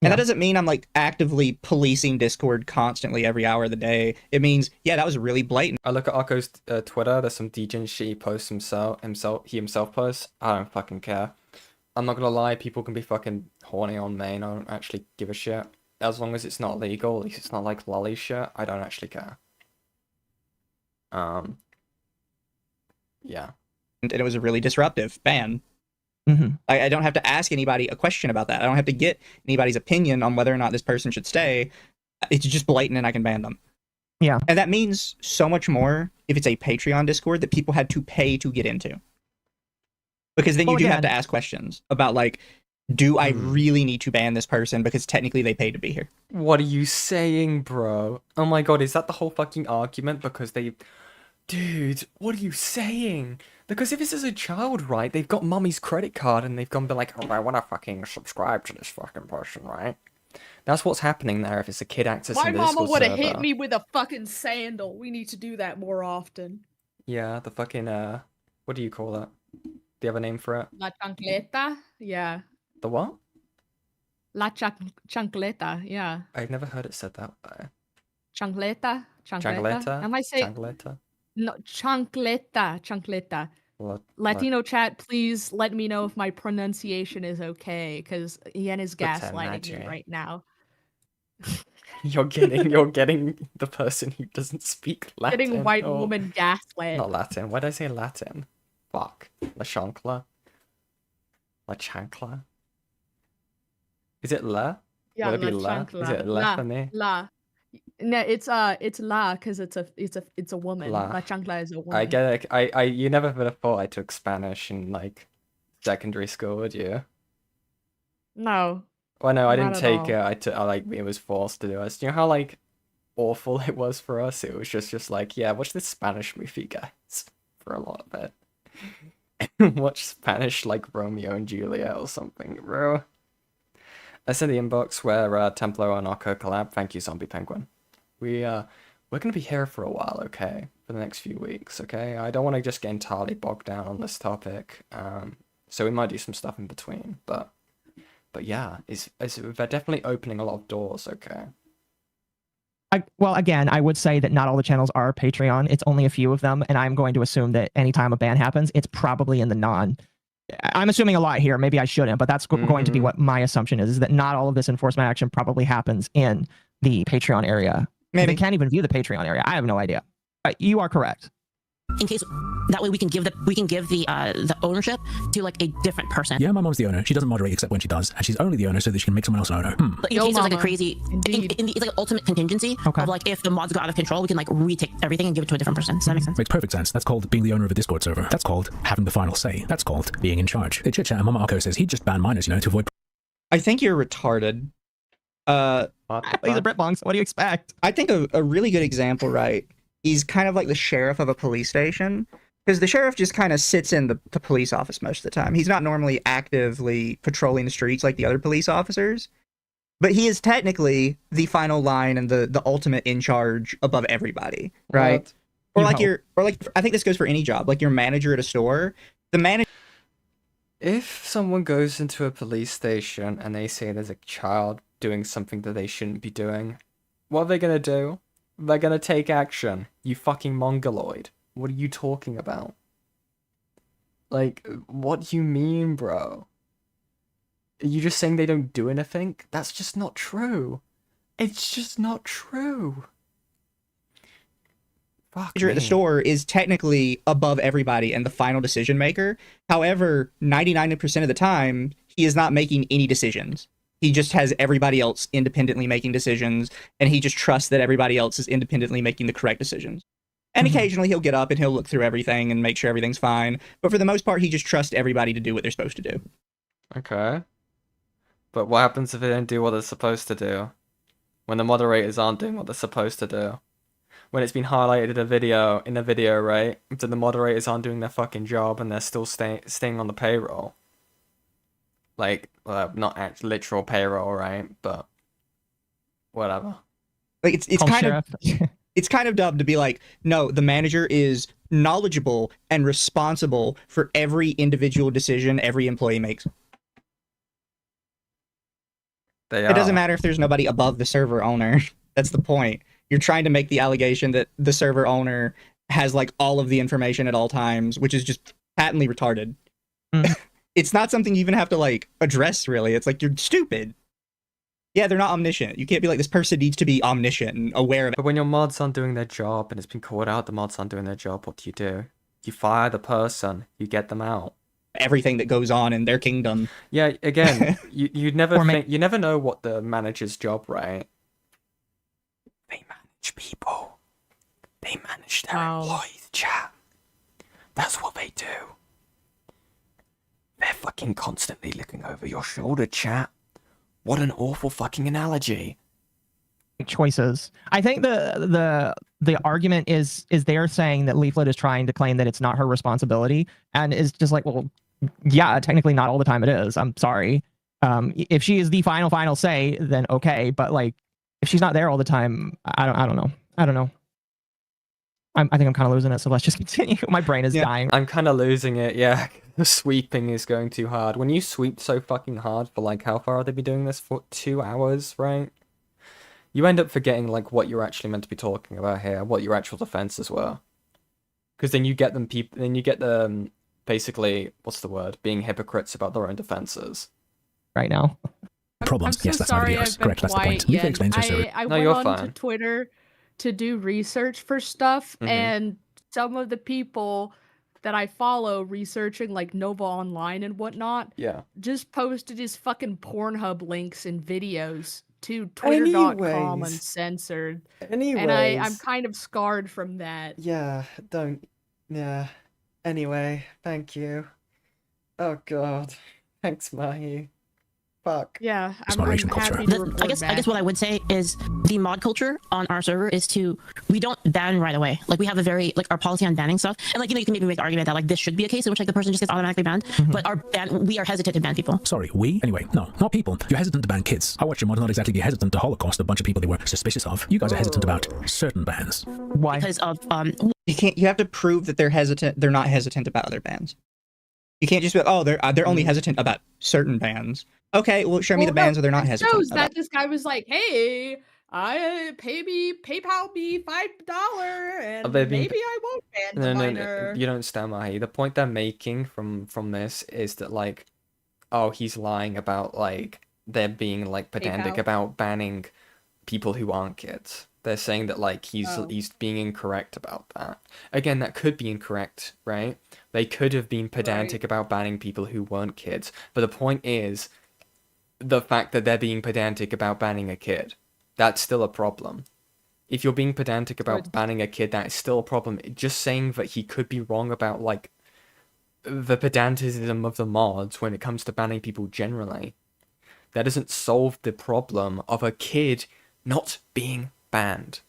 F: And that doesn't mean I'm, like, actively policing Discord constantly every hour of the day. It means, yeah, that was really blatant.
A: I look at Akko's Twitter, there's some degen shit he posts he himself posts. I don't fucking care. I'm not gonna lie, people can be fucking horny on main, I don't actually give a shit. as long as it's not legal, at least it's not like lolly shit, I don't actually care. Yeah.
F: And it was a really disruptive ban. I don't have to ask anybody a question about that. I don't have to get anybody's opinion on whether or not this person should stay. It's just blatant and I can ban them.
E: Yeah.
F: And that means so much more if it's a Patreon Discord that people had to pay to get into. Because then you do have to ask questions about, like, do I really need to ban this person because technically they paid to be here?
A: What are you saying, bro? Oh my god, is that the whole fucking argument? Because they... Dude, what are you saying? Because if this is a child, right, they've got mummy's credit card and they've gone be like, oh, I want to fucking subscribe to this fucking person, right? That's what's happening there if it's a kid accessing
B: My
A: the
B: mama
A: Discord
B: would have
A: server.
B: hit me with a fucking sandal. We need to do that more often.
A: Yeah, the fucking, what do you call that? Do you have a name for it?
B: La chancleta? Yeah.
A: The what?
B: La chancleta, yeah.
A: I've never heard it said that way.
B: Chancleta?
A: Chancleta?
B: Am I saying...
A: Chancleta?
B: No, chancleta. Latino chat, please let me know if my pronunciation is okay, because Ian is gaslighting me right now.
A: You're getting the person who doesn't speak Latin.
B: Getting white woman gaslit.
A: Not Latin. Why did I say Latin? Fuck. La chancla. La chancla. Is it la?
B: Yeah,
A: Would it be
B: la
A: la? Is it la for me?
B: La. No, it's la because it's a woman. La chancla is a woman.
A: I get it. You never would have thought I took Spanish in like secondary school, would you?
B: No.
A: Well, no, I didn't take it. I like it was forced to do it. You know how like awful it was for us? It was just like, yeah, watch this Spanish movie, guys, for a lot of it. Watch Spanish like Romeo and Juliet or something, bro. That's in the inbox where Templo and Oko collab. Thank you, Zombie Penguin. We're gonna be here for a while, okay? For the next few weeks, okay? I don't want to just get entirely bogged down on this topic. So we might do some stuff in between, but yeah, they're definitely opening a lot of doors, okay?
E: Well, again, I would say that not all the channels are Patreon. It's only a few of them, and I'm going to assume that anytime a ban happens, it's probably in the non. I'm assuming a lot here. Maybe I shouldn't, but that's going to be what my assumption is that not all of this enforcement action probably happens in the Patreon area. Maybe they can't even view the Patreon area. I have no idea. You are correct.
I: In case that way we can give the ownership to like a different person.
D: Yeah, my mom's the owner. She doesn't moderate except when she does, and she's only the owner so that she can make someone else an owner.
I: But in case there's like a crazy, it's like an ultimate contingency of like if the mods go out of control, we can like retake everything and give it to a different person. Does that make sense?
D: Makes perfect sense. That's called being the owner of a Discord server. That's called having the final say. That's called being in charge. They chit chat and Mama Akko says he just banned minors, to avoid.
F: I think you're retarded.
E: He's a Brit so what do you expect?
F: I think a really good example, right? He's kind of like the sheriff of a police station. Because the sheriff just kind of sits in the police office most of the time. He's not normally actively patrolling the streets like the other police officers. But he is technically the final line and the ultimate in charge above everybody, right? What? Or like I think this goes for any job. Like your manager at a store. The manager.
A: If someone goes into a police station and they say there's a child doing something that they shouldn't be doing, what are they gonna do? They're gonna take action. You fucking mongoloid. What are you talking about? Like, what do you mean, bro? Are you just saying they don't do anything? That's just not true. It's just not true. Fuck
F: Manager at the store is technically above everybody and the final decision maker. However, 99% of the time, he is not making any decisions. He just has everybody else independently making decisions, and he just trusts that everybody else is independently making the correct decisions. And occasionally he'll get up and he'll look through everything and make sure everything's fine. But for the most part, he just trusts everybody to do what they're supposed to do.
A: Okay. But what happens if they don't do what they're supposed to do? When the moderators aren't doing what they're supposed to do? When it's been highlighted in a video, right? So the moderators aren't doing their fucking job and they're still staying on the payroll. Like, not actual literal payroll, right? But whatever.
F: Like it's kind of it's kind of dumb to be like, no, the manager is knowledgeable and responsible for every individual decision every employee makes. It doesn't matter if there's nobody above the server owner. That's the point. You're trying to make the allegation that the server owner has like all of the information at all times, which is just patently retarded. It's not something you even have to like address, really. It's like, you're stupid. Yeah, they're not omniscient. You can't be like, this person needs to be omniscient and aware of it.
A: But when your mods aren't doing their job and it's been called out, the mods aren't doing their job, what do? You fire the person, you get them out.
F: Everything that goes on in their kingdom.
A: Yeah, again, you never you never know what the manager's job, right? They manage people. They manage their employees, chat. That's what they do. They're fucking constantly looking over your shoulder, chat. What an awful fucking analogy.
E: Choices. I think the argument is they're saying that Leaflit is trying to claim that it's not her responsibility, and is just like, well, yeah, technically not all the time it is. I'm sorry. If she is the final say, then okay. But like, if she's not there all the time, I don't know. I think I'm kind of losing it. So let's just continue. My brain is dying.
A: I'm kind of losing it. Yeah, the sweeping is going too hard. When you sweep so fucking hard for like, how far have they been doing this for? 2 hours, right? You end up forgetting like what you're actually meant to be talking about here, what your actual defenses were, because then you get them basically, what's the word, being hypocrites about their own defenses.
E: Right now.
D: Problems.
B: I'm so
D: Yes, that's
B: sorry
D: my videos.
B: I've been
D: Correct, that's the point.
B: quiet
D: Leaflit
B: yet.
D: explains her service.
B: I
A: No,
B: went
A: you're
B: on to
A: fine.
B: Twitter to do research for stuff,
A: Mhm.
B: and some of the people that I follow researching like Nova Online and whatnot
A: Yeah.
B: just posted his fucking Pornhub links and videos to twitter.com
A: Anyways.
B: uncensored.
A: Anyways.
B: And I'm kind of scarred from that.
A: Yeah, don't. Yeah. Anyway, thank you. Oh god. Thanks, Mahi. Fuck.
B: Yeah,
D: It's
B: I'm
D: moderation culture.
B: happy to report
I: I guess
B: back.
I: what I would say is the mod culture on our server is we don't ban right away. Like we have a very like our policy on banning stuff, and like you can maybe make the argument that like this should be a case in which like the person just gets automatically banned. But we are hesitant to ban people.
D: Sorry, we? Anyway, no, not people. You're hesitant to ban kids. I watched your mod not exactly be hesitant to holocaust a bunch of people they were suspicious of. You guys are hesitant about certain bans.
E: Why?
I: Because of
F: You have to prove that they're hesitant. They're not hesitant about other bans. You can't just be like, oh, they're only hesitant about certain bans. Okay, well, show me the bans where they're not hesitant.
B: Shows that this guy was like, hey, PayPal me $5 and maybe I won't ban the minor.
A: No, you don't stand, Mahi. The point they're making from this is that like, oh, he's lying about like they're being like pedantic
B: PayPal.
A: about banning people who aren't kids. They're saying that like he's being incorrect about that. Again, that could be incorrect, right? They could have been pedantic about banning people who weren't kids. But the point is the fact that they're being pedantic about banning a kid. That's still a problem. If you're being pedantic about banning a kid, that is still a problem. Just saying that he could be wrong about like the pedanticism of the mods when it comes to banning people generally, that doesn't solve the problem of a kid not being banned.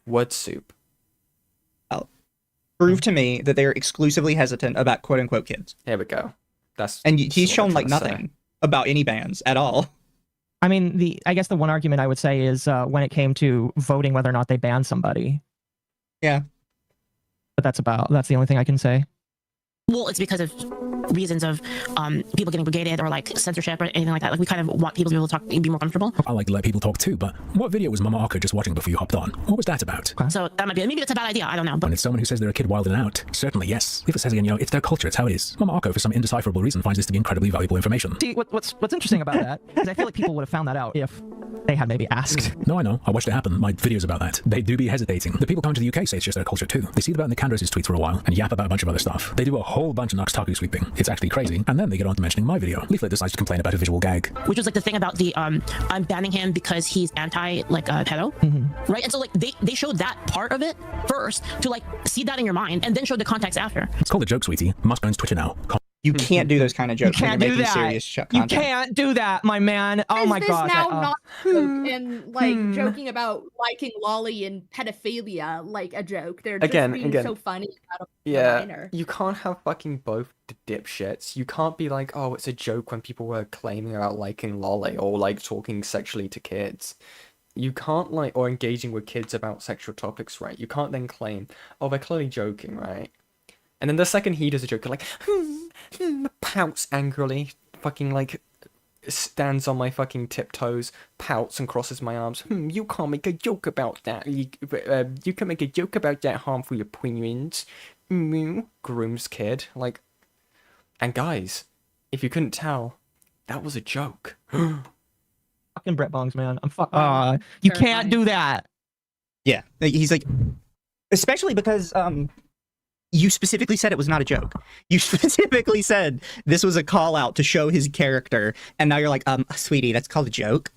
A: Word soup.
F: Prove to me that they're exclusively hesitant about quote unquote kids.
A: Here we go.
F: And he's shown like nothing about any bans at all.
E: I mean, I guess the one argument I would say is when it came to voting whether or not they ban somebody.
F: Yeah.
E: But that's the only thing I can say.
I: Well, it's because of reasons of people getting brigaded or like censorship or anything like that. Like we kind of want people to be able to talk, be more comfortable.
D: I like to let people talk too, but what video was Mama Arco just watching before you hopped on? What was that about?
I: So that might be, maybe that's a bad idea. I don't know.
D: When it's someone who says they're a kid wilding out, certainly yes. Leaflit says again, it's their culture, it's how it is. Mama Arco, for some indecipherable reason, finds this to be incredibly valuable information.
E: See, what's interesting about that is I feel like people would have found that out if they had maybe asked.
D: No, I know. I watched it happen. My videos about that. They do be hesitating. The people coming to the UK say it's just their culture too. They see about Nicandros' tweets for a while and yap about a bunch of other stuff. They do a whole bunch of taku sweeping. It's actually crazy. And then they get on to mentioning my video. Leaflit decides to complain about a visual gag.
I: Which was like the thing about the I'm banning him because he's anti like pedo, right? And so like they showed that part of it first to like see that in your mind, and then showed the context after.
D: It's called a joke, sweetie. Musk owns Twitter now.
F: You can't do those kind of jokes.
E: You can't
F: when you're
E: do
F: making
E: that.
F: Serious
E: You
F: content.
E: can't do that, my man. Oh my gosh.
B: Now not and like joking about liking lolly and pedophilia like a joke. They're just being so funny about a minor.
A: You can't have fucking both dipshits. You can't be like, oh, it's a joke when people were claiming about liking lolly or like talking sexually to kids. You can't like, or engaging with kids about sexual topics, right? You can't then claim, oh, they're clearly joking, right? And then the second he does a joke, you're like, pouts angrily, fucking like stands on my fucking tiptoes, pouts and crosses my arms. You can't make a joke about that. You can make a joke about that harmful opinions. Grooms kid, like. And guys, if you couldn't tell, that was a joke.
E: fucking Brett Bongs, man. I'm
B: Wow.
E: you
B: Terrifying.
E: can't do that.
F: Yeah, he's like, especially because you specifically said it was not a joke. You specifically said this was a call out to show his character, and now you're like, sweetie, that's called a joke.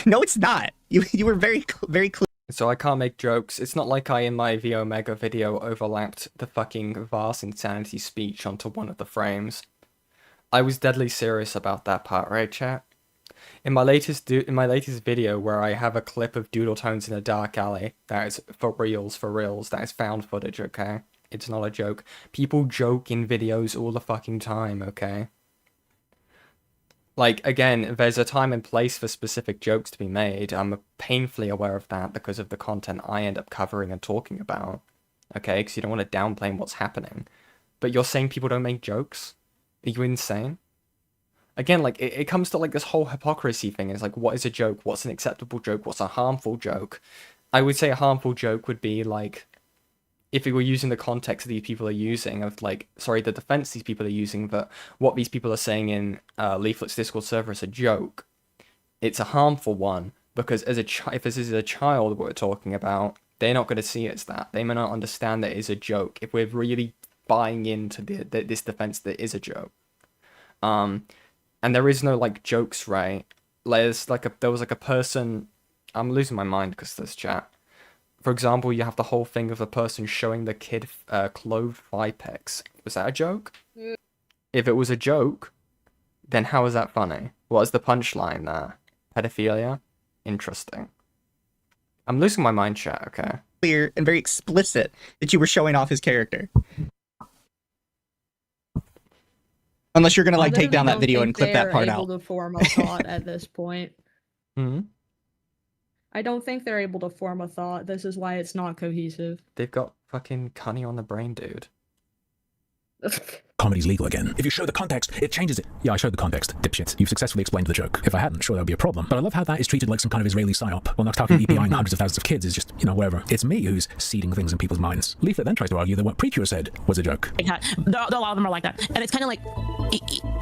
F: No, it's not. You were very clear.
A: So I can't make jokes. It's not like I, in my V Omega video, overlapped the fucking vast insanity speech onto one of the frames. I was deadly serious about that part, right, chat? In my latest video, where I have a clip of doodle tones in a dark alley, that is for reals, that is found footage, okay? It's not a joke. People joke in videos all the fucking time, okay? Like, again, there's a time and place for specific jokes to be made. I'm painfully aware of that because of the content I end up covering and talking about, okay? Because you don't want to downplay what's happening. But you're saying people don't make jokes? Are you insane? Again, like, it comes to, like, this whole hypocrisy thing. It's like, what is a joke? What's an acceptable joke? What's a harmful joke? I would say a harmful joke would be, like, if we were using the context these people are using, of, like, sorry, the defense these people are using, that what these people are saying in Leaflit's Discord server is a joke. It's a harmful one, because as if this is a child we're talking about, they're not going to see it as that. They may not understand that it is a joke. If we're really buying into this defense that is a joke. And there is no, like, jokes, right? There was like a person, I'm losing my mind because of this chat. For example, you have the whole thing of a person showing the kid clothed thigh pics. Was that a joke? If it was a joke, then how is that funny? What is the punchline there? Pedophilia? Interesting. I'm losing my mind, chat, okay?
F: Clear and very explicit that you were showing off his character. Unless you're gonna, like, take down that video and clip that part out.
B: Able to form a thought at this point.
A: Hmm?
B: I don't think they're able to form a thought. This is why it's not cohesive.
A: They've got fucking cunny on the brain, dude.
D: Comedy's legal again. If you show the context, it changes it. Yeah, I showed the context. Dipshits. You've successfully explained the joke. If I hadn't, sure, that would be a problem. But I love how that is treated like some kind of Israeli psyop. Well, not talking EPI and hundreds of thousands of kids is just, you know, whatever. It's me who's seeding things in people's minds. Leaflit then tries to argue that what Precure said was a joke.
I: A lot of them are like that, and it's kind of like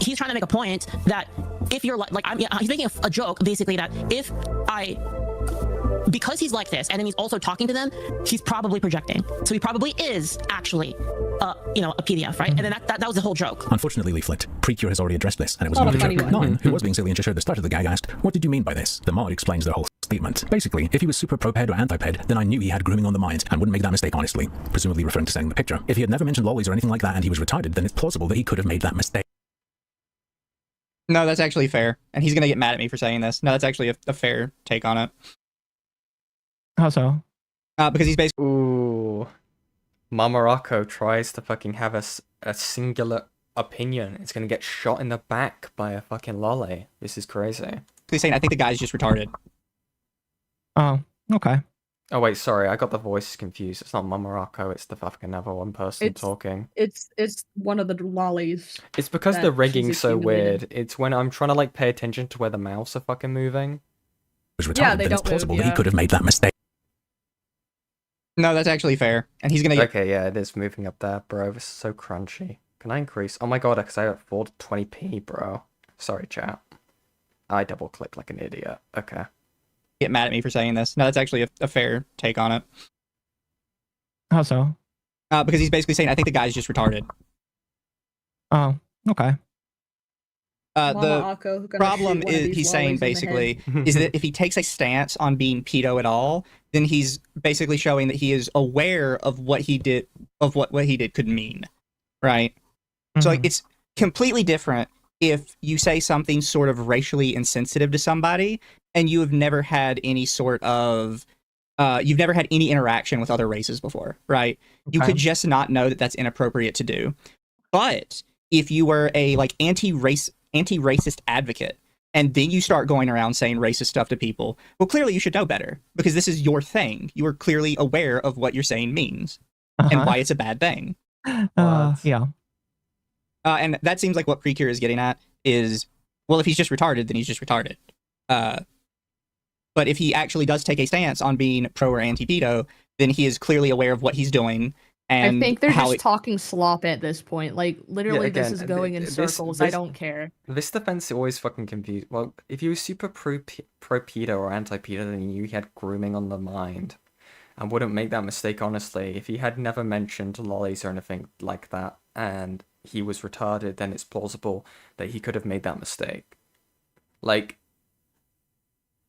I: he's trying to make a point that if you're he's making a joke basically that if because he's like this, and then he's also talking to them, he's probably projecting. So he probably is actually, a PDF, right? And then that was the whole joke.
D: Unfortunately, Leaflit, Precure has already addressed this, and it was not a joke. Nine, who was being silly and just showed the start of the gag, asked, "What did you mean by this?" The mod explains the whole statement. Basically, if he was super pro-ped or anti-ped, then I knew he had grooming on the mind and wouldn't make that mistake honestly, presumably referring to sending the picture. If he had never mentioned lollies or anything like that and he was retarded, then it's plausible that he could have made that mistake.
F: No, that's actually fair. And he's gonna get mad at me for saying this. No, that's actually a fair take on it.
E: How so?
F: Because he's basically...
A: Ooh. Mamarako tries to fucking have a singular opinion. It's gonna get shot in the back by a fucking lolly. This is crazy.
F: He's saying, I think the guy's just retarded.
E: Oh, okay.
A: Oh wait, sorry, I got the voices confused. It's not Mamarako, it's the fucking other one person talking.
B: It's one of the lollies.
A: It's because the rigging's so weird. It's when I'm trying to, like, pay attention to where the mouse are fucking moving.
D: Was retarded, then it's plausible that he could have made that mistake.
F: No, that's actually fair. And he's gonna get...
A: Okay, yeah, it is moving up there, bro. This is so crunchy. Can I increase? Oh my god, because I have 420p, bro. Sorry, chat. I double-clicked like an idiot. Okay.
F: Get mad at me for saying this. No, that's actually a fair take on it.
E: How so?
F: Because he's basically saying, I think the guy's just retarded.
E: Oh, okay.
F: The problem is, he's saying basically, is that if he takes a stance on being pedo at all, then he's basically showing that he is aware of what he did, of what he did could mean, right? So, like, it's completely different if you say something sort of racially insensitive to somebody and you have never had any sort of you've never had any interaction with other races before, right? You could just not know that that's inappropriate to do. But if you were a, like, anti-racist advocate and then you start going around saying racist stuff to people, well, clearly you should know better because this is your thing. You are clearly aware of what you're saying means and why it's a bad thing.
E: Yeah.
F: And that seems like what Precure is getting at is, well, if he's just retarded, then he's just retarded. But if he actually does take a stance on being pro or anti-pedo, then he is clearly aware of what he's doing and
B: I think they're
F: how
B: just
F: it,
B: talking slop at this point. Like, literally, this
A: again,
B: is going in circles. I don't care.
A: This defense always fucking confused. Well, if you were super pro pedo or anti pedo, then you knew he had grooming on the mind, and wouldn't make that mistake. Honestly, if he had never mentioned lollies or anything like that, and he was retarded, then it's plausible that he could have made that mistake. Like,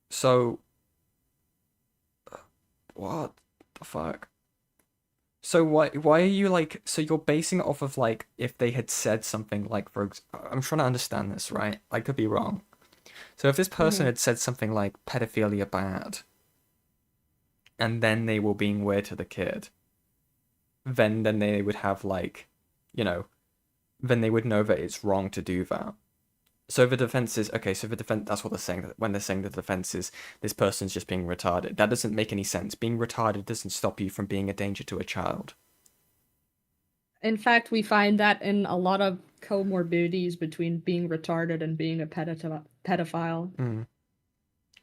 A: so, what the fuck? So why are you like, so you're basing it off of like, if they had said something like, I'm trying to understand this, right? I could be wrong. So if this person had said something like pedophilia bad, and then they were being weird to the kid, then they would have like, you know, then they would know that it's wrong to do that. So the defense is, okay, so the defense, that's what they're saying, that when they're saying the defense is, this person's just being retarded. That doesn't make any sense. Being retarded doesn't stop you from being a danger to a child.
B: In fact, we find that in a lot of comorbidities between being retarded and being a pedophile.
A: Mm.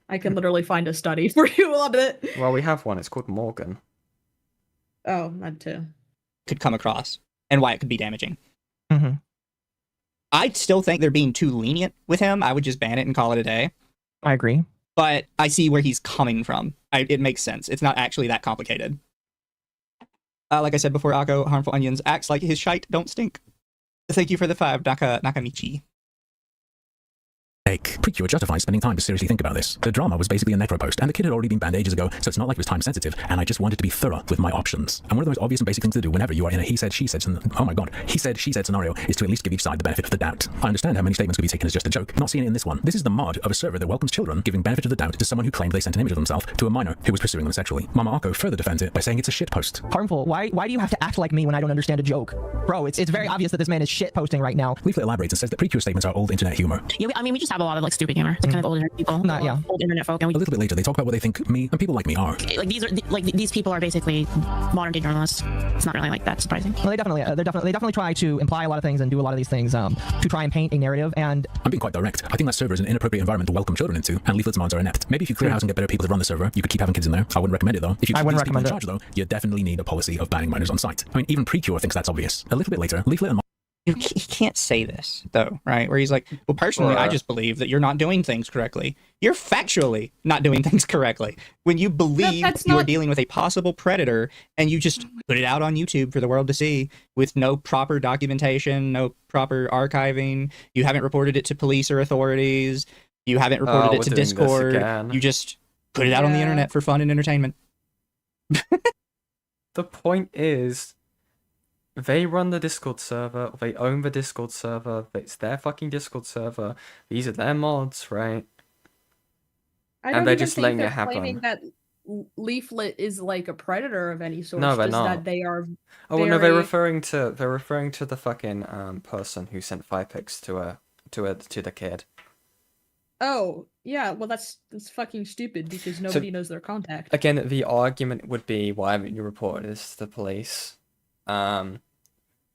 B: I can literally find a study for you on it.
A: Well, we have one. It's called Morgan.
B: Oh, that too.
F: could come across and why it could be damaging.
E: Mm-hmm.
F: I still think they're being too lenient with him. I would just ban it and call it a day.
E: I agree.
F: But I see where he's coming from. It makes sense. It's not actually that complicated. Like I said before, Akko, Harmful Onions acts like his shite don't stink. Thank you for the 5, Nakamichi.
D: Precure justifies spending time to seriously think about this. The drama was basically a necro post, and the kid had already been banned ages ago, so it's not like it was time sensitive, and I just wanted to be thorough with my options. And one of the most obvious and basic things to do whenever you are in a he said, she said, oh my god, he said, she said scenario is to at least give each side the benefit of the doubt. I understand how many statements could be taken as just a joke. Not seeing it in this one. This is the mod of a server that welcomes children, giving benefit of the doubt to someone who claimed they sent an image of themselves to a minor who was pursuing them sexually. Mama Akko further defends it by saying it's a shit post.
E: Harmful. Why do you have to act like me when I don't understand a joke? Bro, it's very obvious that this man is shit posting right now.
D: Leaflit elaborates and says that Precure statements are old internet humor.
I: Yeah, I mean, we just have a lot of like stupid humor. It's kind of older people,
E: yeah,
I: old internet folk, and
D: A little bit later, they talk about what they think me and people like me are.
I: like these people are basically modern day journalists. It's not really like that surprising.
E: Well, they definitely try to imply a lot of things and do a lot of these things to try and paint a narrative. And
D: I'm being quite direct. I think that server is an inappropriate environment to welcome children into, and Leaflit's mods are inept. Maybe if you clear house and get better people to run the server, you could keep having kids in there. I wouldn't recommend it though. If you keep these people in charge though, you definitely need a policy of banning minors on site. I mean, even Precure thinks that's obvious. A little bit later, Leaflit and
F: He can't say this, though, right? Where he's like, well, personally, I just believe that you're not doing things correctly. You're factually not doing things correctly. When you believe you're dealing with a possible predator and you just put it out on YouTube for the world to see with no proper documentation, no proper archiving, you haven't reported it to police or authorities, you haven't reported it to Discord, you just put it out on the internet for fun and entertainment.
A: The point is, they run the Discord server, they own the Discord server, it's their fucking Discord server, these are their mods, right? And they're just letting it happen.
B: Claiming that Leaflit is like a predator of any sort.
A: No, they're not.
B: That they are.
A: Oh no, they're referring to the fucking person who sent 5 pics to the kid.
B: Oh yeah, well that's fucking stupid because nobody knows their contact.
A: Again, the argument would be, why haven't you reported this to the police?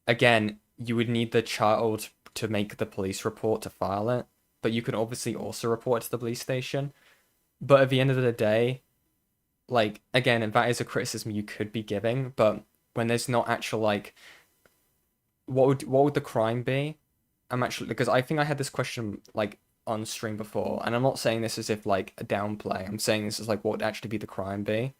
A: Again, you would need the child to make the police report to file it, but you can obviously also report it to the police station. But at the end of the day, like, again, and that is a criticism you could be giving, but when there's not actual, like, what would the crime be? I'm actually, because I think I had this question, like, on stream before, and I'm not saying this as if, like, a downplay, I'm saying this as, like, what would actually be the crime be?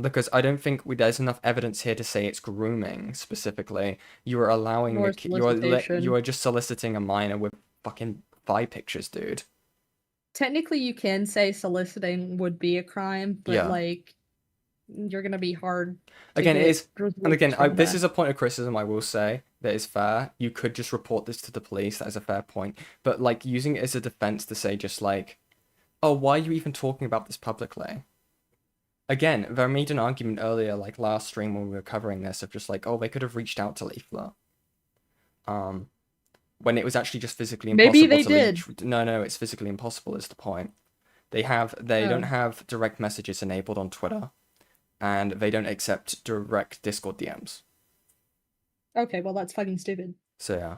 A: Because I don't think there's enough evidence here to say it's grooming specifically. You are allowing you are just soliciting a minor with fucking thigh pictures, dude.
B: Technically, you can say soliciting would be a crime, but like, you're gonna be hard.
A: Again, it is, and again, this is a point of criticism I will say that is fair. You could just report this to the police. That is a fair point. But like using it as a defense to say just like, oh, why are you even talking about this publicly? Again, they made an argument earlier, like last stream when we were covering this, of just like, oh, they could have reached out to Leaflit. When it was actually just physically impossible.
B: Maybe they did.
A: No, it's physically impossible is the point. They don't have direct messages enabled on Twitter, and they don't accept direct Discord DMs.
B: Okay, well that's fucking stupid.
A: So yeah.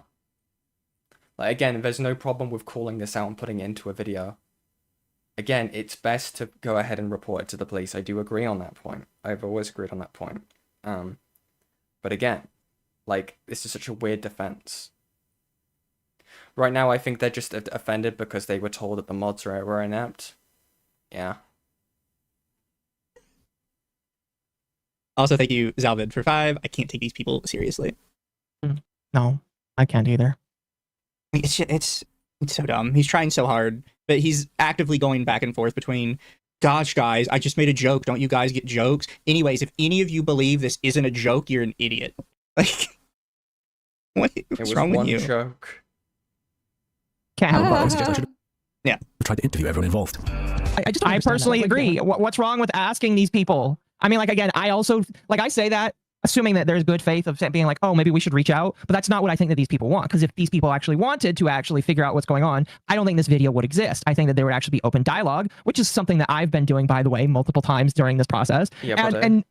A: Like again, there's no problem with calling this out and putting it into a video. Again, it's best to go ahead and report it to the police. I do agree on that point. I've always agreed on that point. But again, like, this is such a weird defense. Right now, I think they're just offended because they were told that the mods were inept. Yeah.
F: Also, thank you, Zalvid, for 5. I can't take these people seriously.
E: No, I can't either.
F: It's so dumb. He's trying so hard, but he's actively going back and forth between, gosh, guys, I just made a joke. Don't you guys get jokes? Anyways, if any of you believe this isn't a joke, you're an idiot. Like, what's wrong with you?
A: Joke.
E: Can't have both.
F: Yeah.
D: Tried to interview everyone involved.
E: I personally agree. What's wrong with asking these people? I mean, like, again, I also, like, I say that assuming that there's good faith of being like, oh, maybe we should reach out. But that's not what I think that these people want. Because if these people actually wanted to actually figure out what's going on, I don't think this video would exist. I think that there would actually be open dialogue, which is something that I've been doing, by the way, multiple times during this process.
A: Yeah,
E: and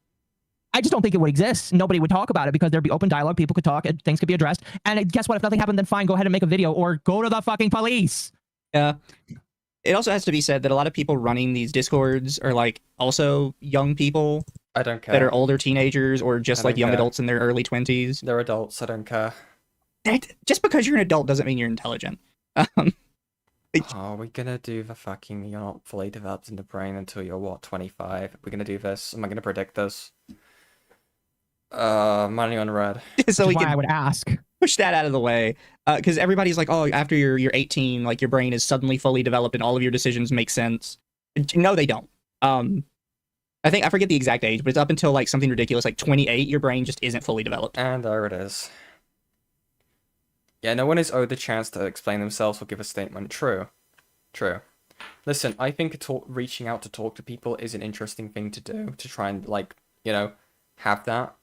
E: I just don't think it would exist. Nobody would talk about it because there'd be open dialogue. People could talk and things could be addressed. And guess what? If nothing happened, then fine, go ahead and make a video or go to the fucking police.
F: Yeah. It also has to be said that a lot of people running these Discords are like also young people.
A: I don't care.
F: That are older teenagers or just like young adults in their early 20s.
A: They're adults. I don't care.
F: Just because you're an adult doesn't mean you're intelligent.
A: Are we gonna do the fucking you're not fully developed in the brain until you're what, 25? We're gonna do this? Am I gonna predict this? Money on red.
F: So we can
E: I would ask.
F: Push that out of the way. Because everybody's like, oh, after you're 18, like your brain is suddenly fully developed and all of your decisions make sense. No, they don't. I think I forget the exact age, but it's up until like something ridiculous, like 28, your brain just isn't fully developed.
A: And there it is. Yeah, no one is owed the chance to explain themselves or give a statement. True. True. Listen, I think reaching out to talk to people is an interesting thing to do, to try and, like, you know, have that.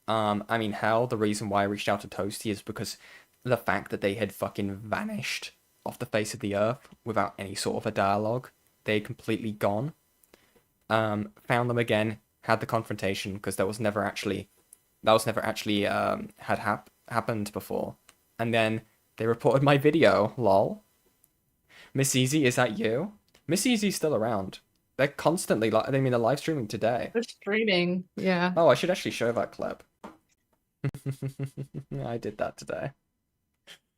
A: I mean, hell, the reason why I reached out to Toasty is because the fact that they had fucking vanished off the face of the earth without any sort of a dialogue. They had completely gone. Found them again, had the confrontation, because that was never actually happened before. And then they reported my video, lol. Miss Easy, is that you? Miss Easy's still around. They're constantly, they're live streaming today.
B: They're streaming, yeah.
A: Oh, I should actually show that clip. I did that today.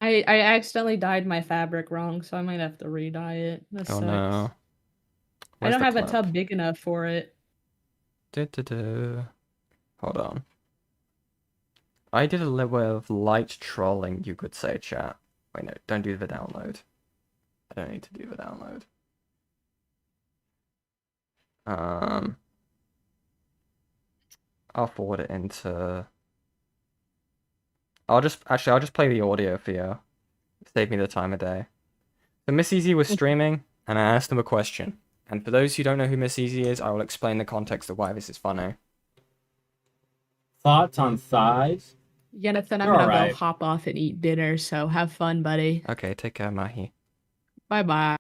B: I accidentally dyed my fabric wrong, so I might have to re-dye it. That sucks.
A: No.
B: I don't have a tub big enough for it.
A: Hold on. I did a little bit of light trolling, you could say, chat. Wait, no, don't do the download. I don't need to do the download. I'll forward it into... I'll just play the audio for you. Save me the time of day. So Miss Easy was streaming, and I asked him a question. And for those who don't know who Miss Easy is, I will explain the context of why this is funny.
K: Thoughts on thighs?
B: Jonathan, I'm gonna go hop off and eat dinner, so have fun, buddy.
A: Okay, take care, Mahi.
B: Bye-bye.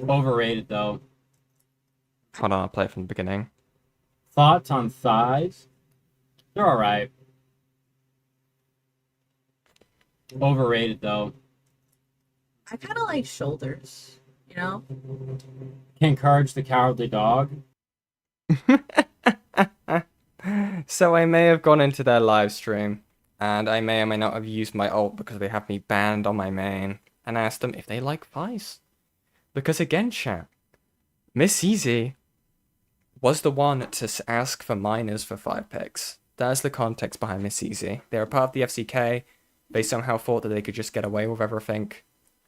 K: Overrated, though.
A: Hold on, I'll play it from the beginning.
K: Thoughts on thighs? They're alright. Overrated, though.
L: I kind of like shoulders, you know?
K: Can encourage the cowardly dog.
A: So I may have gone into their live stream, and I may or may not have used my ult because they have me banned on my main, and asked them if they like thighs. Because again, chat, Miss Easy was the one to ask for minors for 5 picks. That's the context behind Miss Easy. They're a part of the FCK. They somehow thought that they could just get away with everything.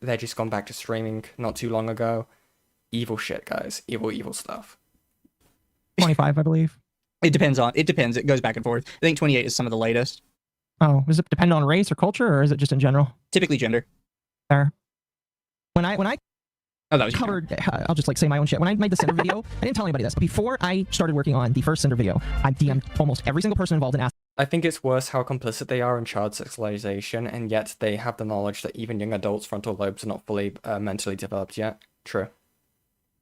A: They're just gone back to streaming not too long ago. Evil shit, guys. Evil, evil stuff.
E: 25, I believe.
F: It depends. It goes back and forth. I think 28 is some of the latest.
E: Oh, does it depend on race or culture, or is it just in general?
F: Typically gender.
E: Fair. When I
F: Oh, that was
E: covered, I'll just like say my own shit. When I made the Cinder video, I didn't tell anybody this. Before I started working on the first Cinder video, I DM'd almost every single person involved and asked.
A: I think it's worse how complicit they are in child sexualization, and yet they have the knowledge that even young adults' frontal lobes are not fully mentally developed yet. True.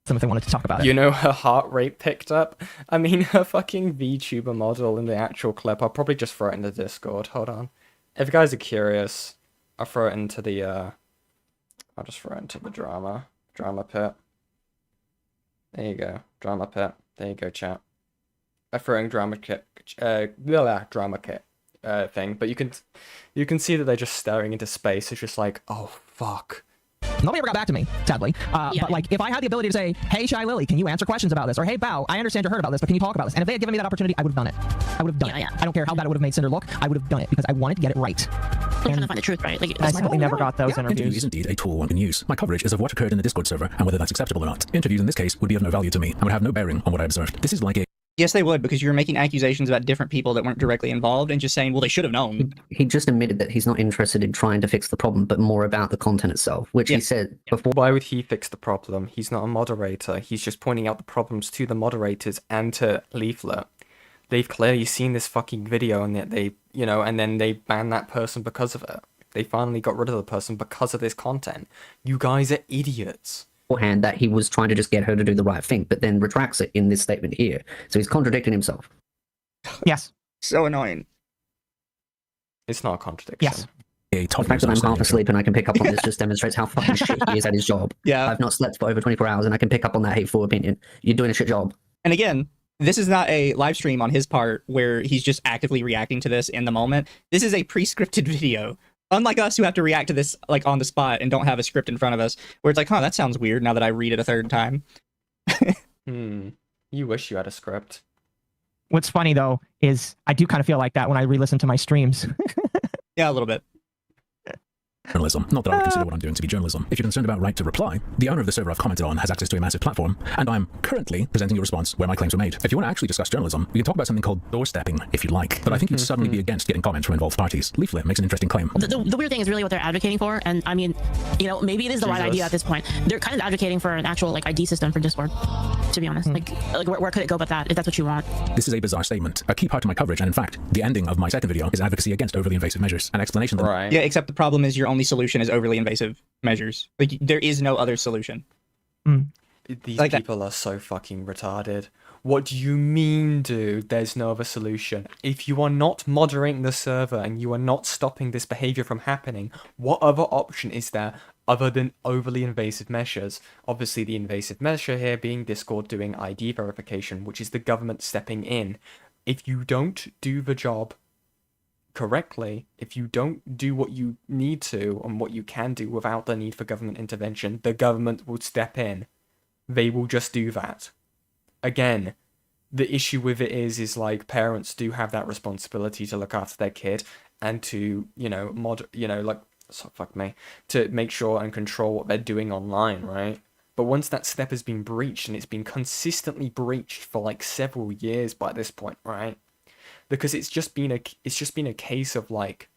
E: Them if they wanted to talk about it.
A: You know, her heart rate picked up. I mean, her fucking VTuber model in the actual clip. I'll probably just throw it in the Discord. Hold on. If you guys are curious, I'll throw it into the, I'll just throw it into the drama pit. There you go. Drama pit. There you go, chat. a throwing drama kit thing, but you can see that they're just staring into space. It's just like, oh fuck.
E: Nobody ever got back to me, sadly. But like, if I had the ability to say, "Hey, Shy Lily, can you answer questions about this?" Or "Hey, Bao, I understand you're hurt about this, but can you talk about this?" And if they had given me that opportunity, I would have done it. I would have done it. I don't care how bad it would have made Cinder look. I would have done it because I wanted to get it right.
I: I'm trying to find the truth, right? Like,
E: I simply never got those
D: Interview
E: interviews.
D: is indeed a tool one can use. My coverage is of what occurred in the Discord server and whether that's acceptable or not. Interviews in this case would be of no value to me and would have no bearing on what I observed. This is like a
F: Yes, they would, because you're making accusations about different people that weren't directly involved and just saying, well, they should have known.
H: He just admitted that he's not interested in trying to fix the problem, but more about the content itself, which he said before.
A: Why would he fix the problem? He's not a moderator. He's just pointing out the problems to the moderators and to Leaflit. They've clearly seen this fucking video and they, you know, and then they banned that person because of it. They finally got rid of the person because of this content. You guys are idiots.
H: Beforehand that he was trying to just get her to do the right thing, but then retracts it in this statement here. So he's contradicting himself.
E: Yes.
F: So annoying.
A: It's not a contradiction.
E: Yes.
H: The fact that I'm half asleep and I can pick up on this just demonstrates how fucking shit he is at his job.
F: Yeah.
H: I've not slept for over 24 hours and I can pick up on that hateful opinion. You're doing a shit job.
F: And again, this is not a live stream on his part where he's just actively reacting to this in the moment. This is a pre-scripted video. Unlike us who have to react to this like on the spot and don't have a script in front of us, where it's like, huh, that sounds weird now that I read it a third time.
A: You wish you had a script.
E: What's funny though is I do kind of feel like that when I re-listen to my streams.
F: Yeah, a little bit.
D: journalism. Not that I would consider what I'm doing to be journalism. If you're concerned about right to reply, the owner of the server I've commented on has access to a massive platform, and I'm currently presenting your response where my claims were made. If you want to actually discuss journalism, we can talk about something called doorstepping if you'd like, but I think you'd suddenly be against getting comments from involved parties. Leaflit makes an interesting claim.
I: The weird thing is really what they're advocating for, and I mean, you know, maybe it is the right idea at this point. They're kind of advocating for an actual like ID system for Discord, to be honest. Like where could it go but that, if that's what you want?
D: This is a bizarre statement. A key part of my coverage, and in fact, the ending of my second video, is advocacy against overly invasive measures. An explanation that...
A: Right.
F: Yeah, except the problem is your only solution is overly invasive measures. Like, there is no other solution.
A: These
F: Like
A: people are so fucking retarded. What do you mean, dude? There's no other solution. If you are not moderating the server and you are not stopping this behavior from happening, what other option is there other than overly invasive measures? Obviously, the invasive measure here being Discord doing ID verification, which is the government stepping in. If you don't do the job correctly, if you don't do what you need to and what you can do without the need for government intervention, the government will step in. They will just do that. Again, the issue with it is like parents do have that responsibility to look after their kid and to, to make sure and control what they're doing online, right? But once that step has been breached, and it's been consistently breached for like several years by this point, right? Because it's just been a case of like,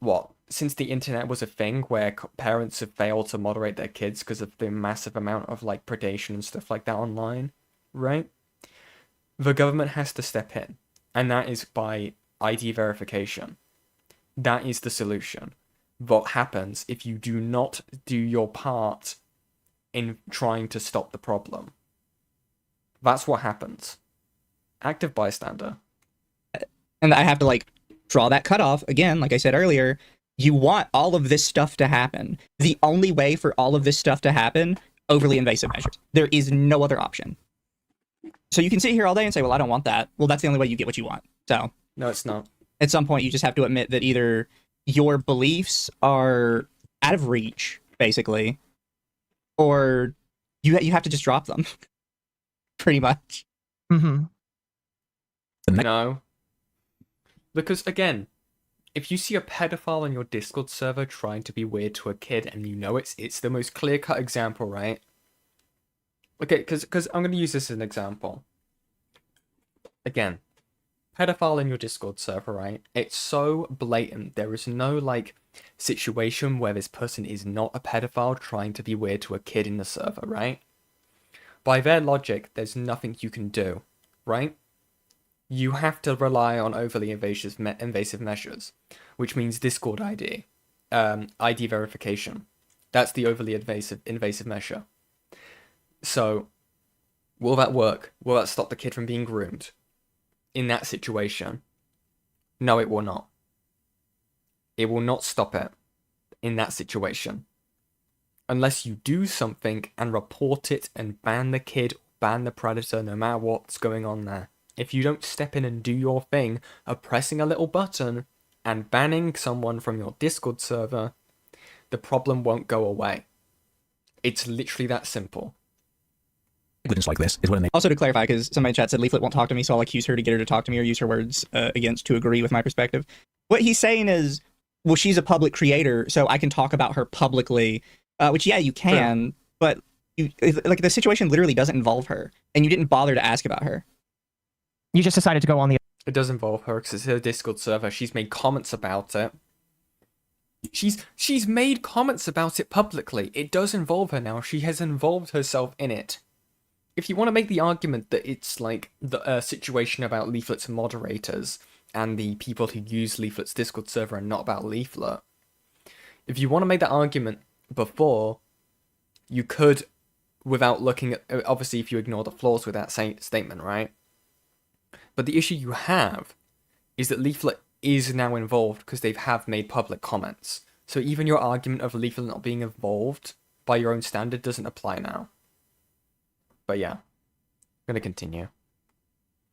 A: what? Since the internet was a thing where parents have failed to moderate their kids because of the massive amount of like predation and stuff like that online, right? The government has to step in, and that is by ID verification. That is the solution. What happens if you do not do your part in trying to stop the problem? That's what happens. Active bystander.
F: And I have to like draw that cutoff again, like I said earlier. You want all of this stuff to happen. The only way for all of this stuff to happen, overly invasive measures. There is no other option. So you can sit here all day and say, well, I don't want that. Well, that's the only way you get what you want. So
A: no, it's not.
F: At some point, you just have to admit that either your beliefs are out of reach, basically, or you have to just drop them. Pretty much.
E: Mm-hmm.
A: No. Because, again, if you see a pedophile on your Discord server trying to be weird to a kid and you know it's the most clear-cut example, right? Okay, because I'm going to use this as an example. Again, pedophile in your Discord server, right? It's so blatant. There is no, like, situation where this person is not a pedophile trying to be weird to a kid in the server, right? By their logic, there's nothing you can do, right? You have to rely on overly invasive measures, which means Discord ID, ID verification. That's the overly invasive measure. So, will that work? Will that stop the kid from being groomed? In that situation, no, it will not. It will not stop it in that situation. Unless you do something and report it and ban the kid, ban the predator no matter what's going on there. If you don't step in and do your thing of pressing a little button and banning someone from your Discord server, the problem won't go away. It's literally that simple.
D: Negligence like this is when they...
F: Also, to clarify, because somebody in chat said Leaflit won't talk to me, so I'll accuse her to get her to talk to me or use her words against to agree with my perspective. What he's saying is, well, she's a public creator, so I can talk about her publicly, which, yeah, you can, but like the situation literally doesn't involve her, and you didn't bother to ask about her.
E: You just decided to go on the...
A: It does involve her because it's her Discord server. She's made comments about it. She's made comments about it publicly. It does involve her now. She has involved herself in it. If you want to make the argument that it's like the situation about Leaflit's moderators and the people who use Leaflit's Discord server and not about Leaflit, if you want to make that argument before, you could, without looking at, obviously if you ignore the flaws with that statement, right? But the issue you have is that Leaflit is now involved because they have made public comments. So even your argument of Leaflit not being involved by your own standard doesn't apply now. But yeah, I'm going to continue.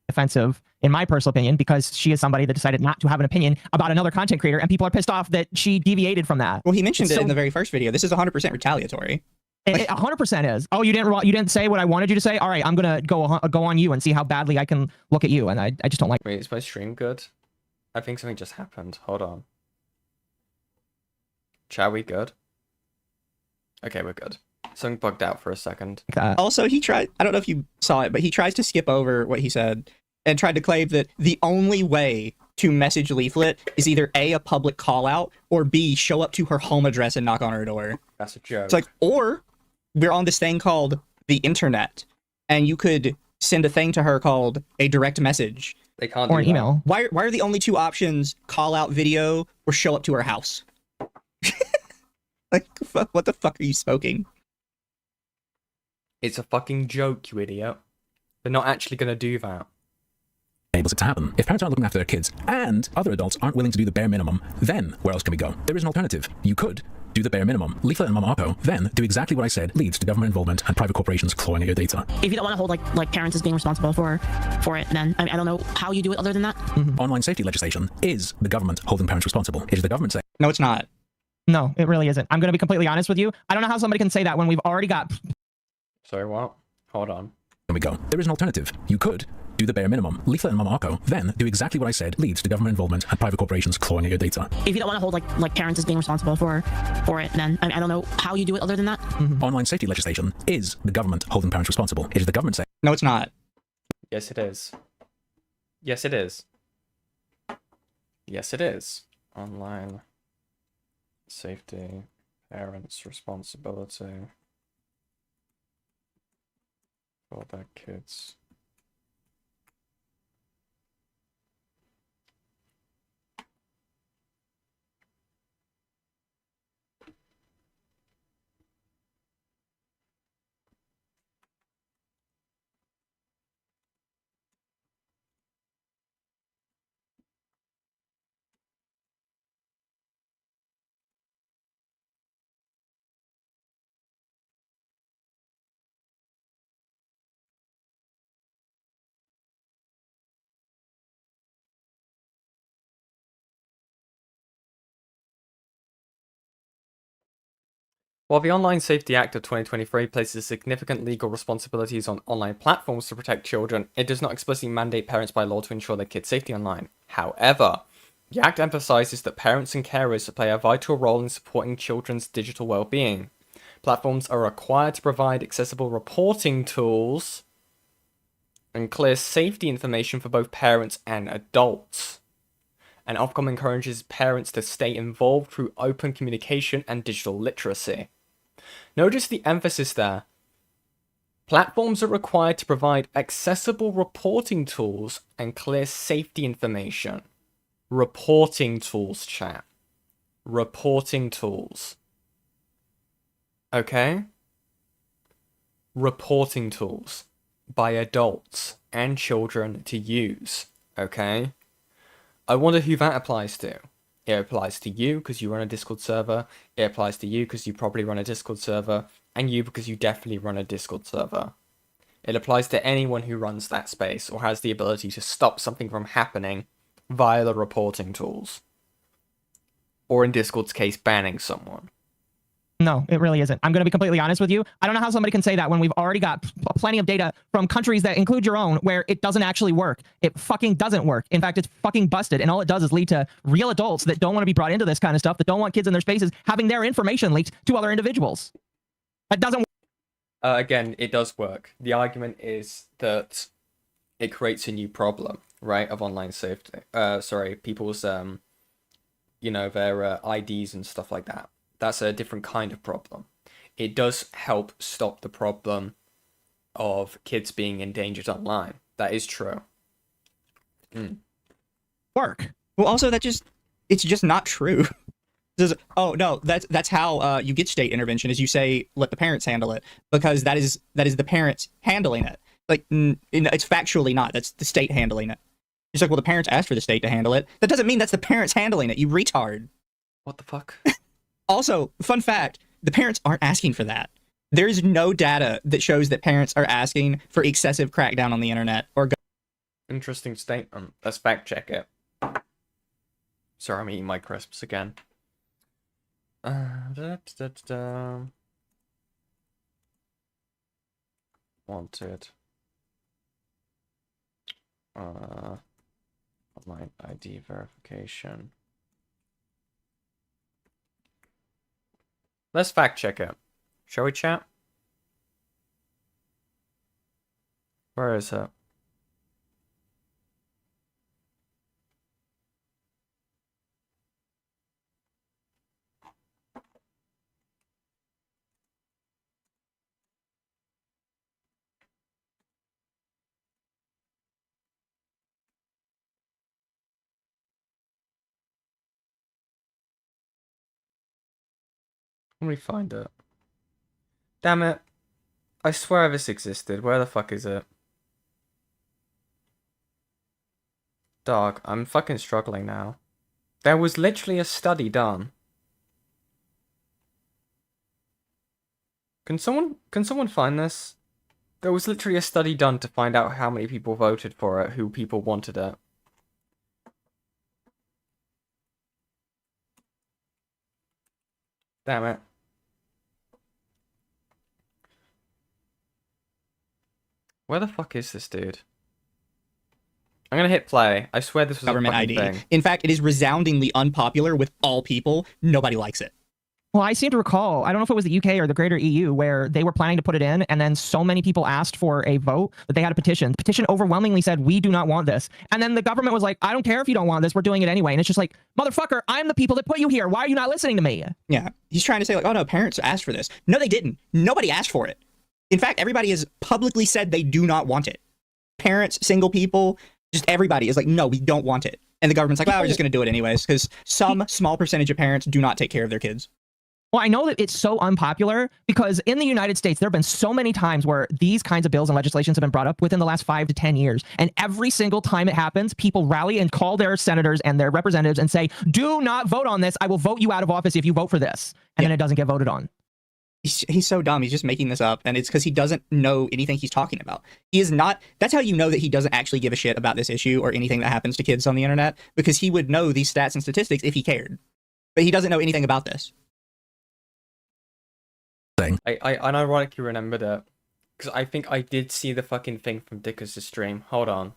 E: Offensive, in my personal opinion, because she is somebody that decided not to have an opinion about another content creator, and people are pissed off that she deviated from that.
F: Well, he mentioned it in the very first video. This is 100% retaliatory.
E: It 100% is. Oh, you didn't say what I wanted you to say? All right, I'm going to go on you and see how badly I can look at you, and I just don't like...
A: Wait, is my stream good? I think something just happened. Hold on. Chat, we good? Okay, we're good. Something bugged out for a second.
F: Also, he tried, I don't know if you saw it, but he tries to skip over what he said and tried to claim that the only way to message Leaflit is either A, a public call out, or B, show up to her home address and knock on her door.
A: That's a joke.
F: It's like, or we're on this thing called the internet, and you could send a thing to her called a direct message.
A: They can't
E: or
A: do
E: an email.
F: Why are the only two options call out video or show up to her house? Like, what the fuck are you smoking?
A: It's a fucking joke, you idiot. They're not actually going to do that.
D: Enables it to happen. If parents aren't looking after their kids and other adults aren't willing to do the bare minimum, then where else can we go? There is an alternative. You could do the bare minimum. Leaflit and Arco then do exactly what I said leads to government involvement and private corporations clawing at your data.
I: If you don't want to hold like parents as being responsible for it, then I don't know how you do it other than that.
D: Online safety legislation is the government holding parents responsible. It is the government saying...
F: No, it's not.
E: No, it really isn't. I'm going to be completely honest with you. I don't know how somebody can say that when we've already got...
A: Sorry, what? Hold on.
D: There we go. There is an alternative. You could do the bare minimum. Leaflit and Arco then do exactly what I said leads to government involvement and private corporations clawing at your data.
I: If you don't want to hold like parents as being responsible for it, then I don't know how you do it other than that.
D: Online safety legislation is the government holding parents responsible. It is the government saying...
F: No, it's not.
A: Yes, it is. Yes, it is. Yes, it is. Online safety, parents' responsibility for their kids. While the Online Safety Act of 2023 places significant legal responsibilities on online platforms to protect children, it does not explicitly mandate parents by law to ensure their kids' safety online. However, the Act emphasizes that parents and carers play a vital role in supporting children's digital well-being. Platforms are required to provide accessible reporting tools and clear safety information for both parents and adults. And Ofcom encourages parents to stay involved through open communication and digital literacy. Notice the emphasis there. Platforms are required to provide accessible reporting tools and clear safety information. Reporting tools, chat. Reporting tools. Okay? Reporting tools by adults and children to use. Okay? I wonder who that applies to. It applies to you because you run a Discord server. It applies to you because you probably run a Discord server. And you because you definitely run a Discord server. It applies to anyone who runs that space or has the ability to stop something from happening via the reporting tools. Or in Discord's case, banning someone.
E: No, it really isn't. I'm going to be completely honest with you. I don't know how somebody can say that when we've already got plenty of data from countries that include your own where it doesn't actually work. It fucking doesn't work. In fact, it's fucking busted. And all it does is lead to real adults that don't want to be brought into this kind of stuff, that don't want kids in their spaces having their information leaked to other individuals. That doesn't work.
A: Again, it does work. The argument is that it creates a new problem, right, of online safety. People's, their IDs and stuff like that. That's a different kind of problem. It does help stop the problem of kids being endangered online. That is true.
E: Work.
F: Well, also it's just not true. Oh no, that's how you get state intervention. Is you say let the parents handle it, because that is the parents handling it. Like it's factually not. That's the state handling it. It's like, well, the parents asked for the state to handle it. That doesn't mean that's the parents handling it. You retard.
A: What the fuck?
F: Also, fun fact, the parents aren't asking for that. There is no data that shows that parents are asking for excessive crackdown on the internet or...
A: Interesting statement. Let's fact check it. Sorry, I'm eating my crisps again. Wanted. Online ID verification. Let's fact check it. Shall we, chat? Where is it? Let me find it. Damn it. I swear this existed. Where the fuck is it? Dog, I'm fucking struggling now. There was literally a study done. Can someone find this? There was literally a study done to find out how many people voted for it, who people wanted it. Damn it. Where the fuck is this dude? I'm gonna hit play. I swear this was
F: government
A: a fucking
F: ID.
A: thing.
F: In fact, it is resoundingly unpopular with all people. Nobody likes it.
E: Well, I seem to recall, I don't know if it was the UK or the greater EU, where they were planning to put it in, and then so many people asked for a vote that they had a petition. The petition overwhelmingly said, we do not want this. And then the government was like, I don't care if you don't want this, we're doing it anyway. And it's just like, motherfucker, I'm the people that put you here. Why are you not listening to me?
F: Yeah, he's trying to say like, oh no, parents asked for this. No, they didn't. Nobody asked for it. In fact, everybody has publicly said they do not want it. Parents, single people, just everybody is like, no, we don't want it. And the government's like, well, we're just going to do it anyways, because some small percentage of parents do not take care of their kids.
E: Well, I know that it's so unpopular because in the United States, there have been so many times where these kinds of bills and legislations have been brought up within the last 5 to 10 years. And every single time it happens, people rally and call their senators and their representatives and say, do not vote on this. I will vote you out of office if you vote for this. And then it doesn't get voted on.
F: He's so dumb. He's just making this up. And it's because he doesn't know anything he's talking about. He is not. That's how you know that he doesn't actually give a shit about this issue or anything that happens to kids on the internet, because he would know these stats and statistics if he cared. But he doesn't know anything about this.
A: I unironically remembered it because I think I did see the fucking thing from Dickus' stream. Hold on,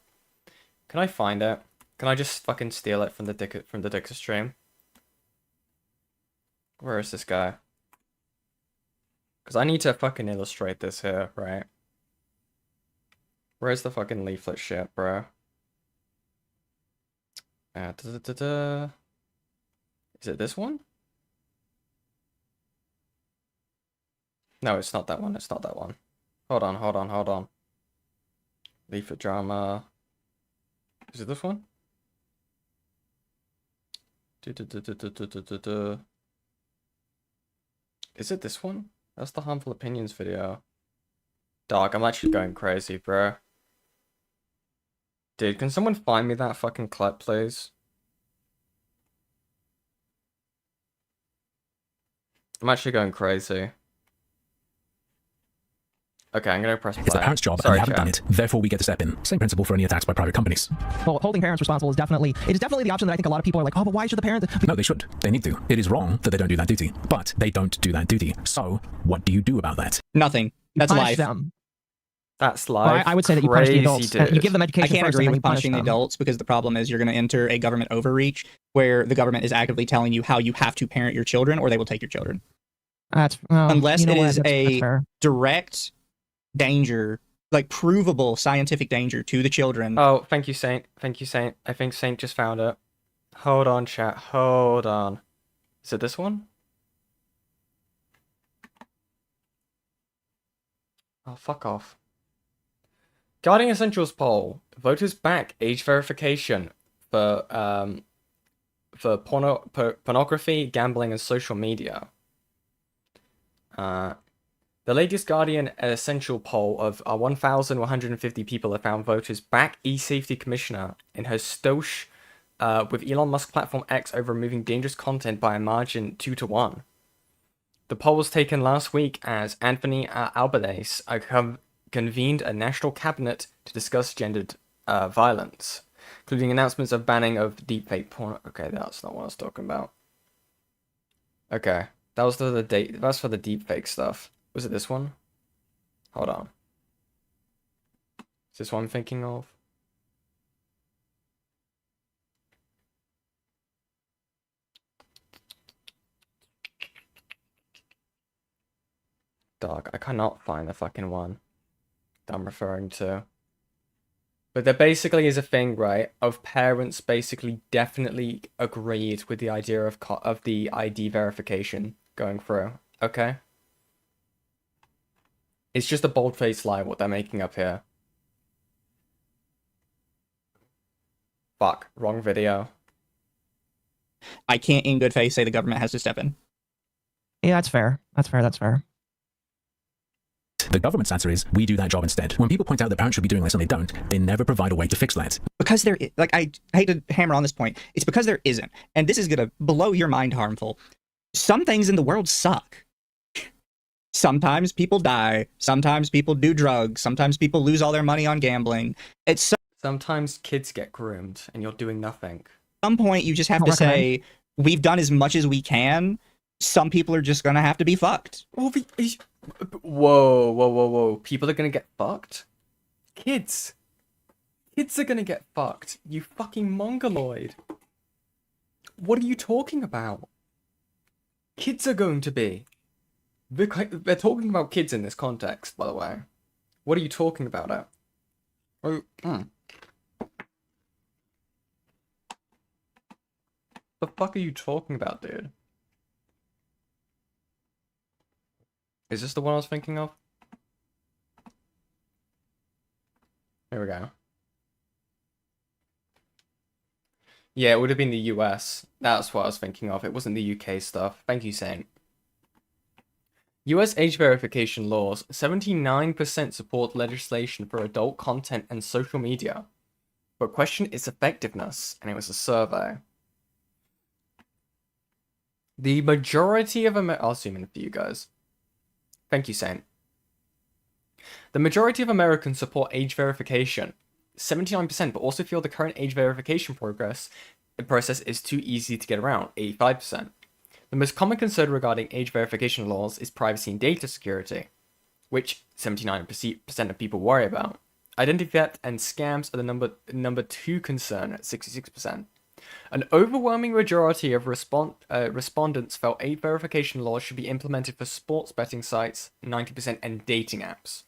A: can I find it? Can I just fucking steal it from the Dickus stream? Where is this guy? Because I need to fucking illustrate this here, right? Where's the fucking leaflet shit, bro? Is it this one? No, it's not that one. It's not that one. Hold on. Leaflit drama. Is it this one? Is it this one? That's the harmful opinions video. Dog, I'm actually going crazy, bro. Dude, can someone find me that fucking clip, please? I'm actually going crazy. Okay, I'm gonna press play.
D: It's the parents' job, and
A: Sorry,
D: they haven't
A: chat.
D: done it. Therefore, we get to step in. Same principle for any attacks by private companies.
E: Well, holding parents responsible is definitely the option that I think a lot of people are like, oh, but why should the parents?
D: No, they should. They need to. It is wrong that they don't do that duty, but they don't do that duty. So, what do you do about that?
F: Nothing. That's
E: Punish
F: life.
E: them.
A: That's
E: Well,
A: life.
E: I would say that you punish the adults. You give them
F: I
E: education
F: can't
E: first,
F: agree
E: and then
F: with
E: you punish
F: punishing the
E: them.
F: adults because the problem is you're going to enter a government overreach where the government is actively telling you how you have to parent your children or they will take your children.
E: That's well,
F: Unless
E: you know
F: it
E: what?
F: is
E: That's
F: a
E: fair.
F: direct danger, like provable scientific danger to the children.
A: Oh, thank you, Saint. Thank you, Saint. I think Saint just found it. Hold on, chat. Hold on. Is it this one? Oh, fuck off. Guardian Essentials poll. Voters back age verification for pornography, gambling, and social media. The latest Guardian Essential poll of 1,150 people have found voters back e-safety commissioner in her stosh with Elon Musk platform X over removing dangerous content by a margin 2-1. The poll was taken last week as Anthony Albanese convened a national cabinet to discuss gendered violence, including announcements of banning of deepfake porn. Okay, that's not what I was talking about. Okay, that was that's for the deepfake stuff. Was it this one? Hold on. Is this what I'm thinking of? Dog, I cannot find the fucking one that I'm referring to. But there basically is a thing, right, of parents basically definitely agreed with the idea of the ID verification going through, okay? It's just a bold-faced lie what they're making up here. Fuck, wrong video.
F: I can't in good faith say the government has to step in.
E: Yeah, that's fair. That's fair. That's fair.
D: The government's answer is, we do that job instead. When people point out that parents should be doing this and they don't, they never provide a way to fix that.
F: Because there, like, I hate to hammer on this point. It's because there isn't. And this is going to blow your mind harmful. Some things in the world suck. Sometimes people die. Sometimes people do drugs. Sometimes people lose all their money on gambling.
A: Sometimes kids get groomed and you're doing nothing.
F: At some point, you just have to say, we've done as much as we can. Some people are just going to have to be fucked.
A: Whoa. People are going to get fucked? Kids are going to get fucked. You fucking mongoloid. What are you talking about? Kids are going to be. They're talking about kids in this context, by the way. What are you talking about? The fuck are you talking about, dude? Is this the one I was thinking of? Here we go. Yeah, it would have been the US. That's what I was thinking of. It wasn't the UK stuff. Thank you, Saint. US age verification laws. 79% support legislation for adult content and social media, but question its effectiveness, and it was a survey. The majority of I'll zoom in for you guys. Thank you, Saint. The majority of Americans support age verification, 79%, but also feel the current age verification process is too easy to get around, 85%. The most common concern regarding age verification laws is privacy and data security, which 79% of people worry about. Identity theft and scams are the number 2 concern at 66%. An overwhelming majority of respondents felt age verification laws should be implemented for sports betting sites, 90%, and dating apps.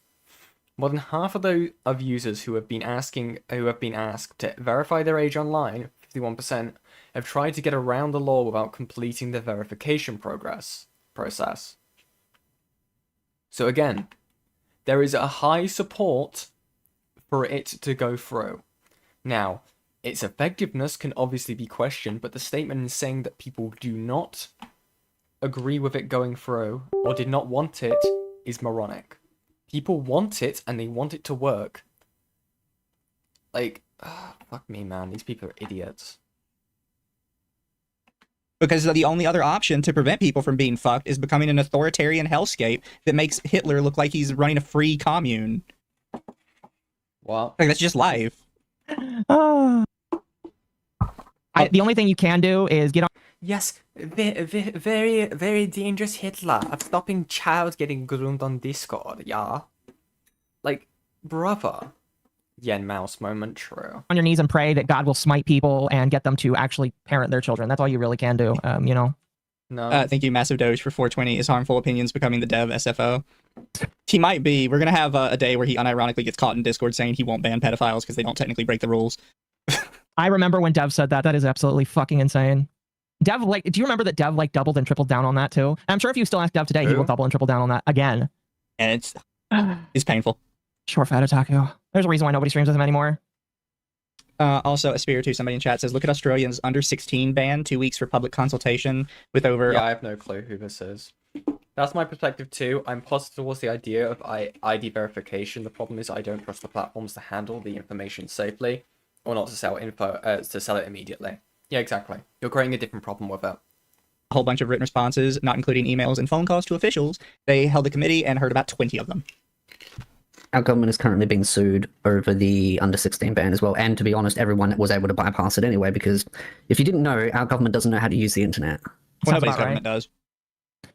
A: More than half of users who have been asked to verify their age online, 51%, have tried to get around the law without completing the verification process. So again, there is a high support for it to go through. Now, its effectiveness can obviously be questioned, but the statement in saying that people do not agree with it going through or did not want it is moronic. People want it and they want it to work. Like, fuck me, man. These people are idiots.
F: Because the only other option to prevent people from being fucked is becoming an authoritarian hellscape that makes Hitler look like he's running a free commune.
A: Well,
F: like that's just life.
E: The only thing you can do is get on.
A: Yes, very, very dangerous Hitler of stopping child getting groomed on Discord, yeah. Like, brother. Yen Mouse moment, true.
E: On your knees and pray that God will smite people and get them to actually parent their children. That's all you really can do, you know?
A: No.
F: Thank you, Massive Doge, for 420. Is Harmful Opinions becoming the dev SFO? He might be. We're going to have a day where he unironically gets caught in Discord saying he won't ban pedophiles because they don't technically break the rules.
E: I remember when Dev said that. That is absolutely fucking insane. Dev, like, do you remember that Dev, like, doubled and tripled down on that, too? And I'm sure if you still ask Dev today, he will double and triple down on that again.
F: And it's painful.
E: Short fat Otaku. There's a reason why nobody streams with him anymore.
F: Also, Aspire2, somebody in chat says, look at Australians under 16 ban, 2 weeks for public consultation with over...
A: Yeah, I have no clue who this is. That's my perspective too. I'm positive towards the idea of ID verification. The problem is I don't trust the platforms to handle the information safely, or not to sell info, to sell it immediately. Yeah, exactly. You're creating a different problem with it.
F: A whole bunch of written responses, not including emails and phone calls to officials. They held a committee and heard about 20 of them.
H: Our government is currently being sued over the under 16 ban as well. And to be honest, everyone was able to bypass it anyway, because if you didn't know, our government doesn't know how to use the internet.
F: Well, nobody's government does.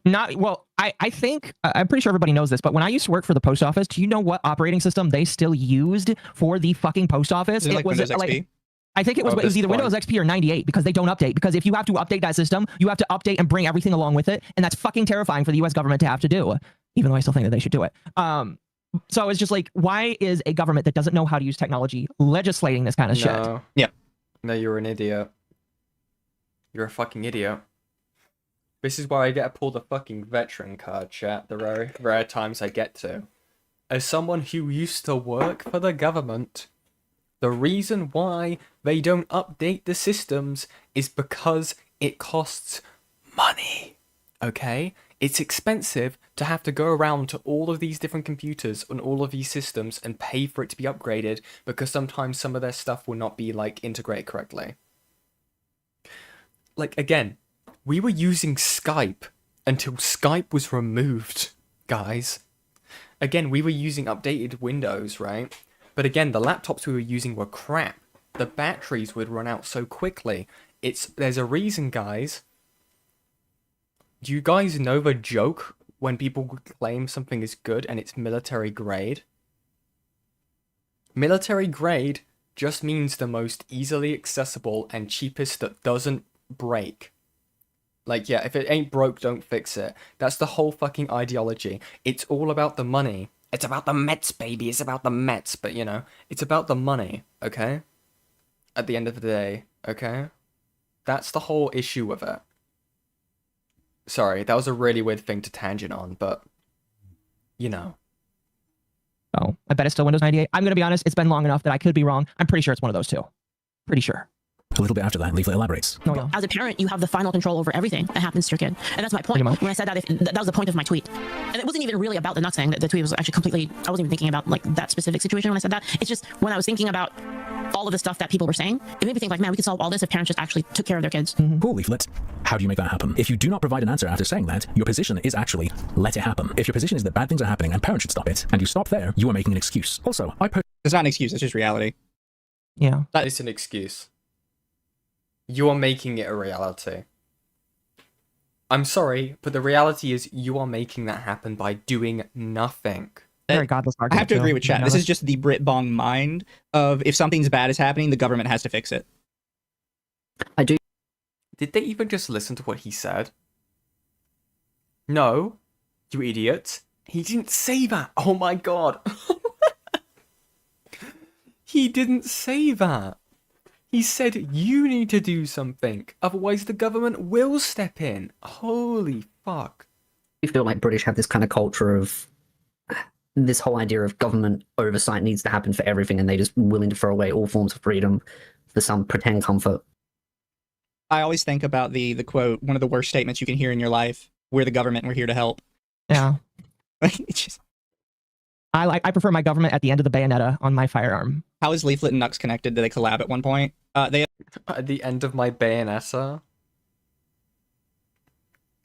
E: Not well. I think I'm pretty sure everybody knows this, but when I used to work for the post office, do you know what operating system they still used for the fucking post office?
F: It was Windows XP?
E: I think it was either Windows XP or 98, because they don't update. Because if you have to update that system, you have to update and bring everything along with it, and that's fucking terrifying for the U.S. government to have to do. Even though I still think that they should do it. So it's just like, why is a government that doesn't know how to use technology legislating this kind of shit?
F: Yeah.
A: No, you're an idiot. You're a fucking idiot. This is why I get to pull the fucking veteran card, chat, the rare, rare times I get to. As someone who used to work for the government, the reason why they don't update the systems is because it costs money. Okay? It's expensive to have to go around to all of these different computers and all of these systems and pay for it to be upgraded, because sometimes some of their stuff will not be, like, integrated correctly. Like, again, we were using Skype until Skype was removed, guys. Again, we were using updated Windows, right? But again, the laptops we were using were crap. The batteries would run out so quickly. There's a reason, guys. Do you guys know the joke when people claim something is good and it's military grade? Military grade just means the most easily accessible and cheapest that doesn't break. Like, yeah, if it ain't broke, don't fix it. That's the whole fucking ideology. It's all about the money. It's about the Mets, baby. It's about the Mets, but, you know, it's about the money, okay? At the end of the day, okay? That's the whole issue with it. Sorry, that was a really weird thing to tangent on, but, you know.
E: Oh, I bet it's still Windows 98. I'm going to be honest, it's been long enough that I could be wrong. I'm pretty sure it's one of those two. Pretty sure.
D: A little bit after that, Leaflit elaborates.
E: Oh, yeah.
I: As a parent, you have the final control over everything that happens to your kid. And that's my point. When I said that, that was the point of my tweet. And it wasn't even really about the nuts thing. The tweet was actually completely, I wasn't even thinking about like that specific situation when I said that. It's just when I was thinking about all of the stuff that people were saying, it made me think like, man, we could solve all this if parents just actually took care of their kids.
D: Cool, Leaflit. How do you make that happen? If you do not provide an answer after saying that, your position is actually, let it happen. If your position is that bad things are happening and parents should stop it, and you stop there, you are making an excuse. Also,
F: it's not an excuse, it's just reality.
E: Yeah.
A: That is an excuse. You are making it a reality. I'm sorry, but the reality is you are making that happen by doing nothing.
E: Very godless argument.
F: I have to agree with chat. This is just the Brit Bong mind of if something's bad is happening, the government has to fix it.
H: I do.
A: Did they even just listen to what he said? No, you idiot. He didn't say that. Oh my god. He didn't say that. He said you need to do something, otherwise the government will step in. Holy fuck.
H: I feel like British have this kind of culture of this whole idea of government oversight needs to happen for everything, and they're just willing to throw away all forms of freedom for some pretend comfort.
F: I always think about the quote, one of the worst statements you can hear in your life, we're the government, we're here to help.
E: Yeah.
F: It's just...
E: I prefer my government at the end of the bayonetta on my firearm.
F: How is Leaflit and Nux connected? Did they collab at one point? They
A: at the end of my bayonetta?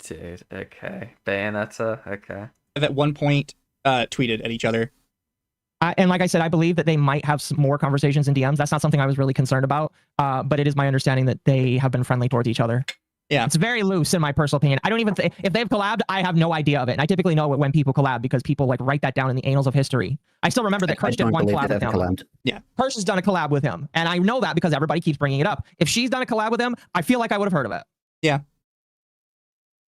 A: Dude, okay. Bayonetta, okay.
F: At one point, tweeted at each other.
E: And like I said, I believe that they might have some more conversations in DMs. That's not something I was really concerned about. But it is my understanding that they have been friendly towards each other.
F: Yeah.
E: It's very loose in my personal opinion. I don't even think, if they've collabed, I have no idea of it. And I typically know it when people collab because people like write that down in the annals of history. I still remember that Kirsch did one collab with him.
F: Yeah.
E: Kirsch has done a collab with him. And I know that because everybody keeps bringing it up. If she's done a collab with him, I feel like I would have heard of it.
F: Yeah.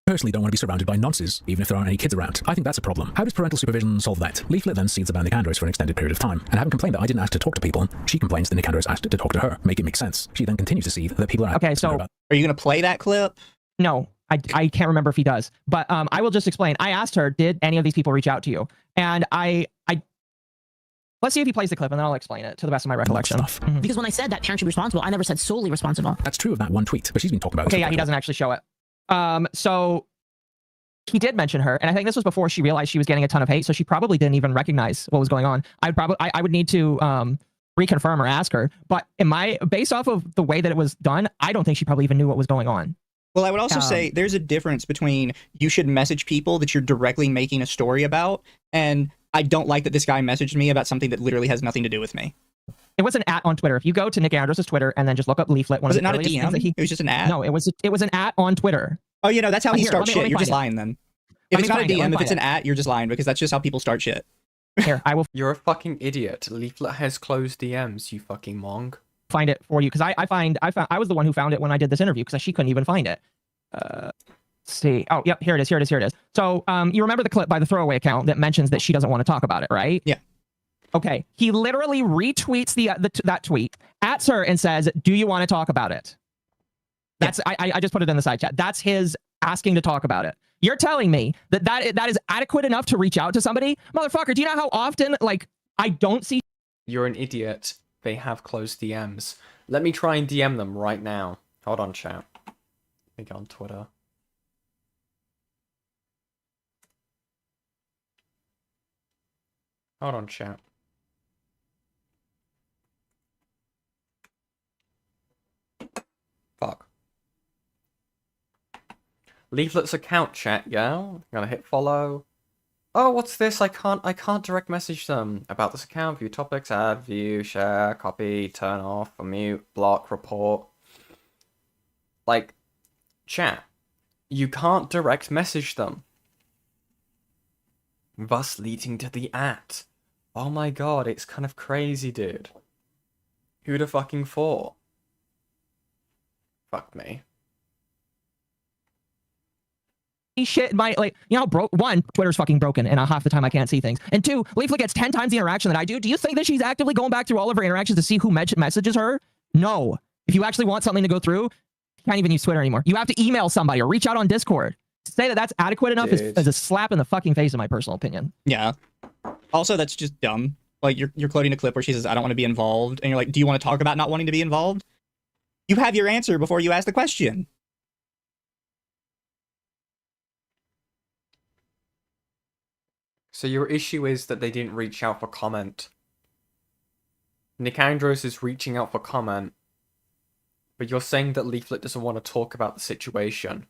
D: Personally don't want to be surrounded by nonces, even if there aren't any kids around. I think that's a problem. How does parental supervision solve that? Leaflit then seeds about Nicandros for an extended period of time, and having complained that I didn't ask to talk to people, she complains that Nicandros asked to talk to her. Make it make sense. She then continues to see that people are...
E: Okay, so...
F: Are you going to play that clip?
E: No, I can't remember if he does. But I will just explain. I asked her, did any of these people reach out to you? And I let's see if he plays the clip, and then I'll explain it to the best of my recollection.
I: Because when I said that parents should be responsible, I never said solely responsible.
D: That's true of that one tweet, but she's been talking about it.
E: Okay, yeah, he doesn't actually show it. So he did mention her, and I think this was before she realized she was getting a ton of hate, so she probably didn't even recognize what was going on. I would need to reconfirm or ask her, but based off of the way that it was done, I don't think she probably even knew what was going on.
F: Well, I would also say there's a difference between you should message people that you're directly making a story about, and I don't like that this guy messaged me about something that literally has nothing to do with me.
E: It was an @ on Twitter. If you go to Nick Andros' Twitter and then just look up Leaflit,
F: was it not a DM? It was just an @?
E: No, it was an @ on Twitter.
F: Oh, you know, that's how he starts shit. You're just lying then. If it's not a DM, if it's an @, you're just lying because that's just how people start shit.
E: Here, I will.
A: You're a fucking idiot. Leaflit has closed DMs, you fucking monk.
E: Find it for you because I was the one who found it when I did this interview because she couldn't even find it. Let's see. Oh, yep, here it is. So, you remember the clip by the throwaway account that mentions that she doesn't want to talk about it, right?
F: Yeah.
E: Okay. He literally retweets that tweet, @ her, and says, "Do you want to talk about it?" That's I just put it in the side chat. That's his asking to talk about it. You're telling me that is adequate enough to reach out to somebody? Motherfucker, do you know how often, like, I don't see...
A: You're an idiot. They have closed DMs. Let me try and DM them right now. Hold on, chat. Let me go on Twitter. Hold on, chat. Fuck. Leaflet's account, chat, yeah? Gonna hit follow. Oh, what's this? I can't direct message them about this account. View topics, add, view, share, copy, turn off, mute, block, report. Like, chat, you can't direct message them. Thus leading to the @. Oh my god, it's kind of crazy, dude. Who'da fucking thought? Fuck me.
E: Shit, you know, one, Twitter's fucking broken, and half the time I can't see things. And two, Leaflet gets 10 times the interaction that I do. Do you think that she's actively going back through all of her interactions to see who messages her? No. If you actually want something to go through, you can't even use Twitter anymore. You have to email somebody or reach out on Discord. To say that that's adequate enough is a slap in the fucking face, in my personal opinion.
F: Yeah. Also, that's just dumb. Like, you're quoting a clip where she says, "I don't want to be involved," and you're like, "Do you want to talk about not wanting to be involved?" You have your answer before you ask the question.
A: So your issue is that they didn't reach out for comment. Nick Andros is reaching out for comment, but you're saying that Leaflit doesn't want to talk about the situation.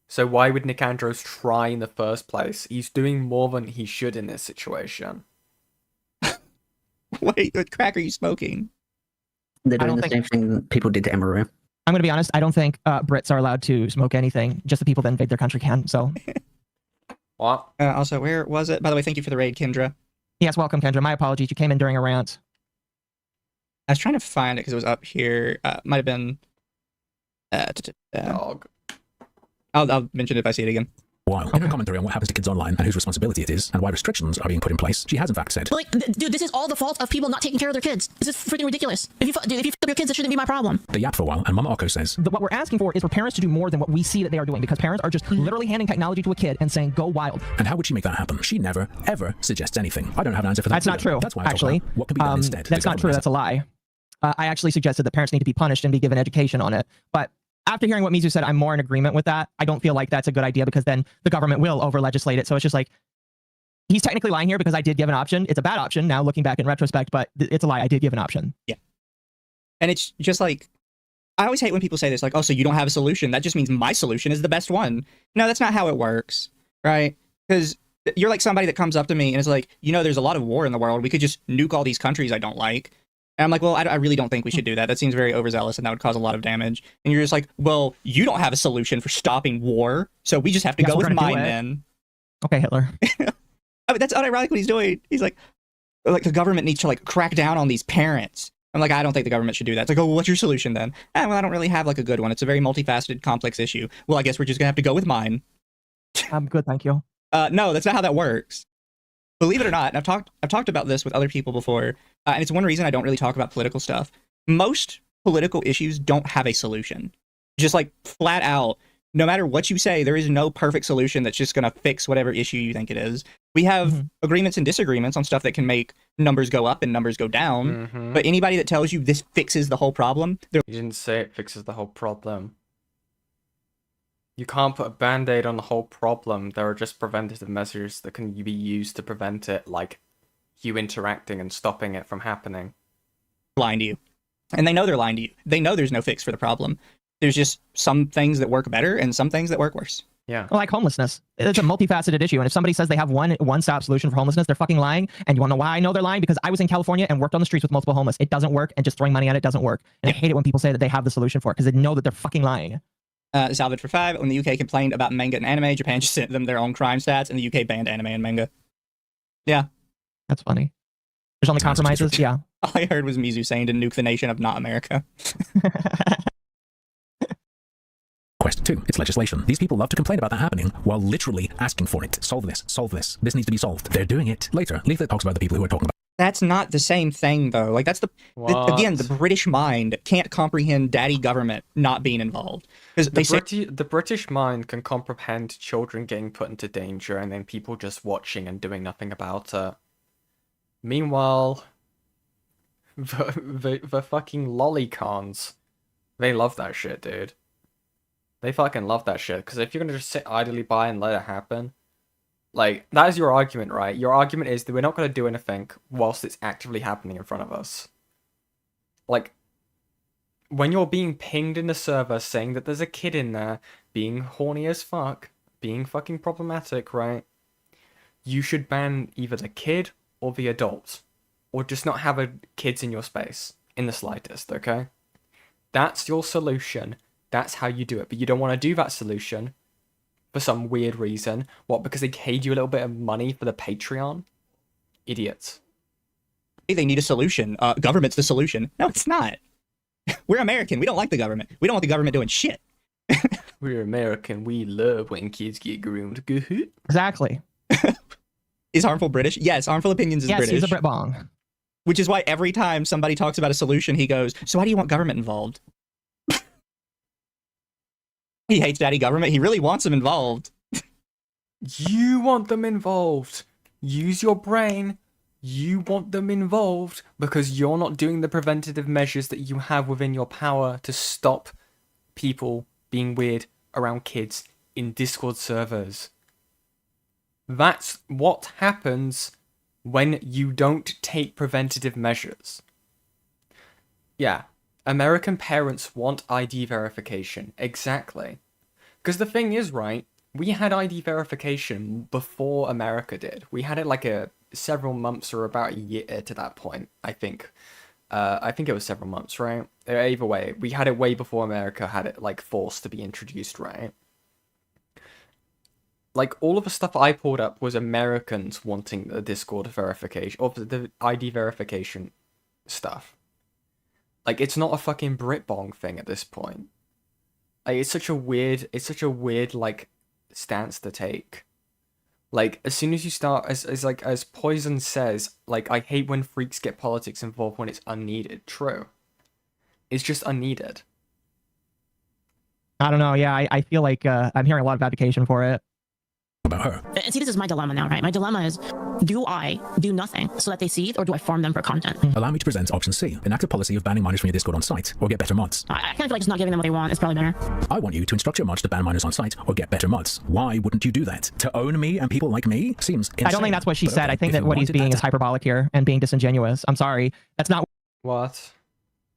A: So why would Nick Andros try in the first place? He's doing more than he should in this situation.
F: Wait, what crack are you smoking?
H: They're doing the same thing people did to Emaru.
E: I'm going to be honest, I don't think Brits are allowed to smoke anything. Just the people that invade their country can, so...
A: What?
F: Also, where was it? By the way, thank you for the raid, Kendra.
E: Yes, welcome, Kendra. My apologies. You came in during a rant.
F: I was trying to find it because it was up here. Might have been...
A: Dog.
F: I'll mention it if I see it again.
D: While in her commentary on what happens to kids online and whose responsibility it is, and why restrictions are being put in place, she has in fact said,
I: But like, dude, this is all the fault of people not taking care of their kids. This is freaking ridiculous. If you fuck up your kids, it shouldn't be my problem.
D: They yap for a while, and Mama Oko says,
E: What we're asking for is for parents to do more than what we see that they are doing, because parents are just literally handing technology to a kid and saying, go wild.
D: And how would she make that happen? She never, ever suggests anything. I don't have an answer for that.
E: That's not true.
D: That's why
E: actually,
D: what can be done instead?
E: That's not true. That's a lie. I actually suggested that parents need to be punished and be given education on it. But after hearing what Mizu said, I'm more in agreement with that. I don't feel like that's a good idea because then the government will over-legislate it. So it's just like, he's technically lying here because I did give an option. It's a bad option now looking back in retrospect, but it's a lie. I did give an option.
F: Yeah. And it's just like, I always hate when people say this, like, oh, so you don't have a solution. That just means my solution is the best one. No, that's not how it works, right? Because you're like somebody that comes up to me and is like, you know, there's a lot of war in the world. We could just nuke all these countries I don't like. And I'm like, well, I really don't think we should do that. That seems very overzealous and that would cause a lot of damage. And you're just like, well, you don't have a solution for stopping war, so we just have to go with mine then.
E: Okay, Hitler.
F: I mean, that's unironic what he's doing. He's like the government needs to like crack down on these parents. I'm like, I don't think the government should do that. It's like, oh, well, what's your solution then? Well, I don't really have like a good one. It's a very multifaceted, complex issue. Well, I guess we're just gonna have to go with mine.
E: I'm good, thank you.
F: No, that's not how that works. Believe it or not, and I've talked about this with other people before, and it's one reason I don't really talk about political stuff. Most political issues don't have a solution. Just like flat out, no matter what you say, there is no perfect solution that's just going to fix whatever issue you think it is. We have agreements and disagreements on stuff that can make numbers go up and numbers go down, but anybody that tells you this fixes the whole problem...
A: You didn't say it fixes the whole problem. You can't put a band-aid on the whole problem. There are just preventative measures that can be used to prevent it, like you interacting and stopping it from happening.
F: Lying to you. And they know they're lying to you. They know there's no fix for the problem. There's just some things that work better and some things that work worse.
A: Yeah.
E: Like homelessness. It's a multifaceted issue. And if somebody says they have one-stop solution for homelessness, they're fucking lying. And you want to know why I know they're lying? Because I was in California and worked on the streets with multiple homeless. It doesn't work, and just throwing money at it doesn't work. And I hate it when people say that they have the solution for it, because they know that they're fucking lying.
F: Salvage for 5. When the UK complained about manga and anime, Japan just sent them their own crime stats, and the UK banned anime and manga. Yeah.
E: That's funny. There's only compromises? Yeah.
F: All I heard was Mizu saying to nuke the nation of not America.
D: Quest 2. It's legislation. These people love to complain about that happening while literally asking for it. Solve this. Solve this. This needs to be solved. They're doing it. Later, Leaflit talks about the people who are talking about.
F: That's not the same thing, though. Like, that's again, the British mind can't comprehend daddy government not being involved. Because
A: the British mind can comprehend children getting put into danger and then people just watching and doing nothing about it. Meanwhile, the fucking lolicons, they love that shit, dude. They fucking love that shit, because if you're gonna just sit idly by and let it happen, like, that is your argument, right? Your argument is that we're not gonna do anything whilst it's actively happening in front of us. Like, when you're being pinged in the server saying that there's a kid in there being horny as fuck, being fucking problematic, right? You should ban either the kid or the adult, or just not have kids in your space in the slightest, okay? That's your solution. That's how you do it. But you don't want to do that solution for some weird reason. What, because they paid you a little bit of money for the Patreon? Idiots.
F: They need a solution. Government's the solution. No, it's not. We're American. We don't like the government. We don't want the government doing shit.
A: We're American. We love when kids get groomed.
E: Exactly.
F: Is Harmful British? Yes, Harmful Opinions is British.
E: Yes, he's a Brit-bong.
F: Which is why every time somebody talks about a solution, he goes, so why do you want government involved? He hates daddy government. He really wants them involved.
A: You want them involved. Use your brain. You want them involved because you're not doing the preventative measures that you have within your power to stop people being weird around kids in Discord servers. That's what happens when you don't take preventative measures. Yeah. American parents want ID verification. Exactly. Because the thing is, right, we had ID verification before America did. We had it like several months or about a year to that point, I think. I think it was several months, right? Either way, we had it way before America had it, like, forced to be introduced, right? Like, all of the stuff I pulled up was Americans wanting the Discord verification, or the ID verification stuff. Like, it's not a fucking Brit-bong thing at this point. Like, it's such a weird, like, stance to take. Like, as soon as you start, as Poison says, like, I hate when freaks get politics involved when it's unneeded. True. It's just unneeded.
E: I don't know, yeah, I feel like I'm hearing a lot of advocation for it.
D: About her.
I: And see, this is my dilemma now, right? My dilemma is, do I do nothing so that they see it, or do I farm them for content?
D: Allow me to present option C, enact a policy of banning minors from your Discord on site, or get better mods.
I: I kind of feel like just not giving them what they want is probably better.
D: I want you to instruct your mods to ban minors on site, or get better mods. Why wouldn't you do that? To own me and people like me seems insane.
E: I don't think that's what she said. I think that what he's being is hyperbolic here and being disingenuous. I'm sorry. That's not
A: what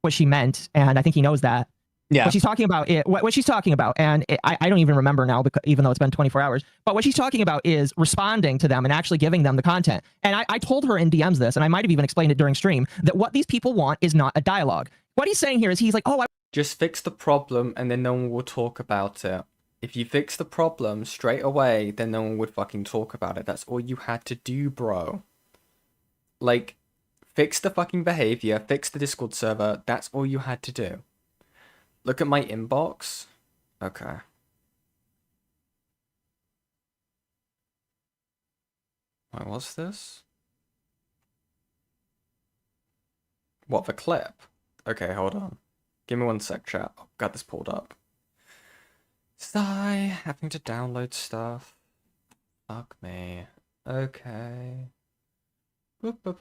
E: she meant, and I think he knows that.
F: Yeah.
E: What she's talking about, what she's talking about, and I don't even remember now, because even though it's been 24 hours, but what she's talking about is responding to them and actually giving them the content. And I told her in DMs this, and I might have even explained it during stream, that what these people want is not a dialogue. What he's saying here is he's like, oh,
A: Just fix the problem and then no one will talk about it. If you fix the problem straight away, then no one would fucking talk about it. That's all you had to do, bro. Like, fix the fucking behavior, fix the Discord server, that's all you had to do. Look at my inbox. Okay. Wait, what's this? What, the clip? Okay, hold on. Give me one sec, chat. I've got this pulled up. Sigh, having to download stuff. Fuck me. Okay. Get the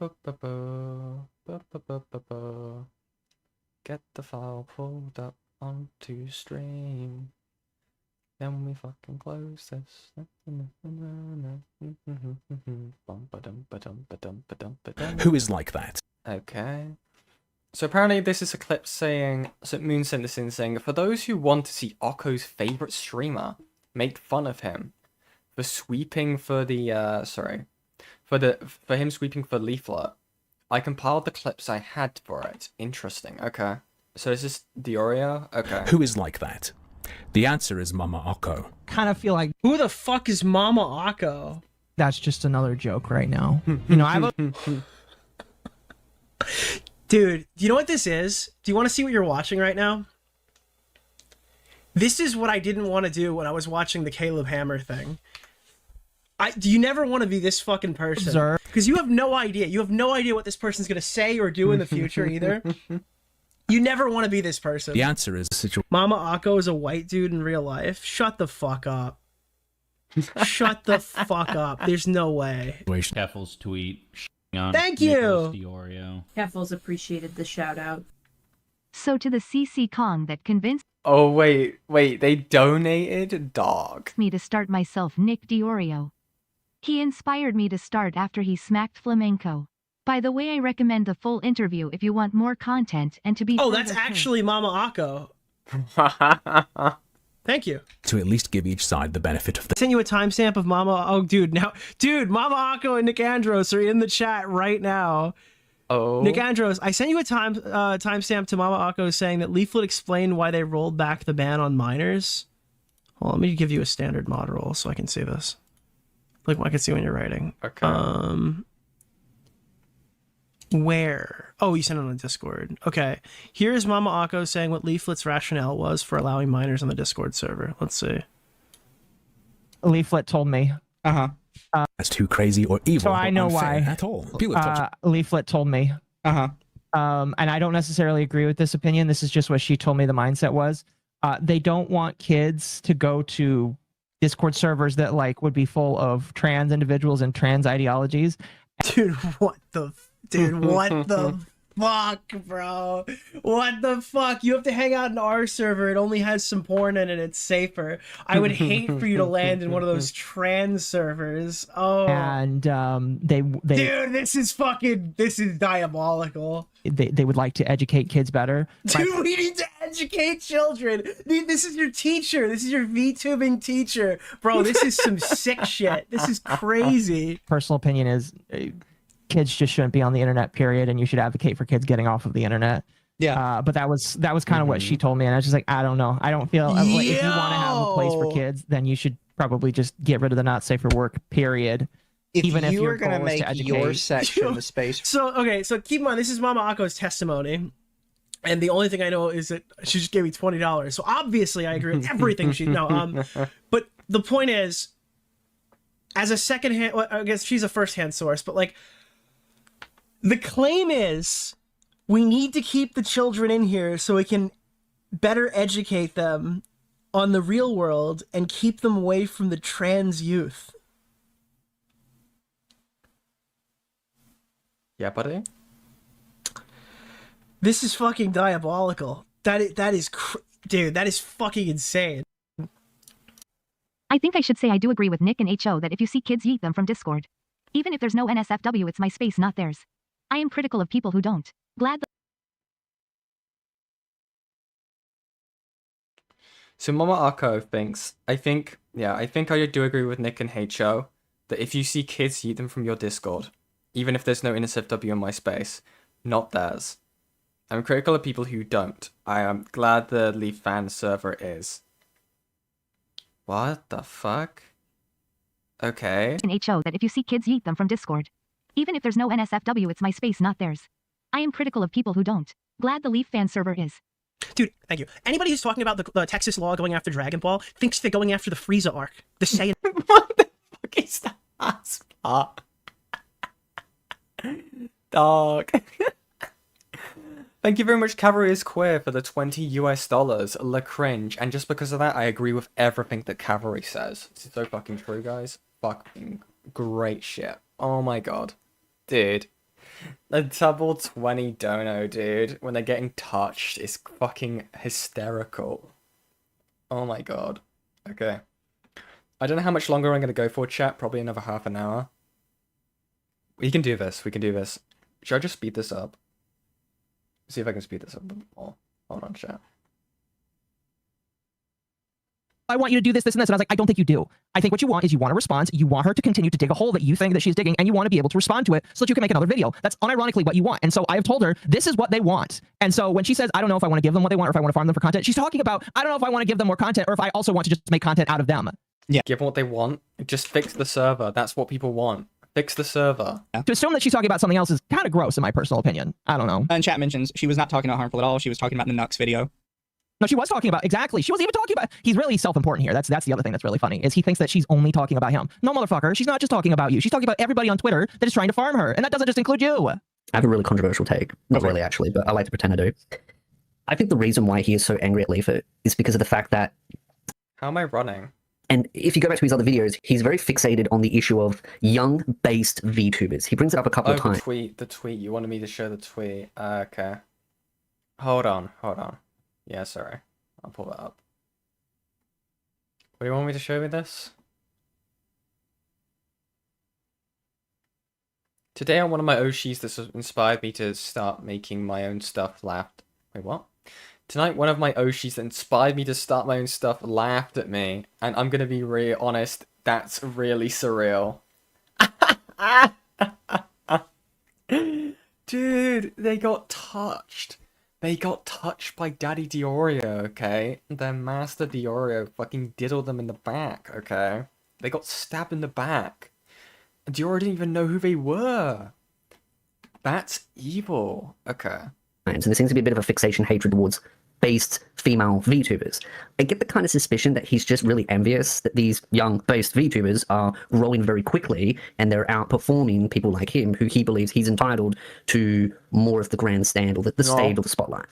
A: file pulled up onto stream. Then we fucking close this.
D: Who is like that?
A: Okay. So apparently this is a clip saying, so Moon sent this in saying, for those who want to see Okko's favorite streamer make fun of him for sweeping for the, for him sweeping for Leaflit, I compiled the clips I had for it. Interesting. Okay. So is this Diorio? Okay.
D: Who is like that? The answer is Mama Okko.
E: kind of feel like
M: Who the fuck is Mama Akko?
E: that's just another joke right now. You know, I have a
M: Dude, do you know what this is? Do you want to see what you're watching right now? This is what I didn't want to do when I was watching the Caleb Hammer thing. Do you never want to be this fucking person? Because you have no idea. You have no idea what this person's going to say or do in the future either. You never want to be this person.
D: The answer is
M: Mama Akko is a white dude in real life. Shut the fuck up. Shut the fuck up. There's no way.
N: Keffel's tweet.
M: Thank you.
L: Keffels appreciated the shout out.
O: So to the CC Kong that convinced
A: Oh, wait, they donated? Dog.
O: me to start myself Nick Diorio. He inspired me to start after he smacked flamenco. By the way, I recommend the full interview if you want more content and to be
M: Oh, that's actually Mama Akko. Thank you.
D: To at least give each side the benefit of the...
M: Send you a timestamp of Mama... Oh, dude, now... Dude, Mama Akko and Nick Andros are in the chat right now.
A: Oh.
M: Nick Andros, I sent you a timestamp to Mama Akko saying that Leaflit explained why they rolled back the ban on minors. Well, let me give you a standard mod roll so I can see this. Like, I can see when you're writing.
A: Okay.
M: Where? Oh, you sent it on the Discord. Okay. Here's Mama Akko saying what Leaflit's rationale was for allowing minors on the Discord server. Let's see.
E: Leaflit told me.
D: That's too crazy or evil.
E: So I
D: or
E: know
D: unfair
E: why.
D: At all. People have touched...
E: Leaflit told me. And I don't necessarily agree with this opinion. This is just what she told me the mindset was. They don't want kids to go to Discord servers that like would be full of trans individuals and trans ideologies.
M: Dude, what the fuck, bro? What the fuck? You have to hang out in our server. It only has some porn in it. It's safer. I would hate for you to land in one of those trans servers. Oh.
E: And they
M: Dude, this is diabolical.
E: They would like to educate kids better.
M: Dude, we need to educate children. Dude, this is your teacher. This is your VTubing teacher. Bro, this is some sick shit. This is crazy.
E: Personal opinion is kids just shouldn't be on the internet, period, and you should advocate for kids getting off of the internet.
F: Yeah.
E: But that was kind of what she told me, and I was just like, I don't know. I don't feel like if you want to have a place for kids, then you should probably just get rid of the not safe for work, period.
F: Even if you were going to make your section the space.
M: So, okay, so keep in mind, this is Mama Akko's testimony. And the only thing I know is that she just gave me $20. So obviously I agree with everything she... No, but the point is, as a second-hand... Well, I guess she's a first-hand source, but like... The claim is, we need to keep the children in here so we can better educate them on the real world and keep them away from the trans youth.
A: Yeah, buddy?
M: This is fucking diabolical. Dude, that is fucking insane.
O: I think I should say I do agree with Nick and HO that if you see kids, yeet them from Discord. Even if there's no NSFW, it's my space, not theirs. I am critical of people who don't. Glad
A: So Mama Arco thinks, I think I do agree with Nick and HO that if you see kids, yeet them from your Discord, even if there's no NSFW in my space, not theirs. I'm critical of people who don't. I am glad the Leaf fan server is. What the fuck? Okay.
O: In HO that if you see kids, yeet them from Discord. Even if there's no NSFW, it's my space, not theirs. I am critical of people who don't. Glad the Leaf fan server is.
M: Dude, thank you. Anybody who's talking about the Texas law going after Dragon Ball thinks they're going after the Frieza arc. The Saiyan.
A: What the fuck is that? Dog. Thank you very much, Cavalry is Queer, for the $20 La cringe. And just because of that, I agree with everything that Cavalry says. It's so fucking true, guys. Fucking great shit. Oh my god. Dude. The double 20 dono, dude, when they're getting touched is fucking hysterical. Oh my god. Okay. I don't know how much longer I'm going to go for, chat. Probably another half an hour. We can do this. We can do this. Should I just speed this up? See if I can speed this up a bit more. Hold on, chat.
E: I want you to do this, this, and this. And I was like, I don't think you do. I think what you want is you want a response. You want her to continue to dig a hole that you think that she's digging, and you want to be able to respond to it so that you can make another video. That's unironically what you want. And so I have told her, this is what they want. And so when she says, I don't know if I want to give them what they want or if I want to farm them for content, she's talking about, I don't know if I want to give them more content or if I also want to just make content out of them.
A: Yeah. Give them what they want. Just fix the server. That's what people want. Fix the server.
E: Yeah. To assume that she's talking about something else is kind of gross in my personal opinion. I don't know.
F: And chat mentions she was not talking about Harmful at all. She was talking about the Nux video.
E: No, she was talking about, exactly. She was even talking about, he's really self-important here. That's the other thing that's really funny, is he thinks that she's only talking about him. No, motherfucker, she's not just talking about you. She's talking about everybody on Twitter that is trying to farm her. And that doesn't just include you.
H: I have a really controversial take. Not really, actually, but I like to pretend I do. I think the reason why he is so angry at Leaflit is because of the fact that...
A: How am I running?
H: And if you go back to his other videos, he's very fixated on the issue of young-based VTubers. He brings it up a couple of times.
A: The tweet. You wanted me to show the tweet. Okay. Hold on. Yeah, sorry. I'll pull that up. What do you want me to show me this? Today on one of my Oshis this inspired me to start making my own stuff laughed. Wait, what? Tonight one of my Oshis that inspired me to start my own stuff laughed at me. And I'm gonna be really honest, that's really surreal. Dude, they got touched. They got touched by Daddy Diorio, okay? Their master Diorio fucking diddled them in the back, okay? They got stabbed in the back. And Diorio didn't even know who they were. That's evil. Okay.
H: And there seems to be a bit of a fixation hatred towards based female VTubers. I get the kind of suspicion that he's just really envious that these young based VTubers are growing very quickly and they're outperforming people like him who he believes he's entitled to more of the grandstand or the stage or the spotlight.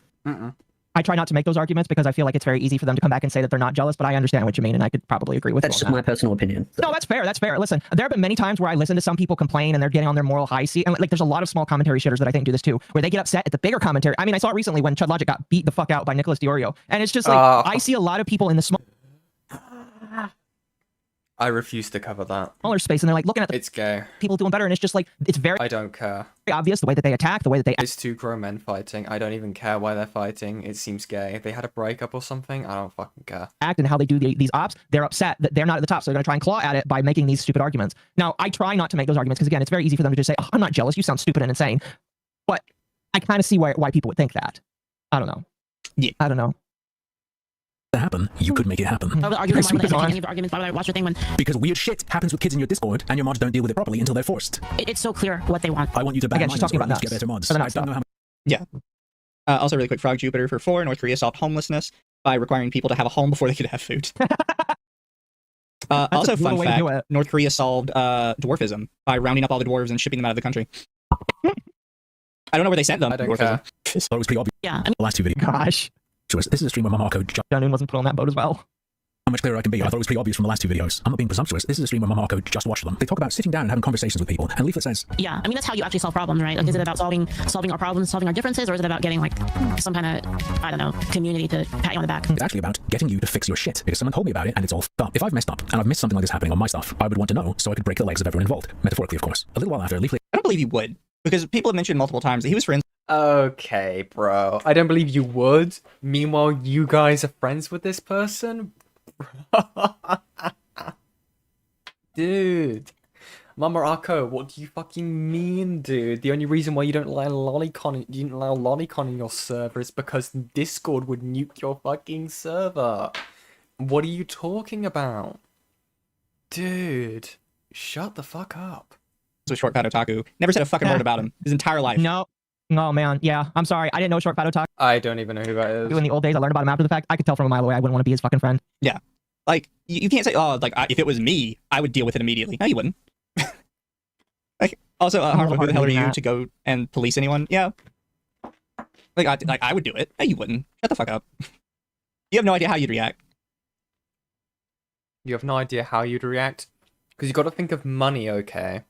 E: I try not to make those arguments because I feel like it's very easy for them to come back and say that they're not jealous, but I understand what you mean and I could probably agree with
H: That's just my personal opinion.
E: So. No, that's fair. That's fair. Listen, there have been many times where I listen to some people complain and they're getting on their moral high seat. And like, there's a lot of small commentary shitters that I think do this too, where they get upset at the bigger commentary. I mean, I saw it recently when Chud Logic got beat the fuck out by Nicholas Diorio. And it's just like, I see a lot of people in the small...
A: I refuse to cover that.
E: Smaller space, and they're like looking at the
A: it's gay.
E: People doing better, and it's just like, it's very...
A: I don't care.
E: Very obvious the way that they attack, the way that they...
A: It's two grown men fighting. I don't even care why they're fighting. It seems gay. If they had a breakup or something, I don't fucking care.
E: Act and how they do these ops, they're upset that they're not at the top, so they're going to try and claw at it by making these stupid arguments. Now, I try not to make those arguments, because again, it's very easy for them to just say, oh, I'm not jealous, you sound stupid and insane. But I kind of see why people would think that. I don't know.
F: Yeah.
E: I don't know.
D: To happen, you could make it happen.
I: Why would I entertain any of the arguments? Why would I watch your thing when...
D: Because weird shit happens with kids in your Discord, and your mods don't deal with it properly until they're forced.
I: It's so clear what they want.
D: I want you to ban
E: Again, she's talking about
D: get better mods. I don't know how...
F: Yeah. Also, really quick, Frog Jupiter for 4. North Korea solved homelessness by requiring people to have a home before they could have food. Also, fun fact, North Korea solved dwarfism by rounding up all the dwarves and shipping them out of the country. I don't know where they sent them.
A: I don't care.
D: It was pretty obvious.
I: Yeah.
D: The last two videos.
E: Gosh.
D: This is a stream where my Marco...
E: John wasn't put on that boat as well.
D: How much clearer I can be. I thought it was pretty obvious from the last two videos. I'm not being presumptuous. This is a stream where my Marco just watched them. They talk about sitting down and having conversations with people. And Leaflit says...
I: Yeah, I mean, that's how you actually solve problems, right? Like, is it about solving our problems, solving our differences, or is it about getting, like, some kind of, I don't know, community to pat you on the back?
D: It's actually about getting you to fix your shit, because someone told me about it and it's all f***ed up. If I've messed up and I've missed something like this happening on my stuff, I would want to know so I could break the legs of everyone involved. Metaphorically, of course. A little while after, Leaflit...
F: I don't believe he would, because people have mentioned multiple times that he was friends
A: Okay, bro. I don't believe you would. Meanwhile, you guys are friends with this person? Dude. Mama Akko, what do you fucking mean, dude? The only reason why you don't allow lolicon in your server is because Discord would nuke your fucking server. What are you talking about? Dude, shut the fuck up.
F: With short fat otaku. Never said a fucking word about him his entire life.
E: No. Oh man, yeah. I'm sorry. I didn't know Short Fat Otaku.
A: I don't even know who that is.
E: In the old days, I learned about him after the fact. I could tell from a mile away I wouldn't want to be his fucking friend.
F: Yeah. Like, you can't say, oh, like, if it was me, I would deal with it immediately. No, you wouldn't. Like, also, Harmful, who the hell are you to go and police anyone? Yeah. Like, I would do it. No, you wouldn't. Shut the fuck up. You have no idea how you'd react.
A: You have no idea how you'd react? Because you got to think of money, okay?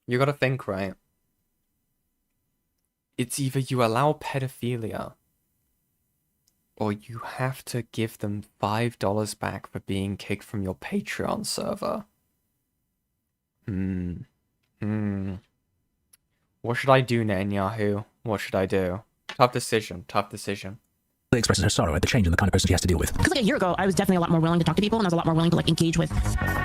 A: You got to think, right? It's either you allow pedophilia, or you have to give them $5 back for being kicked from your Patreon server. What should I do, Netanyahu? What should I do? Tough decision, tough decision.
D: Expresses her sorrow at the change in the kind of person she has to deal with.
I: Because like a year ago, I was definitely a lot more willing to talk to people, and I was a lot more willing to like engage with,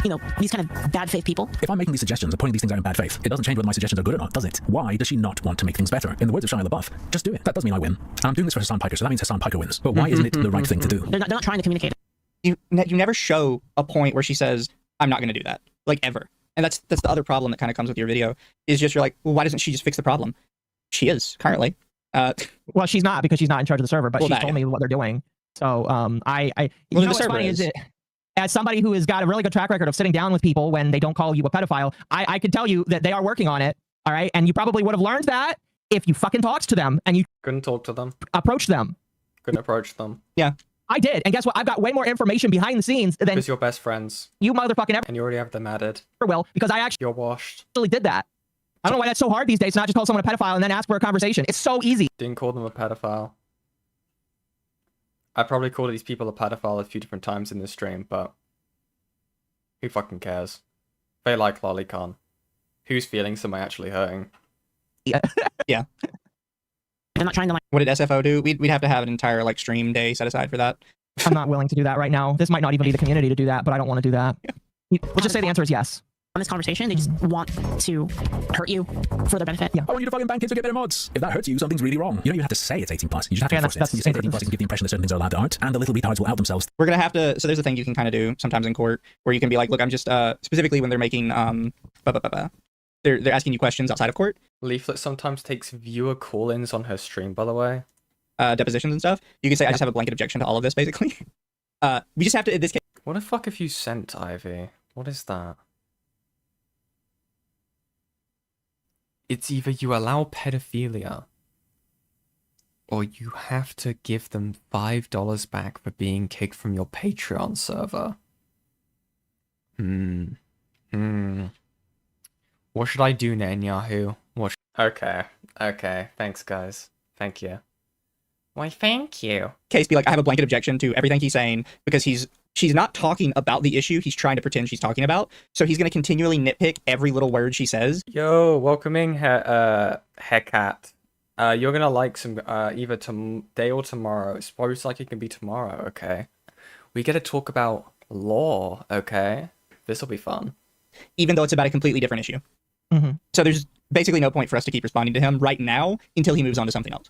I: you know, these kind of bad faith people.
D: If I'm making these suggestions or pointing these things out in bad faith, it doesn't change whether my suggestions are good or not, does it? Why does she not want to make things better? In the words of Shia LaBeouf, just do it. That does mean I win. And I'm doing this for Hassan Piker, so that means Hassan Piker wins. But why isn't it the right thing to do?
I: They're not trying to communicate.
F: You never show a point where she says, I'm not going to do that. Like, ever. And that's the other problem that kind of comes with your video, is just you're like, well, why doesn't she just fix the problem? She is, currently.
E: Well, she's not, because she's not in charge of the server, but she told me what they're doing. So, you know what's funny is as somebody who has got a really good track record of sitting down with people when they don't call you a pedophile, I could tell you that they are working on it, all right? And you probably would have learned that if you fucking talked to them and you
A: couldn't talk to them.
E: Approach them.
A: Couldn't approach them.
F: Yeah.
E: I did. And guess what? I've got way more information behind the scenes than...
A: Because you're best friends.
E: You motherfucking ever...
A: And you already have them added.
E: Will, because I actually...
A: You're washed.
E: Did that. I don't know why that's so hard these days to not just call someone a pedophile and then ask for a conversation. It's so easy.
A: Didn't call them a pedophile. I probably called these people a pedophile a few different times in this stream, but who fucking cares? They like lolicon. Whose feelings am I actually hurting?
F: Yeah. Yeah.
I: I'm not trying to like...
F: What did SFO do? We'd have to have an entire like stream day set aside for that.
E: I'm not willing to do that right now. This might not even be the community to do that, but I don't want to do that. Yeah. We'll just say the answer is yes.
I: On this conversation, they just want to hurt you for their benefit.
D: Yeah. I want you to fucking ban kids to get better mods. If that hurts you, something's really wrong. You don't even have to say it's 18 plus. You just have to enforce it. You say it's 18 plus, you can give the impression that certain things are allowed out, and the little retards will out themselves.
F: We're gonna have to. So there's a thing you can kind of do sometimes in court where you can be like, look, I'm just specifically when they're making they're asking you questions outside of court.
A: Leaflit sometimes takes viewer call-ins on her stream, by the way.
F: Depositions and stuff. You can say, I just have a blanket objection to all of this, basically. We just have to, in this case.
A: What the fuck have you sent, Ivy? What is that? It's either you allow pedophilia, or you have to give them $5 back for being kicked from your Patreon server. What should I do, Netanyahu? Okay. Thanks, guys. Thank you. Why, thank you.
F: Case be like, I have a blanket objection to everything he's saying because she's not talking about the issue he's trying to pretend she's talking about. So he's going to continually nitpick every little word she says.
A: Yo, welcoming Haircat. You're going to like some either today or tomorrow. It's most likely can be tomorrow, okay? We get to talk about law, okay? This will be fun.
F: Even though it's about a completely different issue. So there's basically no point for us to keep responding to him right now until he moves on to something else.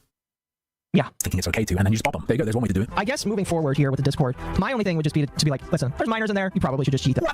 E: Yeah.
D: Thinking it's okay to, and then you just pop them. There you go, there's one way to do it.
E: I guess moving forward here with the Discord, my only thing would just be to be like, listen, there's minors in there, you probably should just cheat them.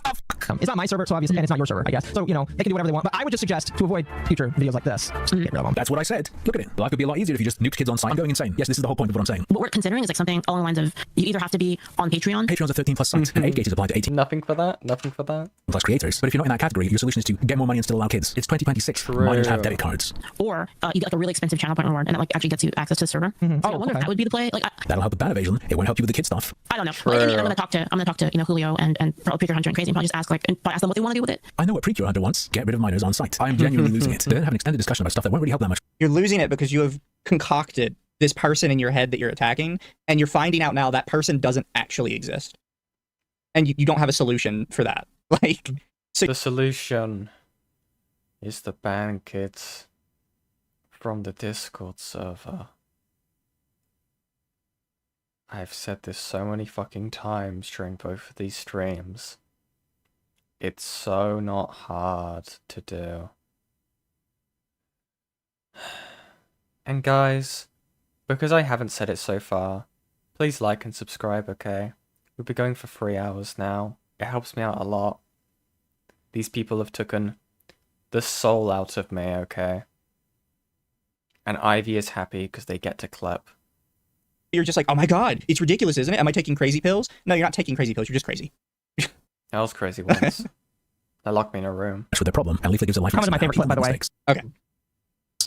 E: It's not my server, so obviously, and it's not your server, I guess. So, you know, they can do whatever they want, but I would just suggest to avoid future videos like this. Get rid of them.
D: That's what I said. Look at it. Life would be a lot easier if you just nuked kids on site. I'm going insane. Yes, this is the whole point of what I'm saying.
I: What we're considering is like something along the lines of, you either have to be on Patreon.
D: Patreon's a 13 plus site, and age gate is applied to 18.
A: Nothing for that? Nothing for that?
D: Plus creators. But if you're not in that category, your solution is to get more money and still allow kids. It's 2026.
A: True.
D: Minors have debit cards.
I: Or you get like a really expensive channel point reward, and it like actually gets you access to the server. So I wonder if that would be the play. Like,
D: that'll help with ban evasion. It won't help you with the kid stuff.
I: I don't know. Like, I'm gonna talk to you know, Julio and probably Precure Hunter and Crazy, and probably just ask ask them what they want to do with it.
D: I know what Precure Hunter wants. Get rid of minors on site. I am genuinely losing it. They're having an extended discussion about stuff that won't really help that much.
F: You're losing it because you have concocted this person in your head that you're attacking, and you're finding out now that person doesn't actually exist. And you don't have a solution for that. Like, so
A: the solution is to ban kids from the Discord server. I've said this so many fucking times during both of these streams. It's so not hard to do. And guys, because I haven't said it so far, please like and subscribe, okay? We'll be going for 3 hours now. It helps me out a lot. These people have taken the soul out of me, okay? And Ivy is happy because they get to clip.
F: You're just like, oh my god, it's ridiculous, isn't it? Am I taking crazy pills? No, you're not taking crazy pills, you're just crazy.
A: I was crazy once. They locked me in a room.
D: That's with their problem, and Leaflit gives a life
E: Comment on my favorite clip, by the way.
F: Okay.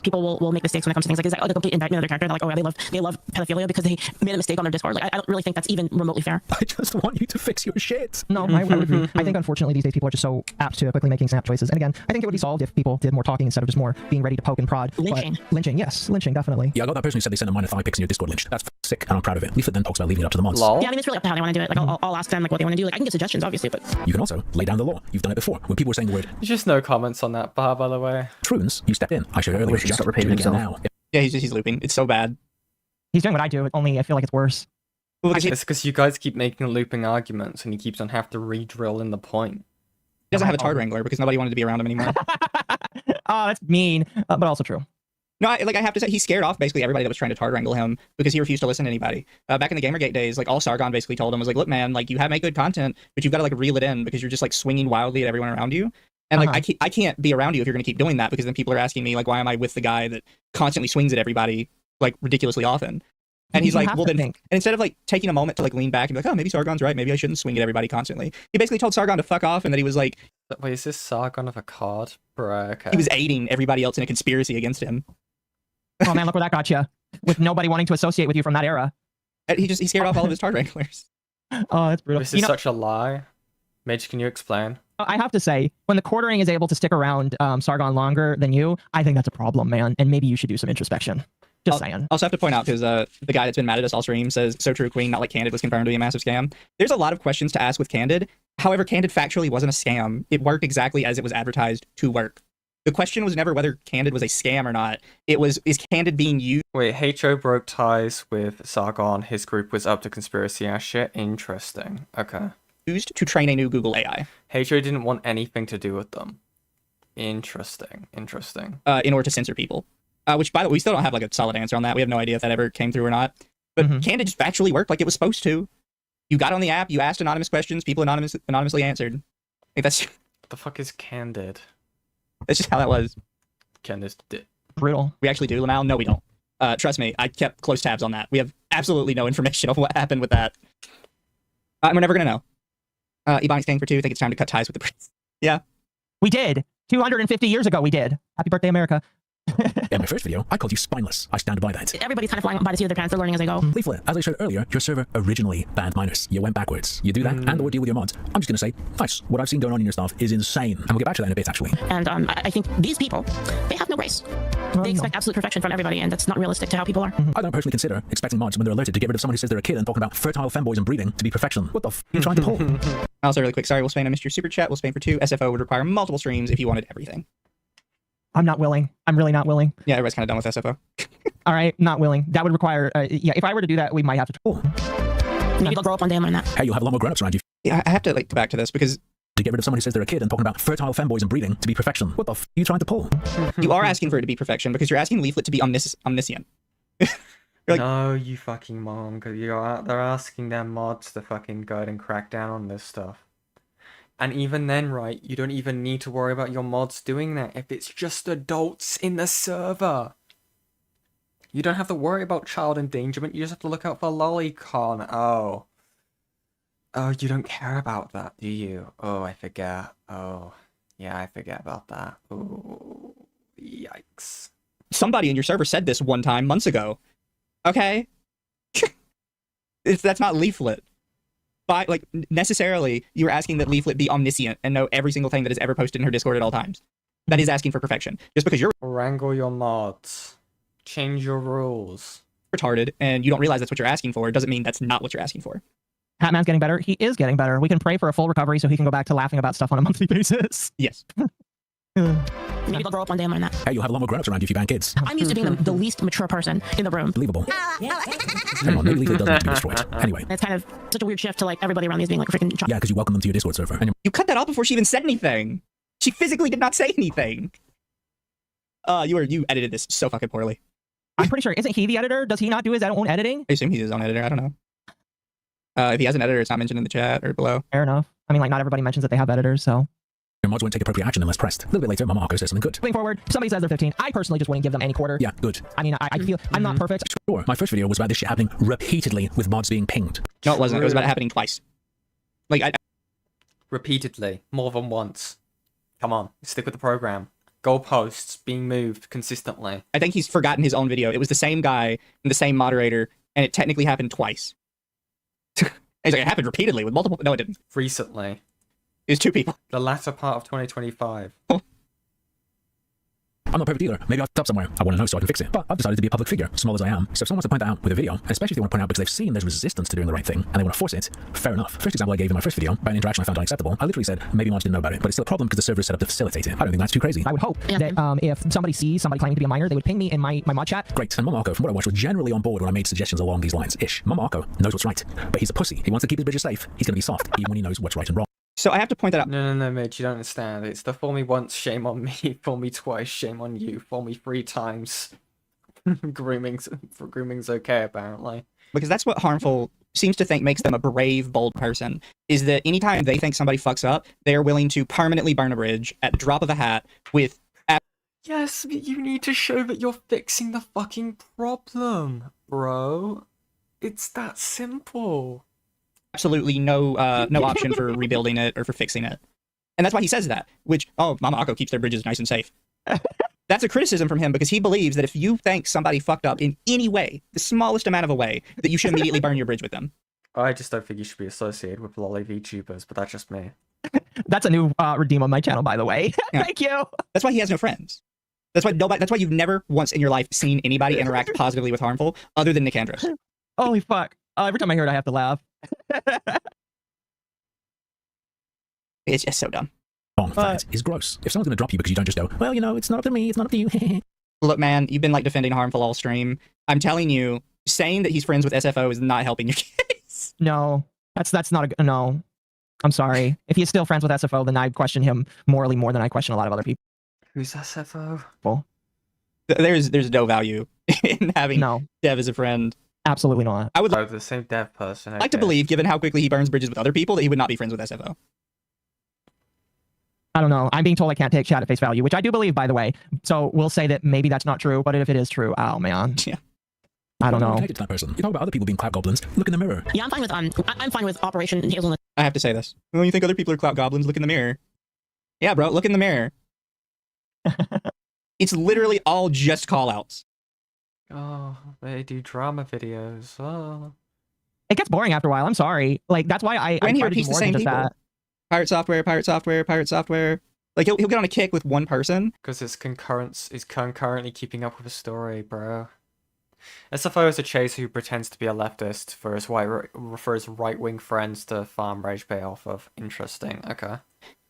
I: People will make mistakes when it comes to things like, is that like a complete indictment of their character? They're like, oh yeah, they love pedophilia because they made a mistake on their Discord. Like, I don't really think that's even remotely fair.
D: I just want you to fix your shit.
E: No, I would agree. I think unfortunately these days people are just so apt to quickly making snap choices. And again, I think it would be solved if people did more talking instead of just more being ready to poke and prod.
I: Lynching.
E: But lynching, yes. Lynching, definitely.
D: Yeah, I got that person who said they sent a minor thigh pics in your Discord lynched. That's sick, and I'm proud of it. Leaflit then talks about leaving it up to the mods.
A: Lol.
I: Yeah, I mean, it's really up to how they want to do it. Like, I'll ask them like what they want to do. Like, I can get suggestions, obviously, but...
D: You can also lay down the law. You've done it before. When people were saying the word
A: There's just no comments on that bar, by the way.
D: truants, you step in. I showed earlier,
H: wish he'd stop repeating
D: doing so
H: himself.
D: now.
F: Yeah, he's looping. It's so bad.
E: He's doing what I do, only I feel like it's worse.
F: Well, because he
A: It's because you guys keep making looping arguments and he keeps on having to re-drill in the point.
F: doesn't have a Tard Wrangler because nobody wanted to be around him anymore.
E: Oh, that's mean, but also true.
F: No, I have to say, he scared off basically everybody that was trying to Tard Wrangle him because he refused to listen to anybody. Back in the Gamergate days, like, all Sargon basically told him was like, look, man, like, you have made good content, but you've got to, like, reel it in because you're just, like, swinging wildly at everyone around you. And, like, I can't be around you if you're going to keep doing that because then people are asking me, like, why am I with the guy that constantly swings at everybody, like, ridiculously often? And he's like, well, then, and instead of, like, taking a moment to, like, lean back and be like, oh, maybe Sargon's right, maybe I shouldn't swing at everybody constantly. He basically told Sargon to fuck off and that he was like...
A: Wait, is this Sargon of a card? Bruh, okay.
F: He was aiding everybody else in a conspiracy against him.
E: Oh man, look where that got you. With nobody wanting to associate with you from that era.
F: And he scared off all of his Tard Wranglers.
E: Oh, that's brutal.
A: This is such a lie. Mage, can you explain?
E: I have to say, when the quartering is able to stick around Sargon longer than you, I think that's a problem, man. And maybe you should do some introspection. Just saying.
F: Also have to point out, because the guy that's been mad at us all stream says, so true, Queen, not like Candid was confirmed to be a massive scam. There's a lot of questions to ask with Candid. However, Candid factually wasn't a scam. It worked exactly as it was advertised to work. The question was never whether Candid was a scam or not. It was, is Candid being used?
A: Wait, HO broke ties with Sargon. His group was up to conspiracy ass shit. Interesting. Okay.
F: Used to train a new Google AI.
A: HO didn't want anything to do with them. Interesting. Interesting.
F: In order to censor people. Which, by the way, we still don't have like a solid answer on that. We have no idea if that ever came through or not. But Candid just factually worked like it was supposed to. You got on the app, you asked anonymous questions, people anonymously answered. I think that's...
A: What the fuck is Candid?
F: That's just how that was.
A: Candid did.
E: Brutal.
F: We actually do, Lamal? No, we don't. Trust me, I kept close tabs on that. We have absolutely no information on what happened with that. And we're never going to know. Ebonics gang for 2, I think it's time to cut ties with the prince. Yeah.
E: We did. 250 years ago, we did. Happy birthday, America.
D: In my first video, I called you spineless. I stand by that.
I: Everybody's kind of flying by the seat of their pants. They're learning as they go.
D: Leaflit, as I showed earlier, your server originally banned minors. You went backwards. You do that and or deal with your mods. I'm just going to say, nice. What I've seen going on in your stuff is insane. And we'll get back to that in a bit, actually.
I: And I think these people, they have no grace. They expect absolute perfection from everybody, and that's not realistic to how people are.
D: I don't personally consider expecting mods when they're alerted to get rid of someone who says they're a kid and talking about fertile femboys and breeding to be perfection. What the f*** are you trying to pull?
F: Also, really quick, sorry, Will Spain, I missed your super chat. Will Spain for 2. SFO would require multiple streams if you wanted everything.
E: I'm not willing. I'm really not willing.
F: Yeah, everybody's kind of done with SFO.
E: All right, not willing. That would require, yeah, if I were to do that, we might have to.
I: Maybe they'll grow up one day and learn that.
D: Hey, you'll have a lot more grown-ups around you.
F: Yeah, I have to, like, go back to this because...
D: To get rid of someone who says they're a kid and talking about fertile femboys and breeding to be perfection. What the f*** are you trying to pull?
F: You are asking for it to be perfection because you're asking Leaflit to be omniscient.
A: Like, no, you fucking mom, because they're asking their mods to fucking go and crack down on this stuff. And even then, right, you don't even need to worry about your mods doing that if it's just adults in the server. You don't have to worry about child endangerment, you just have to look out for lolicon. Oh. Oh, you don't care about that, do you? Oh, I forget. Oh, yeah, I forget about that. Oh, yikes.
F: Somebody in your server said this one time months ago. Okay? That's not Leaflit. But, like, necessarily, you're asking that Leaflit be omniscient and know every single thing that is ever posted in her Discord at all times. That is asking for perfection. Just because you're
A: wrangle your mods. Change your rules.
F: Retarded, and you don't realize that's what you're asking for, doesn't mean that's not what you're asking for.
E: Hatman's getting better. He is getting better. We can pray for a full recovery so he can go back to laughing about stuff on a monthly basis.
F: Yes.
I: Maybe they'll grow up one day and learn that.
D: Hey, you'll have a lot more grown-ups around you if you ban kids.
I: I'm used to being the least mature person in the room.
D: Believable. Hang on, maybe Leaflit doesn't have to be destroyed. Anyway.
I: It's kind of such a weird shift to like everybody around me being like a freaking child.
D: Yeah, because you welcome them to your Discord server. And
F: You cut that off before she even said anything. She physically did not say anything. You edited this so fucking poorly.
E: I'm pretty sure. Isn't he the editor? Does he not do his own editing?
F: I assume he's his own editor. I don't know. If he has an editor, it's not mentioned in the chat or below.
E: Fair enough. I mean, like, not everybody mentions that they have editors, so.
D: your mods won't take appropriate action unless pressed. A little bit later, Mama Arco says something good.
E: Moving forward, if somebody says they're 15, I personally just wouldn't give them any quarter.
D: Yeah, good.
E: I mean, I feel I'm not perfect.
D: Sure. My first video was about this shit happening repeatedly with mods being pinged.
F: No, it wasn't. It was about it happening twice. Like,
A: Repeatedly. More than once. Come on. Stick with the program. Goalposts being moved consistently.
F: I think he's forgotten his own video. It was the same guy and the same moderator, and it technically happened twice. He's like, it happened repeatedly with multiple... No, it didn't.
A: Recently.
F: It was two people.
A: The latter part of 2025.
D: I'm not a perfect either. Maybe I'll up somewhere. I want to know so I can fix it. But I've decided to be a public figure, small as I am. So if someone wants to point that out with a video, and especially if they want to point out because they've seen there's resistance to doing the right thing, and they want to force it, fair enough. First example I gave in my first video, by an interaction I found unacceptable, I literally said, maybe mods didn't know about it, but it's still a problem because the server is set up to facilitate it. I don't think that's too crazy.
E: I would hope that if somebody sees somebody claiming to be a minor, they would ping me in my mod chat.
D: Great. And Mama Arco, from what I watched, was generally on board when I made suggestions along these lines. Ish. Mama Arco knows what's right, but he's a pussy. He wants to keep his bridges safe. He's going to be soft, even when he knows what's right and wrong.
F: So I have to point that out.
A: No, Mitch, you don't understand. It's the fool me once, shame on me. Fool me twice, shame on you. Fool me 3 times. Grooming's okay, apparently.
F: Because that's what Harmful seems to think makes them a brave, bold person, is that anytime they think somebody fucks up, they're willing to permanently burn a bridge at the drop of a hat with...
A: Yes, but you need to show that you're fixing the fucking problem, bro. It's that simple.
F: Absolutely no option for rebuilding it or for fixing it. And that's why he says that, which, oh, Mama Akko keeps their bridges nice and safe. That's a criticism from him because he believes that if you think somebody fucked up in any way, the smallest amount of a way, that you should immediately burn your bridge with them.
A: I just don't think you should be associated with lolly VTubers, but that's just me.
E: That's a new redeem on my channel, by the way.
F: Yeah.
E: Thank you.
F: That's why he has no friends. That's why you've never once in your life seen anybody interact positively with Harmful other than Nick Andros.
E: Holy fuck. Every time I hear it, I have to laugh.
F: It's just so dumb.
D: That is gross. If someone's going to drop you because you don't just go, well, you know, it's not up to me, it's not up to you.
F: Look, man, you've been like defending Harmful all stream. I'm telling you, saying that he's friends with SFO is not helping your case.
E: No, that's not a no. I'm sorry. If he's still friends with SFO, then I question him morally more than I question a lot of other people.
A: Who's SFO?
E: Well,
F: there's no value in having Dev as a friend.
E: Absolutely not.
F: I would
A: the same dev person.
F: like to believe, given how quickly he burns bridges with other people, that he would not be friends with SFO.
E: I don't know. I'm being told I can't take chat at face value, which I do believe, by the way. So we'll say that maybe that's not true, but if it is true, oh man.
F: Yeah.
E: I don't know.
D: Connected to that person. You talk about other people being clout goblins. Look in the mirror.
I: Yeah, I'm fine with Operation Hazelnut.
F: I have to say this. Well, you think other people are clout goblins? Look in the mirror. Yeah, bro, look in the mirror. It's literally all just call-outs.
A: Oh, they do drama videos. Oh.
E: It gets boring after a while. I'm sorry. Like that's why I
F: When he
E: try to do
F: repeats the
E: more
F: same
E: than just
F: people.
E: that.
F: Pirate software, pirate software, pirate software. Like he'll get on a kick with one person.
A: Because it's concurrently keeping up with a story, bro. SFO is a chaser who pretends to be a leftist for his right-wing friends to farm rage pay off of. Interesting. Okay.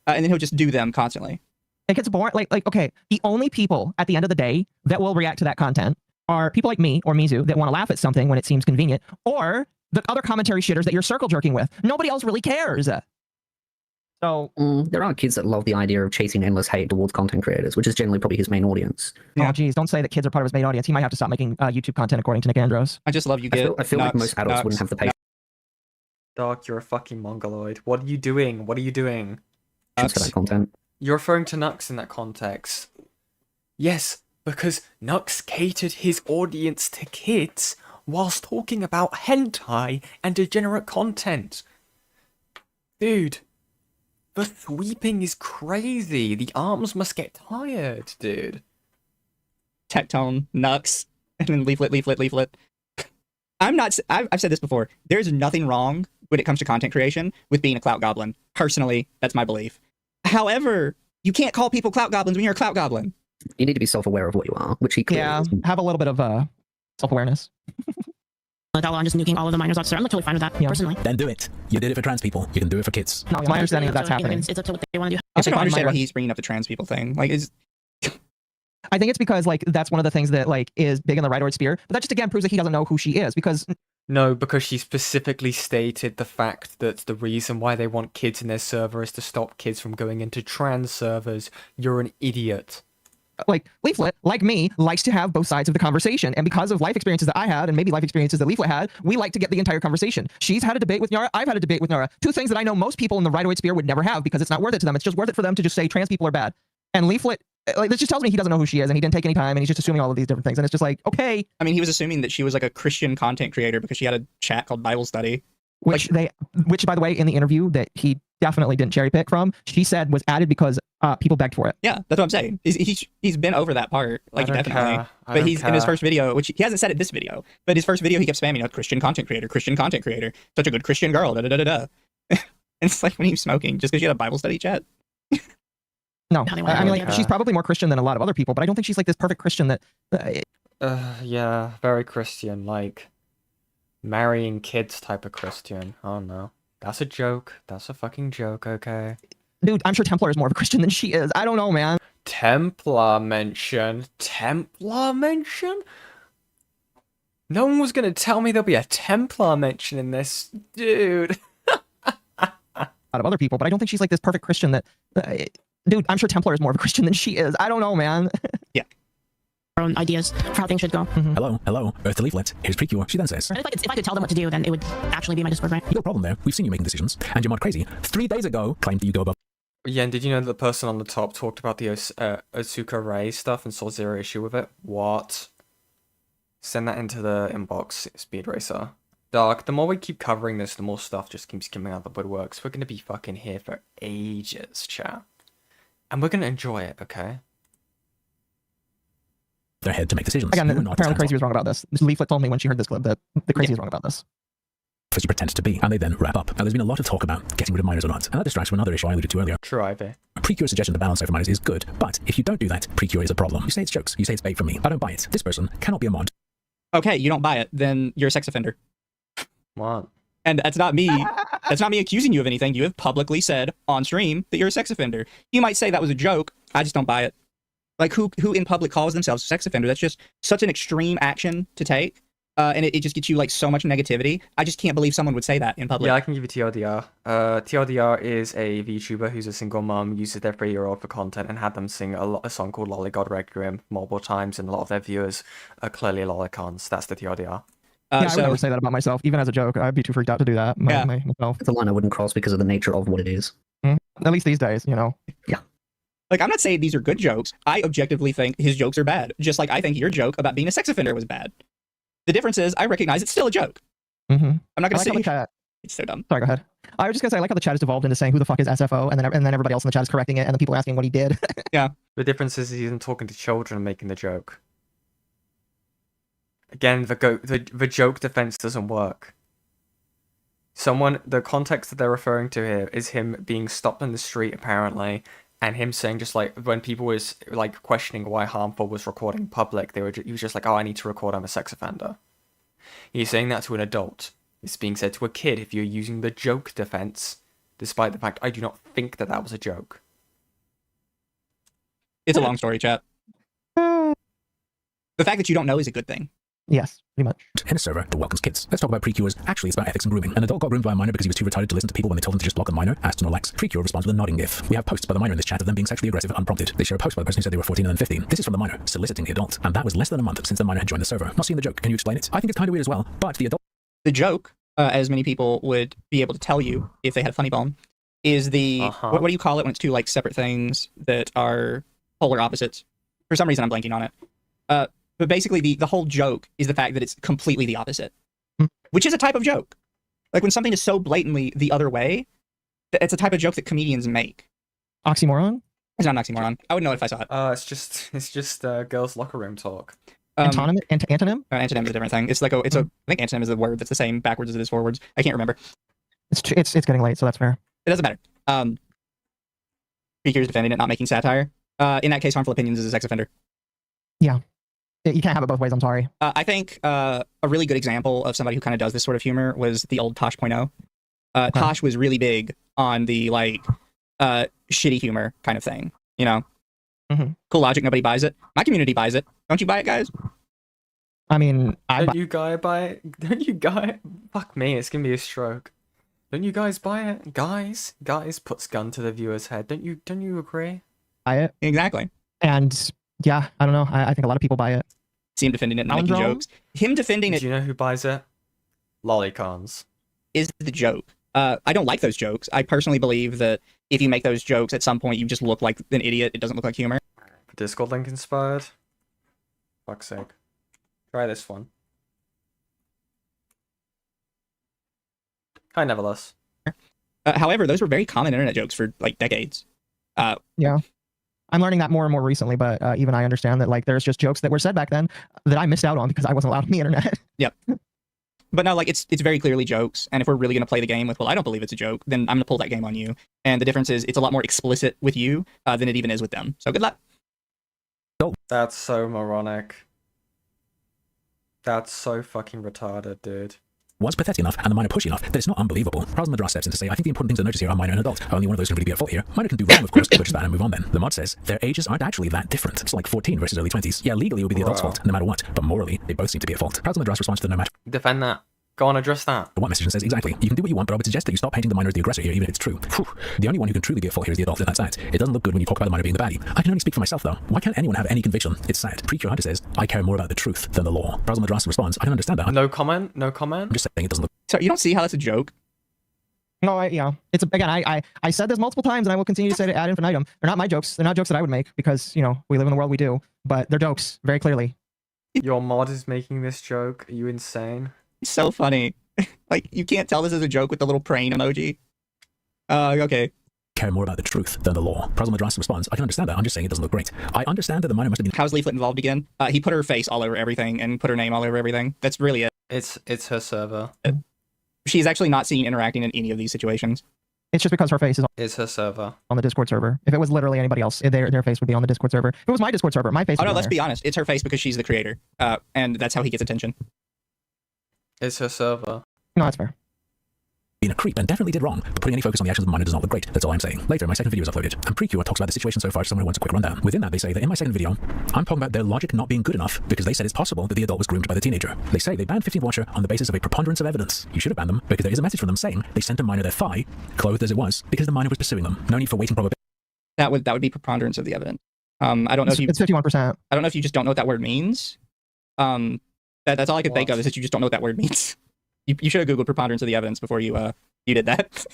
F: And then he'll just do them constantly.
E: It gets boring. Like okay, the only people at the end of the day that will react to that content are people like me or Mizu that want to laugh at something when it seems convenient, or the other commentary shitters that you're circle jerking with. Nobody else really cares. So
H: there are kids that love the idea of chasing endless hate towards content creators, which is generally probably his main audience.
E: Oh, geez, don't say that kids are part of his main audience. He might have to stop making YouTube content, according to Nick Andros.
F: I just love you.
H: I feel like most adults wouldn't have the patience.
A: Dog, you're a fucking mongoloid. What are you doing? What are you doing?
H: For that content.
A: You're referring to Nux in that context. Yes, because Nux catered his audience to kids whilst talking about hentai and degenerate content. Dude. The sweeping is crazy. The arms must get tired, dude.
F: Tectone, Nux, and then Leaflit. I've said this before. There's nothing wrong when it comes to content creation with being a clout goblin. Personally, that's my belief. However, you can't call people clout goblins when you're a clout goblin.
H: You need to be self-aware of what you are, which he clearly isn't.
E: Have a little bit of self-awareness.
I: I'm just nuking all of the minors off server. I'm like totally fine with that personally.
D: Then do it. You did it for trans people. You can do it for kids.
E: No, my understanding is that's happening.
I: It's up to what they want to do.
F: I also don't understand why he's bringing up the trans people thing. Like,
E: I think it's because like that's one of the things that like is big in the rightoid sphere. But that just again proves that he doesn't know who she is because.
A: No, because she specifically stated the fact that the reason why they want kids in their server is to stop kids from going into trans servers. You're an idiot.
E: Like Leaflit, like me, likes to have both sides of the conversation, and because of life experiences that I had, and maybe life experiences that Leaflit had, we like to get the entire conversation. She's had a debate with Nyara, I've had a debate with Nyara. Two things that I know most people in the rightoid sphere would never have because it's not worth it to them. It's just worth it for them to just say trans people are bad. And Leaflit, like this just tells me he doesn't know who she is, and he didn't take any time, and he's just assuming all of these different things, and it's just like, okay.
F: I mean, he was assuming that she was like a Christian content creator because she had a chat called Bible Study.
E: Which by the way, in the interview that he definitely didn't cherry pick from, she said was added because people begged for it.
F: Yeah, that's what I'm saying. He's been over that part, like definitely. But he's in his first video, which he hasn't said it this video, but his first video he kept spamming, Christian content creator, such a good Christian girl, da da da da. And it's like when he was smoking, just because you had a Bible study chat.
E: No, I mean, like she's probably more Christian than a lot of other people, but I don't think she's like this perfect Christian that.
A: Yeah, very Christian, like marrying kids type of Christian. Oh no, that's a joke. That's a fucking joke. Okay.
E: Dude, I'm sure Templar is more of a Christian than she is. I don't know, man.
A: Templar mention. Templar mention. No one was gonna tell me there'll be a Templar mention in this, dude.
E: A lot of other people, but I don't think she's like this perfect Christian that. Dude, I'm sure Templar is more of a Christian than she is. I don't know, man.
F: Yeah.
I: Our own ideas for how things should go.
D: Hello, Earth to Leaflet. Here's Precure. She then says,
I: If I could tell them what to do, then it would actually be my Discord, right?
D: no problem there. We've seen you making decisions. And your mod crazy 3 days ago claimed that you go above.
A: Yeah, and did you know that the person on the top talked about the Otsuka Ray stuff and saw zero issue with it? What? Send that into the inbox, Speed Racer. Dark, the more we keep covering this, the more stuff just keeps coming out of the woodworks. We're going to be fucking here for ages, chat. And we're going to enjoy it, okay?
D: Their head to make decisions.
E: Again, apparently Crazy was wrong about this. Leaflet told me when she heard this clip that the Crazy was wrong about this.
D: As you pretend to be, and they then wrap up. Now, there's been a lot of talk about getting rid of minors or not, and that distracts from another issue I alluded to earlier.
A: True, Ivy.
D: Precure's suggestion to balance over minors is good, but if you don't do that, Precure is a problem. You say it's jokes, you say it's bait from me. I don't buy it. This person cannot be a mod.
F: Okay, you don't buy it, then you're a sex offender.
A: What?
F: And that's not me. That's not me accusing you of anything. You have publicly said on stream that you're a sex offender. You might say that was a joke. I just don't buy it. Like, who in public calls themselves a sex offender? That's just such an extreme action to take. And it just gets you, like, so much negativity. I just can't believe someone would say that in public.
A: Yeah, I can give you TLDR. TLDR is a VTuber who's a single mom, uses their 3-year-old for content, and had them sing a song called Lolicon Requiem multiple times, and a lot of their viewers are clearly lolicons. That's the TLDR.
E: Yeah, I would never say that about myself, even as a joke. I'd be too freaked out to do that myself.
H: It's a line I wouldn't cross because of the nature of what it is.
E: At least these days, you know.
H: Yeah.
F: Like, I'm not saying these are good jokes. I objectively think his jokes are bad, just like I think your joke about being a sex offender was bad. The difference is I recognize it's still a joke. I'm not going to say
E: chat.
F: It's so dumb.
E: Sorry, go ahead. I was just going to say, I like how the chat has devolved into saying who the fuck is SFO, and then everybody else in the chat is correcting it, and then people asking what he did.
F: Yeah.
A: The difference is he isn't talking to children and making the joke. Again, the joke defense doesn't work. The context that they're referring to here is him being stopped in the street, apparently, and him saying just like, when people was like questioning why Harmful was recording public, he was just like, oh, I need to record, I'm a sex offender. He's saying that to an adult. It's being said to a kid if you're using the joke defense, despite the fact I do not think that was a joke.
F: It's a long story, chat. The fact that you don't know is a good thing.
E: Yes, pretty much.
D: In a server that welcomes kids. Let's talk about Precures. Actually, it's about ethics and grooming. An adult got groomed by a minor because he was too retarded to listen to people when they told him to just block a minor. Asked to no likes. Precure responds with a nodding gif. We have posts by the minor in this chat of them being sexually aggressive unprompted. They share a post by the person who said they were 14 and then 15. This is from the minor, soliciting the adult. And that was less than a month since the minor had joined the server. Not seeing the joke. Can you explain it? I think it's kind of weird as well, but the adult...
F: The joke, as many people would be able to tell you if they had a funny bone, is the... What do you call it when it's two, like, separate things that are polar opposites? For some reason, I'm blanking on it. But basically, the whole joke is the fact that it's completely the opposite, which is a type of joke. Like, when something is so blatantly the other way, it's a type of joke that comedians make.
E: Oxymoron?
F: It's not an oxymoron. I would know it if I saw it.
A: It's just girls' locker room talk.
E: Antonym? Antonym?
F: Antonym is a different thing. It's like I think antonym is a word that's the same backwards as it is forwards. I can't remember.
E: It's getting late, so that's fair.
F: It doesn't matter. Speaker's defending it, not making satire. In that case, Harmful Opinions is a sex offender.
E: Yeah. You can't have it both ways. I'm sorry.
F: I think a really good example of somebody who kind of does this sort of humor was the old Tosh.0. Tosh was really big on the like shitty humor kind of thing. You know, cool logic. Nobody buys it. My community buys it. Don't you buy it, guys?
E: I mean,
A: don't you guys buy it? Don't you guys? Fuck me, it's gonna be a stroke. Don't you guys buy it, guys? Guys puts gun to the viewer's head. Don't you agree?
E: Buy it
F: exactly.
E: And yeah, I don't know. I think a lot of people buy it.
F: See him defending it and making jokes. Him defending it.
A: Do you know who buys it? Lolicons.
F: Is the joke. I don't like those jokes. I personally believe that if you make those jokes, at some point you just look like an idiot. It doesn't look like humor.
A: Discord link inspired. Fuck's sake. Try this one. Hi, Nevertheless.
F: However, those were very common internet jokes for like decades.
E: Yeah. I'm learning that more and more recently, but even I understand that like there's just jokes that were said back then that I missed out on because I wasn't allowed on the internet.
F: Yep. But no, like it's very clearly jokes, and if we're really going to play the game with, well, I don't believe it's a joke, then I'm going to pull that game on you. And the difference is it's a lot more explicit with you than it even is with them. So good luck.
A: That's so moronic. That's so fucking retarded, dude.
D: Was pathetic enough and the minor pushy enough that it's not unbelievable. Plasma Draw steps in to say, I think the important things to notice here are minor and adult. Only one of those can really be at fault here. Minor can do wrong, of course, but just that and move on then. The mod says, their ages aren't actually that different. It's like 14 versus early 20s. Yeah, legally it would be the adult's fault, no matter what, but morally, they both seem to be at fault. Plasma Draw's response to the no matter
A: Defend that. Go on, address that.
D: what message says exactly. You can do what you want, but I would suggest that you stop painting the minor as the aggressor here, even if it's true. Whew. The only one who can truly be at fault here is the adult, and that's that. It doesn't look good when you talk about the minor being the baddie. I can only speak for myself, though. Why can't anyone have any conviction? It's sad. Precure Hunter says, I care more about the truth than the law. Plasma Draw's response, I can understand that.
A: No comment? No comment?
D: I'm just saying it doesn't look...
F: So you don't see how that's a joke?
E: No, yeah. It's again, I said this multiple times, and I will continue to say it ad infinitum. They're not my jokes. They're not jokes that I would make because, you know, we live in the world we do. But they're jokes, very clearly.
A: Your mod is making this joke? Are you insane?
F: It's so funny. Like, you can't tell this is a joke with the little praying emoji. Okay.
D: Care more about the truth than the law. Plasma Draw's response, I can understand that. I'm just saying it doesn't look great. I understand that the minor must have been...
F: How's Leaflit involved again? He put her face all over everything and put her name all over everything. That's really it.
A: It's her server.
F: She's actually not seen interacting in any of these situations.
E: It's just because her face is
A: It's her server.
E: on the Discord server. If it was literally anybody else, their face would be on the Discord server. If it was my Discord server, my face would
F: Oh no,
E: be on
F: let's
E: there.
F: be honest. It's her face because she's the creator. And that's how he gets attention.
A: It's her server.
E: No, that's fair.
D: Being a creep and definitely did wrong, but putting any focus on the actions of the minor does not look great. That's all I'm saying. Later, my second video is uploaded, and Precure talks about the situation so far to someone who wants a quick rundown. Within that, they say that in my second video, I'm talking about their logic not being good enough because they said it's possible that the adult was groomed by the teenager. They say they banned 15 Watcher on the basis of a preponderance of evidence. You should have banned them because there is a message from them saying they sent a minor their thigh, clothed as it was, because the minor was pursuing them. No need for waiting probability.
F: That would be preponderance of the evidence. I don't know if you...
E: It's 51%.
F: I don't know if you just don't know what that word means. That's all I could think of is that you just don't know what that word means. You should have Googled preponderance of the evidence before you did that.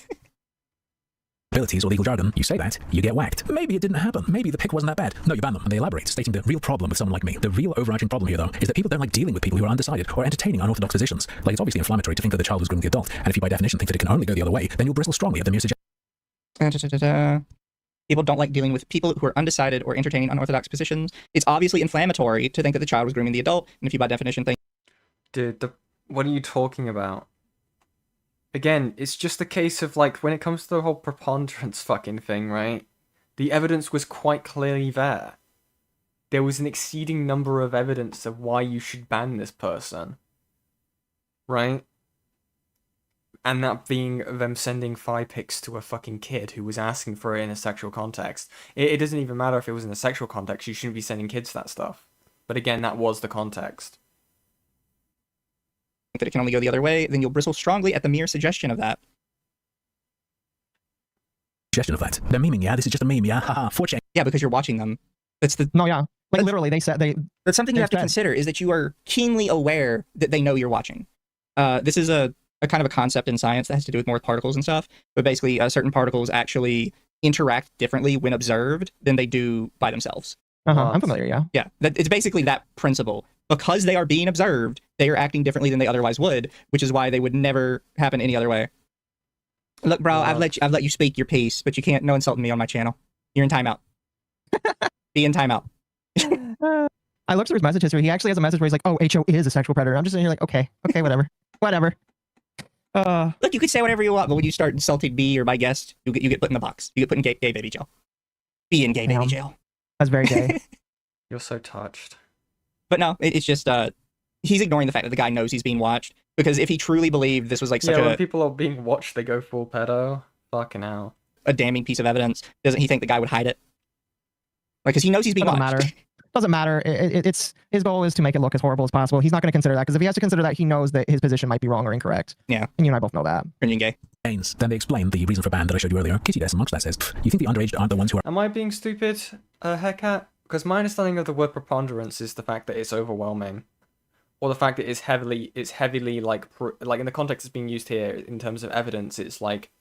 D: Abilities or legal jargon, you say that, you get whacked. Maybe it didn't happen. Maybe the pick wasn't that bad. No, you ban them, and they elaborate, stating the real problem with someone like me. The real overarching problem here, though, is that people don't like dealing with people who are undecided or entertaining unorthodox positions. Like, it's obviously inflammatory to think that the child was grooming the adult, and if you by definition think that it can only go the other way, then you'll bristle strongly at the mere suggestion.
F: People don't like dealing with people who are undecided or entertaining unorthodox positions. It's obviously inflammatory to think that the child was grooming the adult, and if you by definition think...
A: Dude, what are you talking about? Again, it's just a case of, like, when it comes to the whole preponderance fucking thing, right? The evidence was quite clearly there. There was an exceeding number of evidence of why you should ban this person. Right? And that being them sending thigh pics to a fucking kid who was asking for it in a sexual context. It doesn't even matter if it was in a sexual context, you shouldn't be sending kids that stuff. But again, that was the context.
F: that it can only go the other way, then you'll bristle strongly at the mere suggestion of that.
D: Suggestion of that. They're memeing, yeah? This is just a meme, yeah? Haha, 4chan.
F: Yeah, because you're watching them. That's the...
E: No, yeah. Like, literally, they said they...
F: That's something you have to consider, is that you are keenly aware that they know you're watching. This is a kind of a concept in science that has to do with more particles and stuff, but basically certain particles actually interact differently when observed than they do by themselves.
E: I'm familiar, yeah.
F: Yeah, it's basically that principle. Because they are being observed, they are acting differently than they otherwise would, which is why they would never happen any other way. Look, bro, I've let you speak your piece, but you can't no insulting me on my channel. You're in timeout. Be in timeout.
E: I looked through his message history. He actually has a message where he's like, "Oh, HO is a sexual predator." I'm just sitting here like, okay, whatever, whatever.
F: Look, you could say whatever you want, but when you start insulting me or my guest, you get put in the box. You get put in gay baby jail. Be in gay baby jail.
E: That's very gay.
A: You're so touched.
F: But no, it's just he's ignoring the fact that the guy knows he's being watched, because if he truly believed this was like such
A: when people are being watched, they go full pedo. Fucking hell.
F: a damning piece of evidence, doesn't he think the guy would hide it? Like, because he knows he's being
E: Doesn't
F: watched.
E: matter. Doesn't matter. It's his goal is to make it look as horrible as possible. He's not going to consider that, because if he has to consider that, he knows that his position might be wrong or incorrect.
F: Yeah.
E: And you and I both know that.
F: Cringing gay.
D: Then they explain the reason for ban that I showed you earlier. Kitty Des amongst that says, you think the underage aren't the ones who are...
A: Am I being stupid, Haircat? Because my understanding of the word preponderance is the fact that it's overwhelming. Or the fact that it's heavily like in the context it's being used here in terms of evidence, it's like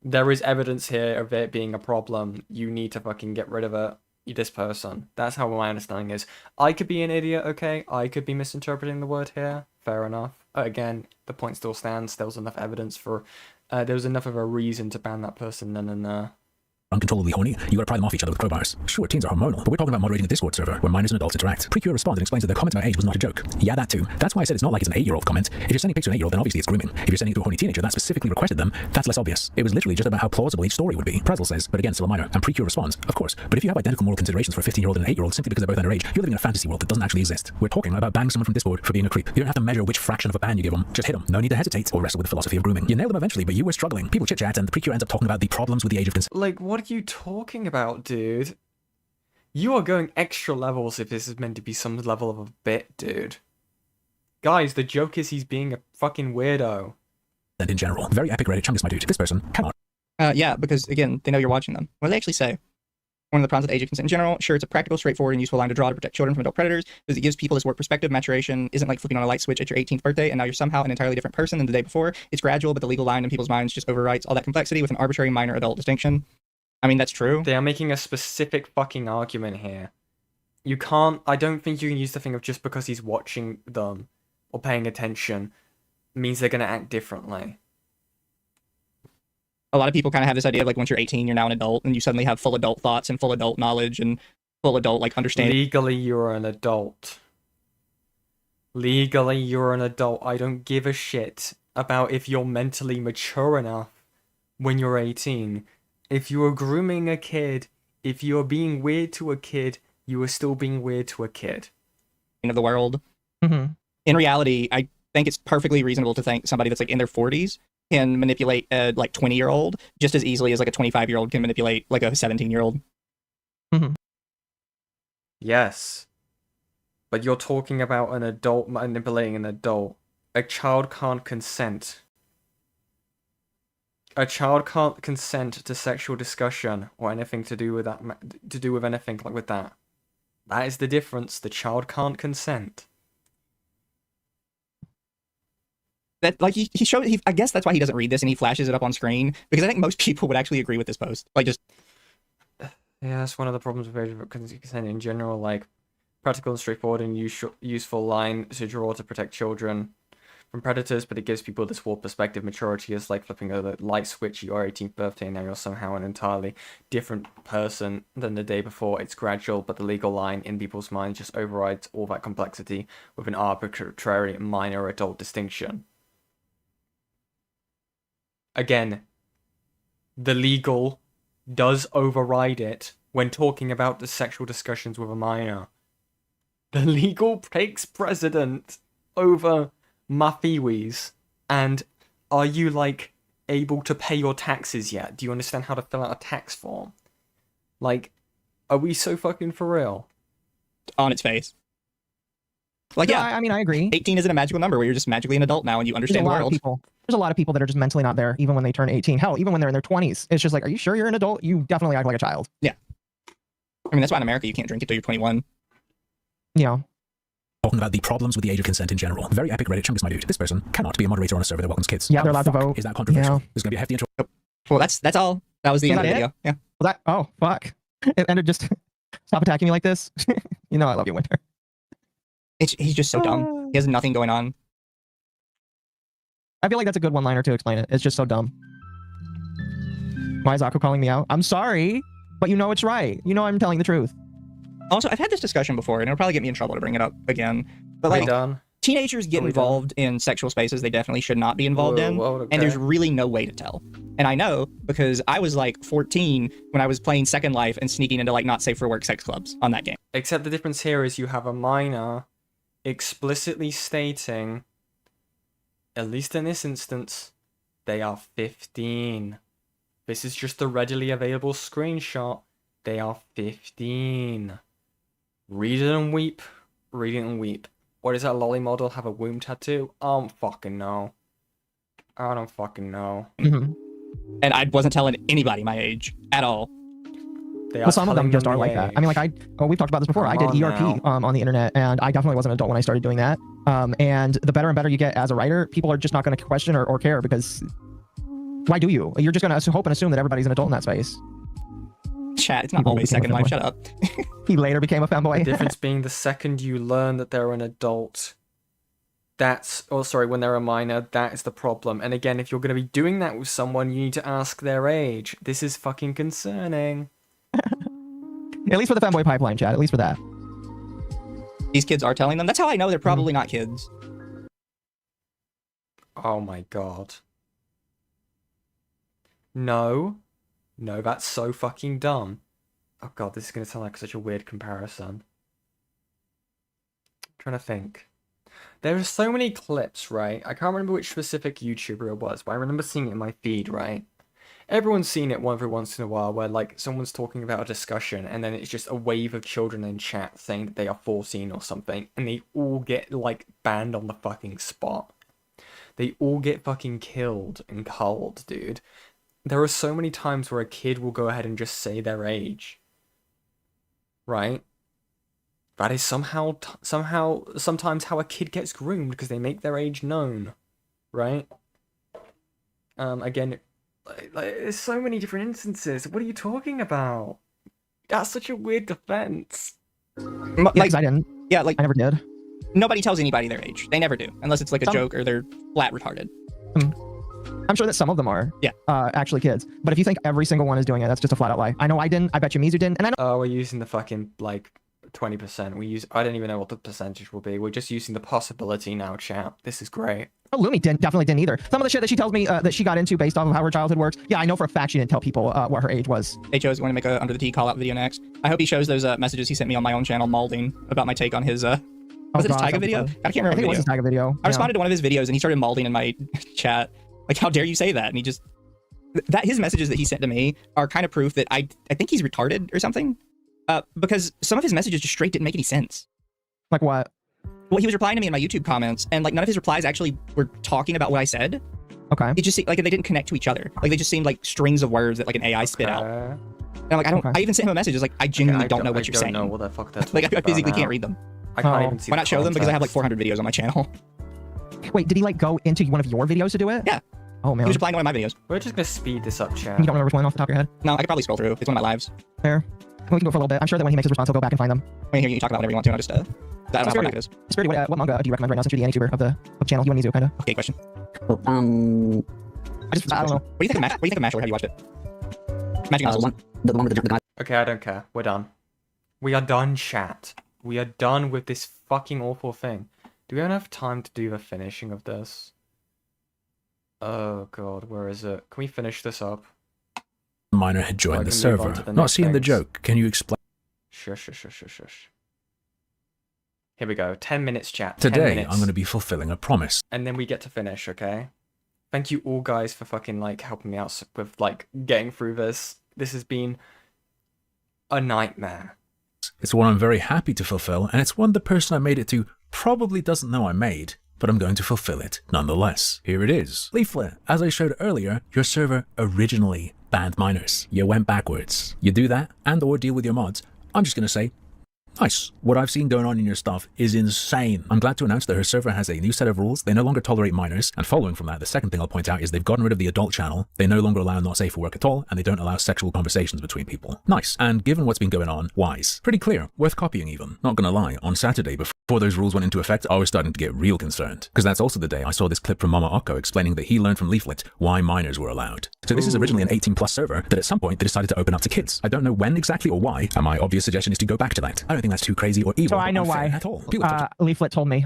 A: there is evidence here of it being a problem. You need to fucking get rid of it. This person. That's how my understanding is. I could be an idiot, okay? I could be misinterpreting the word here. Fair enough. Again, the point still stands. There was enough evidence for... there was enough of a reason to ban that person. No.
D: uncontrollably horny, you gotta pry them off each other with crowbars. Sure, teens are hormonal, but we're talking about moderating a Discord server where minors and adults interact. Precure responds and explains that their comment about age was not a joke. Yeah, that too. That's why I said it's not like it's an 8-year-old comment. If you're sending pics to an 8-year-old, then obviously it's grooming. If you're sending it to a horny teenager that specifically requested them, that's less obvious. It was literally just about how plausible each story would be. Prezel says, but again, still a minor. And Precure responds, of course. But if you have identical moral considerations for a 15-year-old and an 8-year-old simply because they're both underage, you're living in a fantasy world that doesn't actually exist. We're talking about banning someone from Discord for being a creep. You don't have to measure which fraction of a ban you give them. Just hit them. No need to hesitate or wrestle with the philosophy of grooming. You nail them eventually, but you were struggling. People chit-chat and the Precure ends up talking about the problems with the age of consent.
A: Like, what are you talking about, dude? You are going extra levels if this is meant to be some level of a bit, dude. Guys, the joke is he's being a fucking weirdo.
D: And in general, very epic Reddit chungus, my dude. This person cannot.
F: Yeah, because again, they know you're watching them. What do they actually say? One of the problems with age of consent in general, sure, it's a practical, straightforward, and useful line to draw to protect children from adult predators, because it gives people this work perspective. Maturation isn't like flipping on a light switch at your 18th birthday, and now you're somehow an entirely different person than the day before. It's gradual, but the legal line in people's minds just overwrites all that complexity with an arbitrary minor adult distinction. I mean, that's true.
A: They are making a specific fucking argument here. You can't... I don't think you can use the thing of just because he's watching them or paying attention means they're going to act differently.
F: A lot of people kind of have this idea of like once you're 18, you're now an adult, and you suddenly have full adult thoughts and full adult knowledge and full adult like understanding.
A: Legally, you're an adult. Legally, you're an adult. I don't give a shit about if you're mentally mature enough when you're 18. If you are grooming a kid, if you are being weird to a kid, you are still being weird to a kid.
F: Of the world.
E: Mm-hmm.
F: In reality, I think it's perfectly reasonable to think somebody that's like in their 40s can manipulate a like 20-year-old just as easily as like a 25-year-old can manipulate like a 17-year-old.
E: Mm-hmm.
A: Yes. But you're talking about an adult manipulating an adult. A child can't consent. A child can't consent to sexual discussion or anything to do with that. To do with anything like with that. That is the difference. The child can't consent.
F: That like he showed. I guess that's why he doesn't read this and he flashes it up on screen, because I think most people would actually agree with this post. Like just.
A: Yeah, that's one of the problems with age of consent in general. Like practical and straightforward and useful line to draw to protect children from predators, but it gives people this warped perspective. Maturity is like flipping a light switch. Your 18th birthday, and now you're somehow an entirely different person than the day before. It's gradual, but the legal line in people's minds just overrides all that complexity with an arbitrary minor adult distinction. Again, the legal does override it when talking about the sexual discussions with a minor. The legal takes precedent over Mafiwis. And are you, like, able to pay your taxes yet? Do you understand how to fill out a tax form? Like, are we so fucking for real?
F: On its face. Like, yeah,
E: I mean, I agree.
F: 18 isn't a magical number where you're just magically an adult now and you understand the world.
E: There's a lot of people that are just mentally not there, even when they turn 18. Hell, even when they're in their 20s. It's just like, are you sure you're an adult? You definitely act like a child.
F: Yeah. I mean, that's why in America you can't drink until you're 21.
E: Yeah.
D: Talking about the problems with the age of consent in general. Very epic Reddit chungus, my dude. This person cannot be a moderator on a server that welcomes kids.
E: Yeah, they're allowed to vote.
D: Is that controversial?
E: Yeah.
D: There's going to be a hefty intro.
F: Well, that's all. That was the end of the video. Yeah.
E: Was that? Oh, fuck. It ended just... Stop attacking me like this. You know I love you, Winter.
F: He's just so dumb. He has nothing going on.
E: I feel like that's a good one-liner to explain it. It's just so dumb. Why is Akko calling me out? I'm sorry, but you know it's right. You know I'm telling the truth.
F: Also, I've had this discussion before, and it'll probably get me in trouble to bring it up again. But like, teenagers get involved in sexual spaces they definitely should not be involved in, and there's really no way to tell. And I know because I was like 14 when I was playing Second Life and sneaking into like not safe for work sex clubs on that game.
A: Except the difference here is you have a minor explicitly stating, at least in this instance, they are 15. This is just a readily available screenshot. They are 15. Read it and weep. Read it and weep. What does that lolly model have a womb tattoo? I don't fucking know. I don't fucking know.
F: And I wasn't telling anybody my age at all.
E: Well, some of them just are like that. I mean, like we've talked about this before. I did ERP on the internet, and I definitely was an adult when I started doing that. And the better and better you get as a writer, people are just not going to question or care, because why do you? You're just going to hope and assume that everybody's an adult in that space.
F: Chat, it's not always Second Life. Shut up.
E: He later became a femboy.
A: The difference being the second you learn that they're an adult, when they're a minor, that is the problem. And again, if you're going to be doing that with someone, you need to ask their age. This is fucking concerning.
E: At least for the femboy pipeline, chat. At least for that.
F: These kids are telling them. That's how I know they're probably not kids.
A: Oh my god. No, that's so fucking dumb. Oh god, this is going to sound like such a weird comparison. I'm trying to think. There are so many clips, right? I can't remember which specific YouTuber it was, but I remember seeing it in my feed, right? Everyone's seen it every once in a while where, like, someone's talking about a discussion and then it's just a wave of children in chat saying that they are 14 or something, and they all get, like, banned on the fucking spot. They all get fucking killed and culled, dude. There are so many times where a kid will go ahead and just say their age. Right? That is sometimes how a kid gets groomed, because they make their age known. Right? Again, like, there's so many different instances. What are you talking about? That's such a weird defense.
F: Like,
E: I didn't.
F: Yeah, like,
E: I never did.
F: Nobody tells anybody their age. They never do, unless it's like a joke or they're flat retarded.
E: I'm sure that some of them are.
F: Yeah.
E: Actually kids. But if you think every single one is doing it, that's just a flat out lie. I know I didn't. I bet you Mizu didn't. And I know.
A: Oh, we're using the fucking, like, 20%. I don't even know what the percentage will be. We're just using the possibility now, chat. This is great.
E: Oh, Lumi definitely didn't either. Some of the shit that she tells me that she got into based off of how her childhood works. Yeah, I know for a fact she didn't tell people what her age was.
F: HO is going to make a Under the Tea call-out video next. I hope he shows those messages he sent me on my own channel, Malding, about my take on his, was it his Tyga video? I can't remember.
E: I think it was his Tyga video.
F: I responded to one of his videos and he started Malding in my chat. Like, how dare you say that? And he just... his messages that he sent to me are kind of proof that I think he's retarded or something. Because some of his messages just straight didn't make any sense.
E: Like what?
F: Well, he was replying to me in my YouTube comments, and like none of his replies actually were talking about what I said.
E: Okay.
F: It just like they didn't connect to each other. Like they just seemed like strings of words that like an AI spit out. And I'm like, I even sent him a message. It's like, I genuinely don't know what you're saying.
A: I don't know what the fuck that's
F: like I physically can't read them.
A: I can't even see.
F: Why not show them? Because I have like 400 videos on my channel.
E: Wait, did he like go into one of your videos to do it?
F: Yeah.
E: Oh man.
F: He was replying to one of my videos.
A: We're just gonna speed this up, chat.
E: You don't remember which one off the top of your head?
F: No, I could probably scroll through. It's one of my lives.
E: Fair. We can go for a little bit. I'm sure that when he makes his response, he'll go back and find them.
F: I mean, you can talk about whatever you want to. I just I don't know how far back it is.
E: Spirity, what manga do you recommend right now, since you're the YouTuber of the channel? You and Mizu, kind of.
F: Okay, question.
H: Well,
E: I don't know.
F: What do you think of Mash? What do you think of Mash? Or have you watched it? Magic Muscles.
H: The one with the guy.
A: Okay, I don't care. We're done. We are done, chat. We are done with this fucking awful thing. Do we have enough time to do the finishing of this? Oh god, where is it? Can we finish this up?
D: Minor had joined the server. Not seeing the joke. Can you explain?
A: Shush. Here we go. 10 minutes, chat.
D: Today, I'm going to be fulfilling a promise.
A: And then we get to finish, okay? Thank you all guys for fucking, like, helping me out with, like, getting through this. This has been a nightmare.
D: It's one I'm very happy to fulfill, and it's one the person I made it to probably doesn't know I made, but I'm going to fulfill it nonetheless. Here it is. Leaflit, as I showed earlier, your server originally banned minors. You went backwards. You do that, and or deal with your mods. I'm just going to say, nice. What I've seen going on in your stuff is insane. I'm glad to announce that her server has a new set of rules. They no longer tolerate minors. And following from that, the second thing I'll point out is they've gotten rid of the adult channel. They no longer allow not safe for work at all, and they don't allow sexual conversations between people. Nice. And given what's been going on, wise. Pretty clear. Worth copying even. Not gonna lie, on Saturday, before those rules went into effect, I was starting to get real concerned. Because that's also the day I saw this clip from Mama Oko explaining that he learned from Leaflit why minors were allowed. So this is originally an 18+ server that at some point they decided to open up to kids. I don't know when exactly or why, and my obvious suggestion is to go back to that. I don't think that's too crazy or evil.
E: So I know why.
D: At all.
E: Leaflit told me.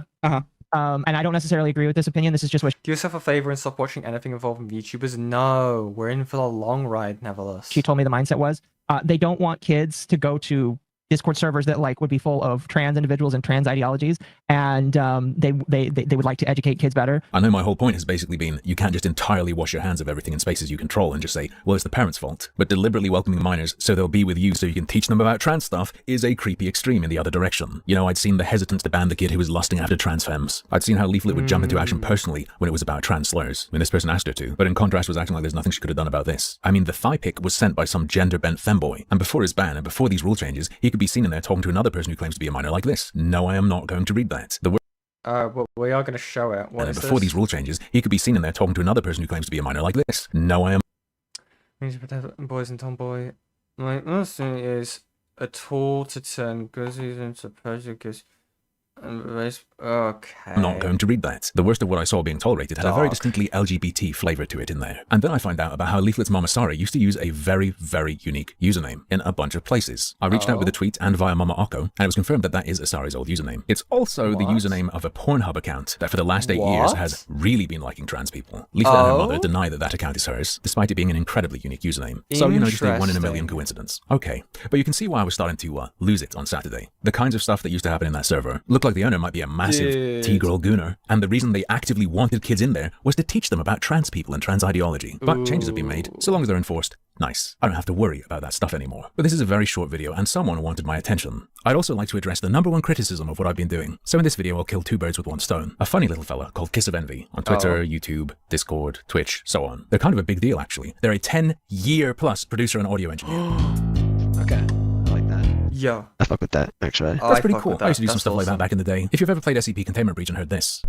E: And I don't necessarily agree with this opinion. This is just what
A: Do yourself a favor and stop watching anything involving YouTubers. No, we're in for the long ride, Nevertheless.
E: she told me the mindset was. They don't want kids to go to Discord servers that like would be full of trans individuals and trans ideologies, and they would like to educate kids better.
D: I know my whole point has basically been you can't just entirely wash your hands of everything in spaces you control and just say, well, it's the parents' fault. But deliberately welcoming minors so they'll be with you so you can teach them about trans stuff is a creepy extreme in the other direction. You know, I'd seen the hesitance to ban the kid who was lusting after trans femmes. I'd seen how Leaflit would jump into action personally when it was about trans slurs, when this person asked her to, but in contrast was acting like there's nothing she could have done about this. I mean, the thigh pic was sent by some gender-bent femboy, and before his ban and before these rule changes, he could be seen in there talking to another person who claims to be a minor like this. No, I am not going to read that.
A: Well, we are going to show it. What
D: and
A: is
D: then before
A: this?
D: these rule changes, he could be seen in there talking to another person who claims to be a minor like this. No, I am.
A: Boys and tomboy. Like, this is a tool to turn goodies into prejudice. Okay.
D: I'm not going to read that. The worst of what I saw being tolerated had a very distinctly LGBT flavour to it in there. And then I find out about how Leaflit's Mama Sari used to use a very, very unique username in a bunch of places. I reached out with a tweet and via Mama Oko, and it was confirmed that that is Asari's old username. It's also the username of a Pornhub account that for the last 8 years has really been liking trans people. Leaflit and her mother deny that that account is hers, despite it being an incredibly unique username. So, you know, just a 1 in a million coincidence. Okay. But you can see why I was starting to lose it on Saturday. The kinds of stuff that used to happen in that server looked like the owner might be a massive T-girl gooner, and the reason they actively wanted kids in there was to teach them about trans people and trans ideology. But changes have been made, so long as they're enforced. Nice. I don't have to worry about that stuff anymore. But this is a very short video, and someone wanted my attention. I'd also like to address the #1 criticism of what I've been doing. So in this video, I'll kill 2 birds with 1 stone. A funny little fella called Kiss of Envy on Twitter, YouTube, Discord, Twitch, so on. They're kind of a big deal, actually. They're a 10-year-plus producer and audio engineer.
N: Okay.
A: Yeah.
N: I fuck with that, actually.
D: That's pretty cool. I used to do some stuff like that back in the day. If you've ever played SCP Containment Breach and heard this.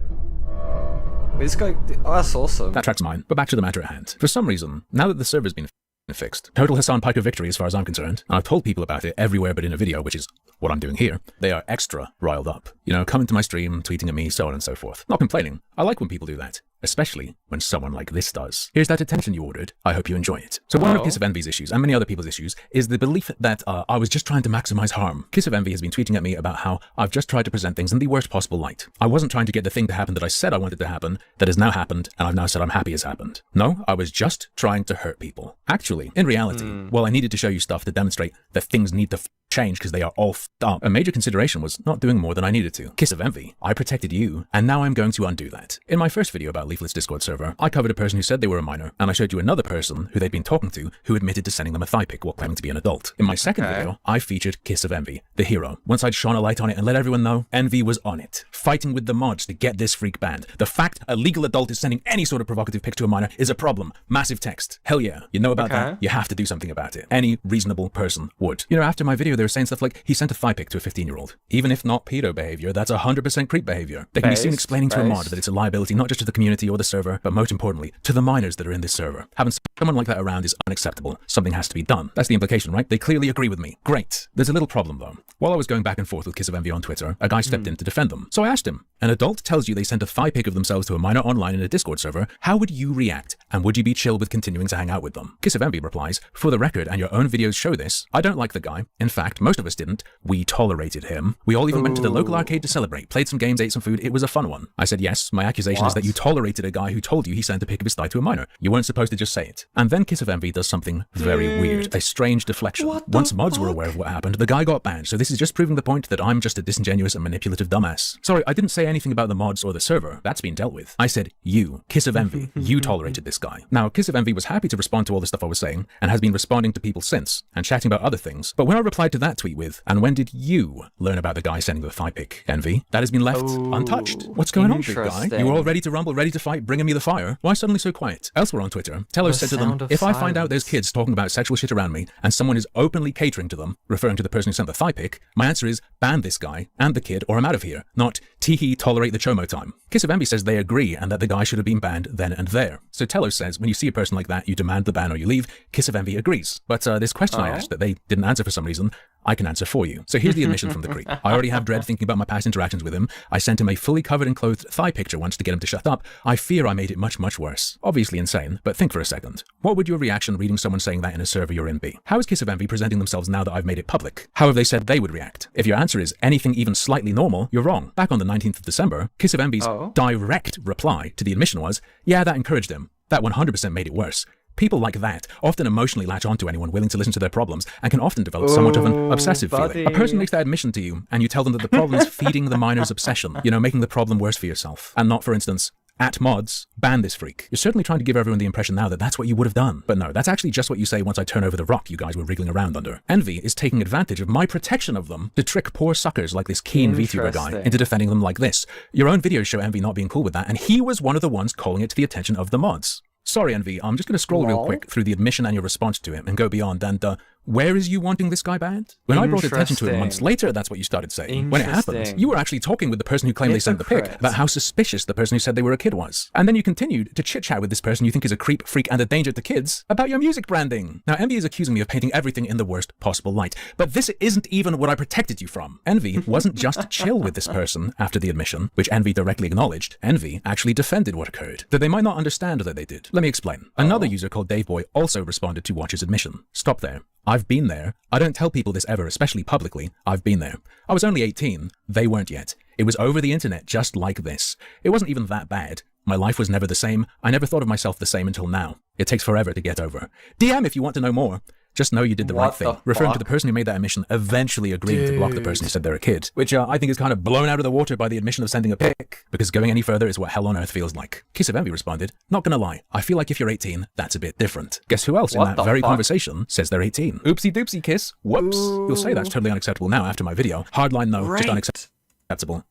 A: This guy, that's awesome.
D: That track's mine. But back to the matter at hand. For some reason, now that the server's been fixed, total Hassan Piker victory as far as I'm concerned, and I've told people about it everywhere but in a video, which is what I'm doing here, they are extra riled up. You know, coming to my stream, tweeting at me, so on and so forth. Not complaining. I like when people do that. Especially when someone like this does. Here's that attention you ordered. I hope you enjoy it. So one of Kiss of Envy's issues, and many other people's issues, is the belief that I was just trying to maximize harm. Kiss of Envy has been tweeting at me about how I've just tried to present things in the worst possible light. I wasn't trying to get the thing to happen that I said I wanted to happen, that has now happened, and I've now said I'm happy has happened. No, I was just trying to hurt people. Actually, in reality, while I needed to show you stuff to demonstrate that things need to change because they are all f***ed up, a major consideration was not doing more than I needed to. Kiss of Envy, I protected you, and now I'm going to undo that. In my first video about Leaflit's Discord server, I covered a person who said they were a minor, and I showed you another person who they'd been talking to who admitted to sending them a thigh pic while claiming to be an adult. In my second video, I featured Kiss of Envy, the hero. Once I'd shone a light on it and let everyone know, Envy was on it, fighting with the mods to get this freak banned. The fact a legal adult is sending any sort of provocative pic to a minor is a problem. Massive text. Hell yeah. You know about that? You have to do something about it. Any reasonable person would. You know, after my video, they were saying stuff like, he sent a thigh pic to a 15-year-old. Even if not pedo behavior, that's 100% creep behavior. They can be seen explaining to a mod that it's a liability not just to the community or the server, but most importantly, to the minors that are in this server. Having someone like that around is unacceptable. Something has to be done. That's the implication, right? They clearly agree with me. Great. There's a little problem though. While I was going back and forth with Kiss of Envy on Twitter, a guy stepped in to defend them. So I asked him, an adult tells you they sent a thigh pic of themselves to a minor online in a Discord server, how would you react? And would you be chill with continuing to hang out with them? Kiss of Envy replies, for the record, and your own videos show this, I don't like the guy. In fact, most of us didn't. We tolerated him. We all even went to the local arcade to celebrate, played some games, ate some food. It was a fun one. I said, yes, my accusation is that you tolerated a guy who told you he sent a pic of his thigh to a minor. You weren't supposed to just say it. And then Kiss of Envy does something very weird, a strange deflection. Once mods were aware of what happened, the guy got banned, so this is just proving the point that I'm just a disingenuous and manipulative dumbass. Sorry, I didn't say anything about the mods or the server. That's been dealt with. I said, you, Kiss of Envy, you tolerated this guy. Now, Kiss of Envy was happy to respond to all the stuff I was saying, and has been responding to people since, and chatting about other things. But when I replied to that tweet with, and when did you learn about the guy sending the thigh pic, Envy? That has been left untouched. What's going on, big guy? You were all ready to rumble, ready to fight, bringing me the fire. Why suddenly so quiet? Elsewhere on Twitter, Tello said to them, if I find out there's kids talking about sexual shit around me, and someone is openly catering to them, referring to the person who sent the thigh pic, my answer is, ban this guy, and the kid, or I'm out of here. Not, teehee, tolerate the chomo time. Kiss of Envy says they agree, and that the guy should have been banned then and there. So Tello says, when you see a person like that, you demand the ban or you leave. Kiss of Envy agrees. But this question I asked that they didn't answer for some reason, I can answer for you. So here's the admission from the creep. I already have dread thinking about my past interactions with him. I sent him a fully covered and clothed thigh picture once to get him to shut up. I fear I made it much, much worse. Obviously insane, but think for a second. What would your reaction reading someone saying that in a server you're in be? How is Kiss of Envy presenting themselves now that I've made it public? How have they said they would react? If your answer is anything even slightly normal, you're wrong. Back on the 19th of December, Kiss of Envy's direct reply to the admission was, yeah, that encouraged him. That 100% made it worse. People like that often emotionally latch onto anyone willing to listen to their problems and can often develop somewhat of an obsessive feeling. A person makes that admission to you and you tell them that the problem is feeding the minor's obsession, you know, making the problem worse for yourself. And not, for instance, at mods, ban this freak. You're certainly trying to give everyone the impression now that that's what you would have done. But no, that's actually just what you say once I turn over the rock you guys were wriggling around under. Envy is taking advantage of my protection of them to trick poor suckers like this keen VTuber guy into defending them like this. Your own videos show Envy not being cool with that, and he was one of the ones calling it to the attention of the mods. Sorry, Envy, I'm just going to scroll real quick through the admission and your response to him and go beyond. And where is you wanting this guy banned? When I brought attention to it months later, that's what you started saying. When it happened, you were actually talking with the person who claimed they sent the pic about how suspicious the person who said they were a kid was. And then you continued to chit-chat with this person you think is a creep, freak, and a danger to kids about your music branding. Now, Envy is accusing me of painting everything in the worst possible light, but this isn't even what I protected you from. Envy wasn't just chill with this person after the admission, which Envy directly acknowledged. Envy actually defended what occurred, that they might not understand that they did. Let me explain. Another user called Daveboy also responded to Watch's admission. Stop there. I've been there. I don't tell people this ever, especially publicly. I've been there. I was only 18. They weren't yet. It was over the internet just like this. It wasn't even that bad. My life was never the same. I never thought of myself the same until now. It takes forever to get over. DM if you want to know more. Just know you did the right thing. Referring to the person who made that admission eventually agreeing to block the person who said they're a kid, which I think is kind of blown out of the water by the admission of sending a pic, because going any further is what hell on earth feels like. Kiss of Envy responded, not gonna lie, I feel like if you're 18, that's a bit different. Guess who else in that very conversation says they're 18? Oopsie doopsie, Kiss. Whoops. You'll say that's totally unacceptable now after my video. Hardline no, just unacceptable.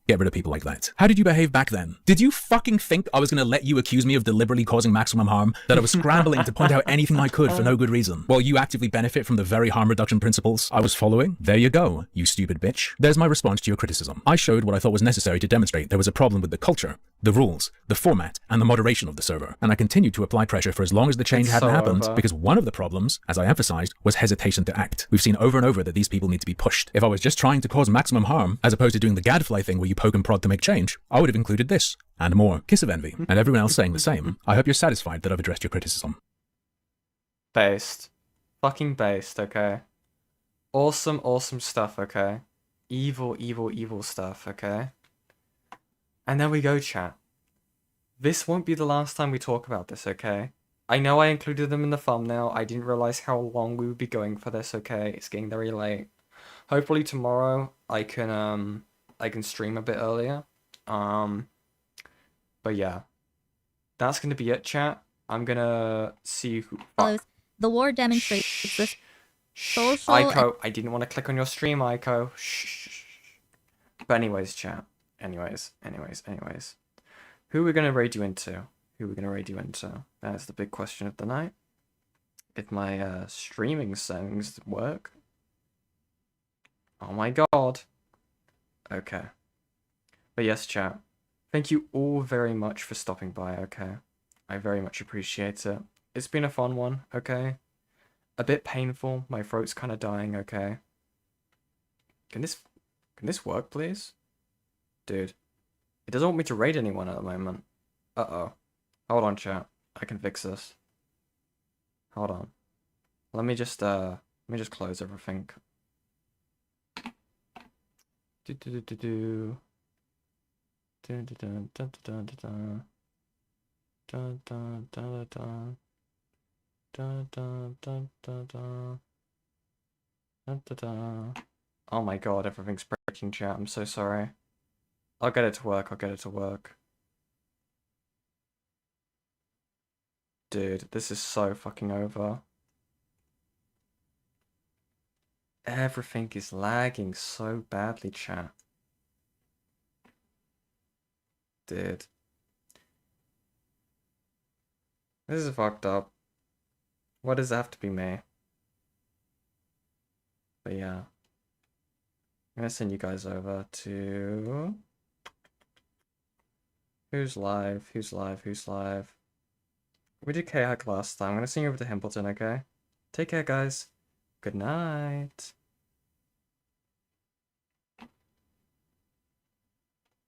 D: Get rid of people like that. How did you behave back then? Did you fucking think I was going to let you accuse me of deliberately causing maximum harm? That I was scrambling to point out anything I could for no good reason? While you actively benefit from the very harm reduction principles I was following? There you go, you stupid bitch. There's my response to your criticism. I showed what I thought was necessary to demonstrate there was a problem with the culture, the rules, the format, and the moderation of the server. And I continued to apply pressure for as long as the change hadn't happened, because one of the problems, as I emphasized, was hesitation to act. We've seen over and over that these people need to be pushed. If I was just trying to cause maximum harm, as opposed to doing the gadfly thing where you poke and prod to make change, I would have included this, and more. Kiss of Envy, and everyone else saying the same. I hope you're satisfied that I've addressed your criticism.
A: Based. Fucking based, okay? Awesome, awesome stuff, okay? Evil, evil, evil stuff, okay? And there we go, chat. This won't be the last time we talk about this, okay? I know I included them in the thumbnail. I didn't realize how long we would be going for this, okay? It's getting very late. Hopefully tomorrow I can stream a bit earlier. But yeah. That's gonna be it, chat. I'm gonna see who...
P: The war demonstrates this social...
A: Aiko, I didn't want to click on your stream, Aiko. Shh. But anyways, chat. Anyways. Who are we gonna raid you into? That is the big question of the night. If my streaming settings work. Oh my god. Okay. But yes, chat. Thank you all very much for stopping by, okay? I very much appreciate it. It's been a fun one, okay? A bit painful. My throat's kind of dying, okay? Can this work, please? Dude. It doesn't want me to raid anyone at the moment. Uh-oh. Hold on, chat. I can fix this. Hold on. Let me just close everything. Oh my god, everything's breaking, chat. I'm so sorry. I'll get it to work. Dude, this is so fucking over. Everything is lagging so badly, chat. Dude. This is fucked up. Why does it have to be me? But yeah. I'm gonna send you guys over to... Who's live? We did K-Hack last time. I'm gonna send you over to Himpleton, okay? Take care, guys. Good night.